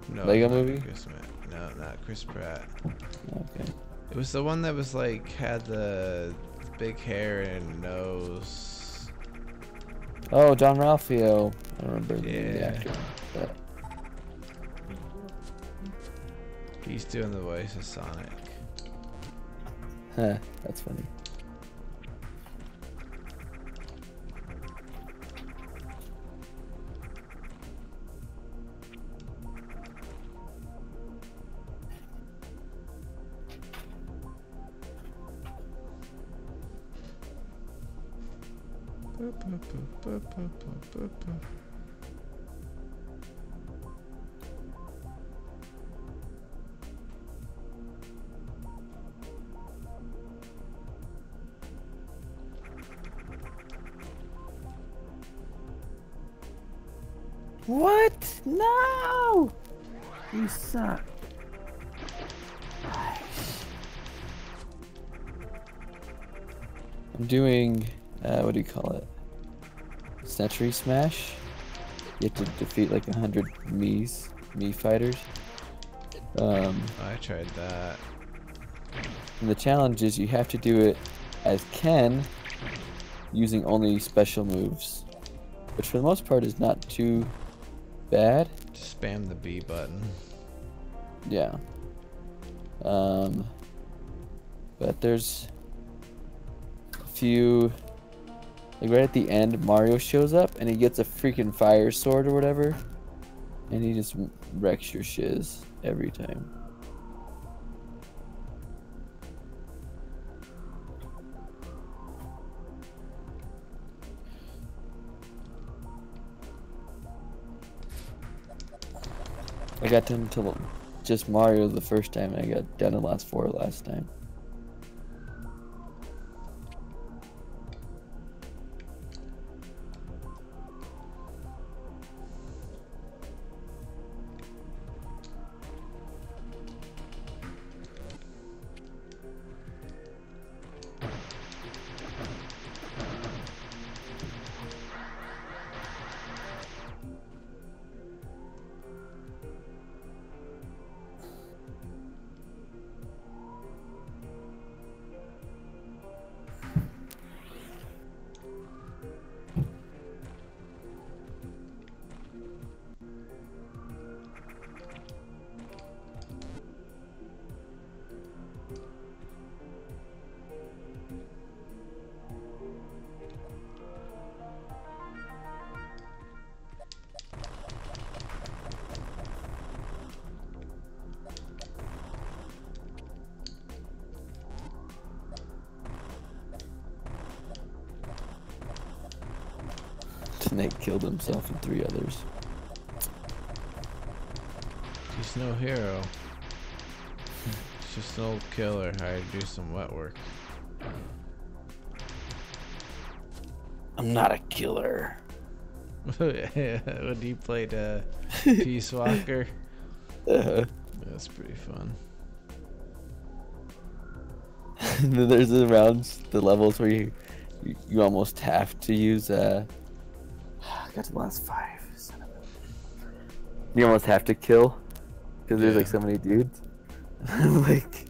No, Lego not movie? No, not Chris Pratt. Okay. It was the one that was like had the big hair and nose. Oh, John Ralphio. I don't remember the name of the Yeah. actor. But He's doing the voice of Sonic. huh, that's funny. What? No! You suck. I'm doing, what do you call it? Century Smash. You have to defeat like 100 Mii fighters. I tried that. And the challenge is you have to do it as Ken, using only special moves, which for the most part is not too bad. Just spam the B button. Yeah. But there's a few, like right at the end, Mario shows up and he gets a freaking fire sword or whatever, and he just wrecks your shiz every time. I got done until just Mario the first time, and I got done in last 4 last time. Snake killed himself and 3 others. He's no hero. He's just an old killer hired to do some wet work. I'm not a killer. When he played Peace Walker. That's pretty fun. And then there's the rounds, the levels where you almost have to use I got to the last 5. Son of a... You almost have to kill because there's like so many dudes. I'm like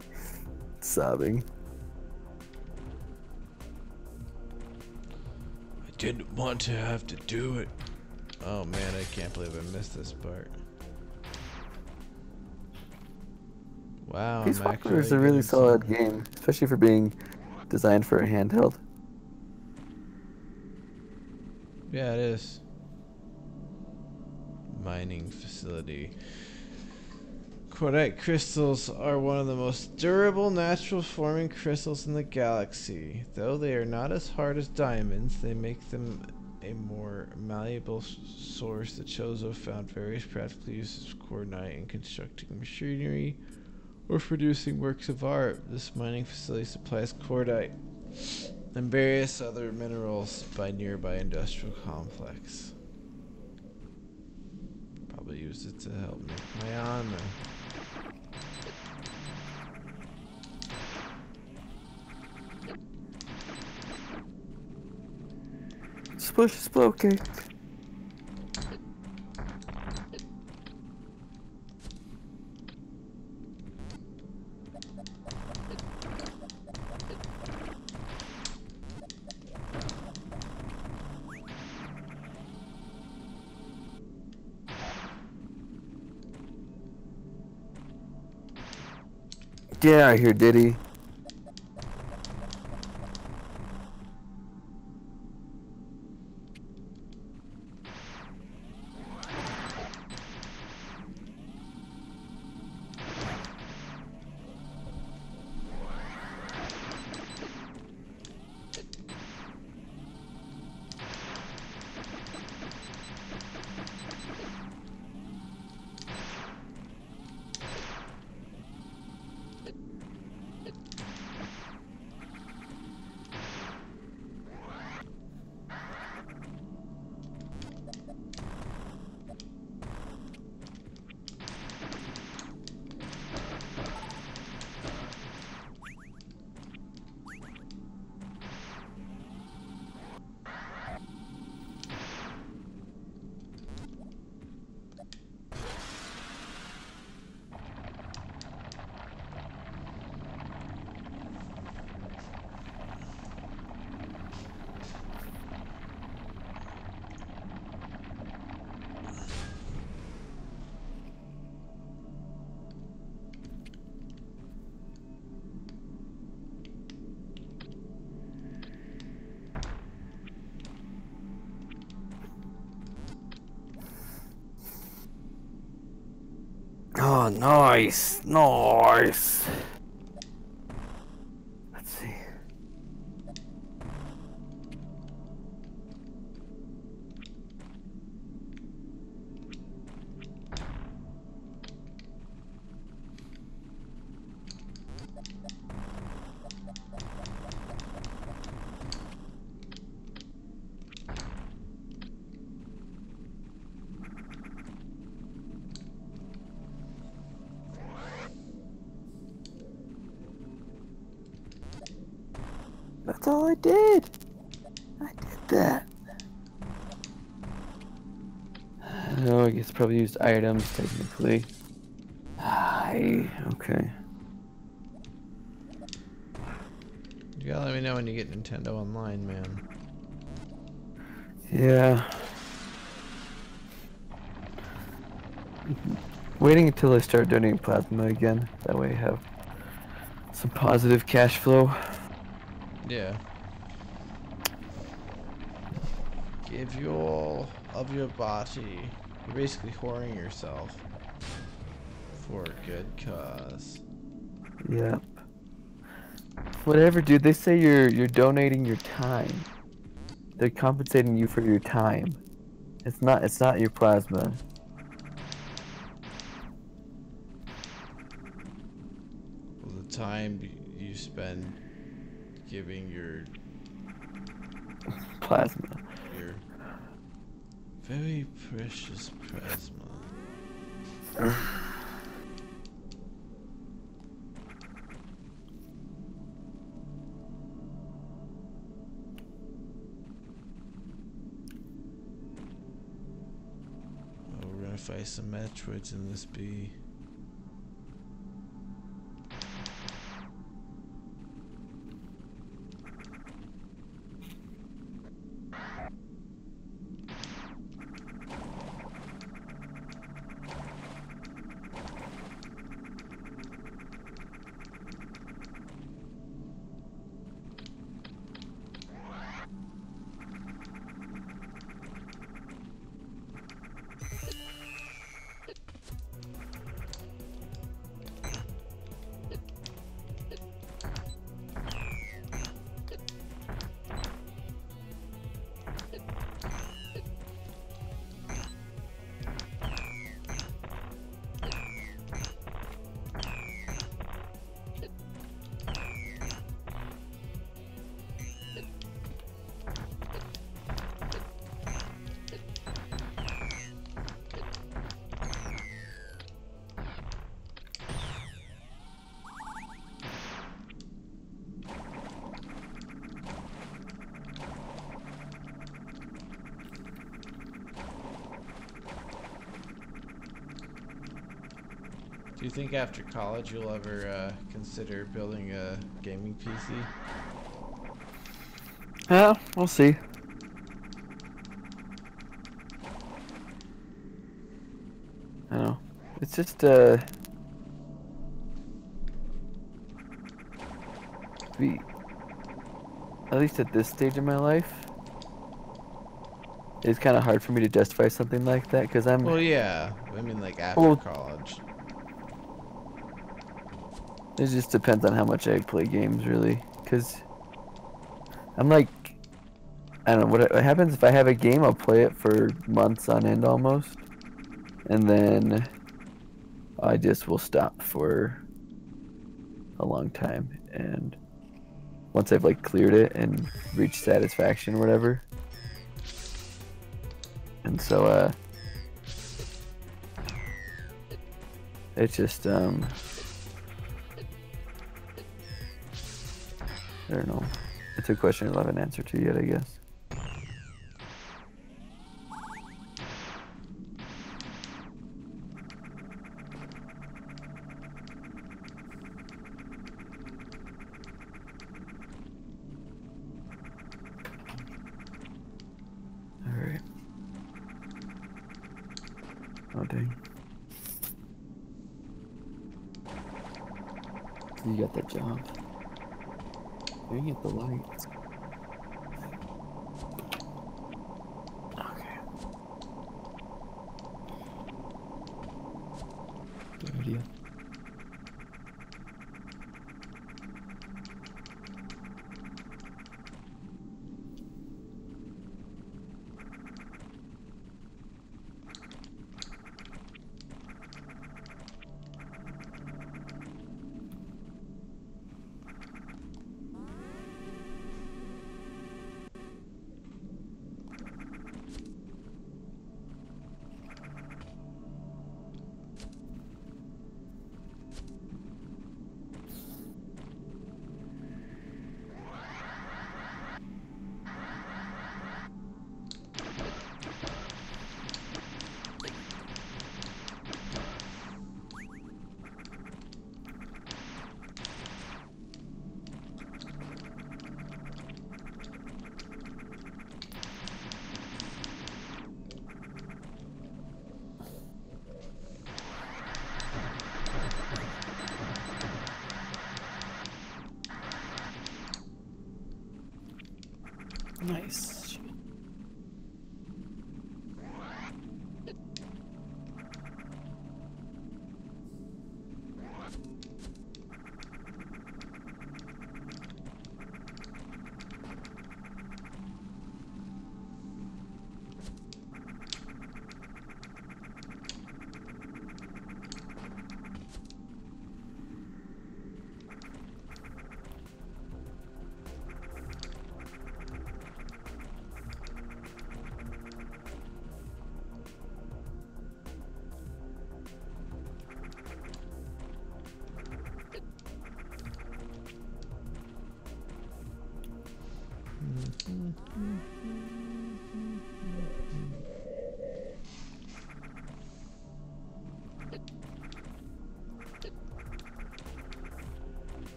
sobbing. I didn't want to have to do it. Oh man, I can't believe I missed this part. Wow, Peace I'm Walker actually is a really getting solid game, especially for being designed for a handheld. Yeah, it is. Mining facility. Quartite crystals are one of the most durable natural forming crystals in the galaxy. Though they are not as hard as diamonds, they make them a more malleable source. The Chozo found various practical uses of quartite in constructing machinery or producing works of art. This mining facility supplies quartite and various other minerals by nearby industrial complex. Probably use it to help make my armor. Splish splow cake. Get out of here, Diddy. Oh, nice. Nice. Let's see. That's all I did. I did that. Oh, I guess probably used items technically. Okay. You gotta let me know when you get Nintendo Online, man. Yeah. Waiting until I start donating plasma again. That way I have some positive cash flow. Yeah. Give you all of your body. You're basically whoring yourself for a good cause. Yep. Whatever, dude. They say you're donating your time. They're compensating you for your time. It's not your plasma. Well, the time you spend giving your Plasma. your very precious plasma. Oh, we're gonna fight some Metroids in this bee. Do you think after college you'll ever consider building a gaming PC? Yeah, we'll see. I don't know. It's just at least at this stage in my life, it's kind of hard for me to justify something like that because I'm. Well, yeah. I mean, like after Well, college. It just depends on how much I play games, really. Because I'm like, I don't know, what happens if I have a game, I'll play it for months on end almost. And then I just will stop for a long time. And once I've like cleared it and reached satisfaction or whatever. And so, it's just, I don't know. It's a question I'll have an answer to yet, I guess. Alright. Oh, dang. You got that job. Dang it, the lights. Okay. Dirty Nice.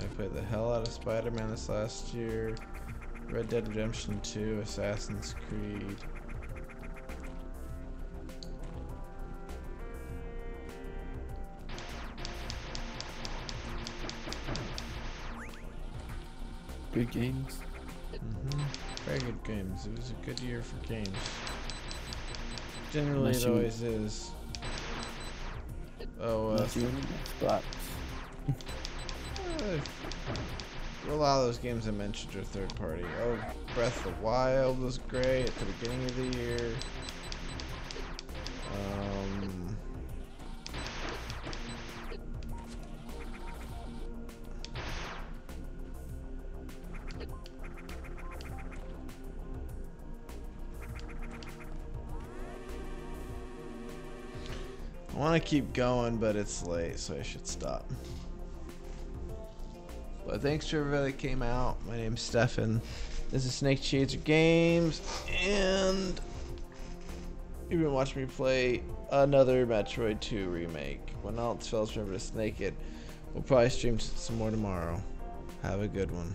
I played the hell out of Spider-Man this last year. Red Dead Redemption 2, Assassin's Creed. Good games. Very good games. It was a good year for games. Generally, Unless it you- always is. Oh, Unless you win Xbox. a lot of those games I mentioned are third party. Oh, Breath of the Wild was great at the beginning of the year. I want to keep going, but it's late, so I should stop. But thanks to everybody that came out. My name's Stefan. This is Snake Chaser Games, and you've been watching me play another Metroid 2 remake. When all else fails, remember to snake it. We'll probably stream some more tomorrow. Have a good one.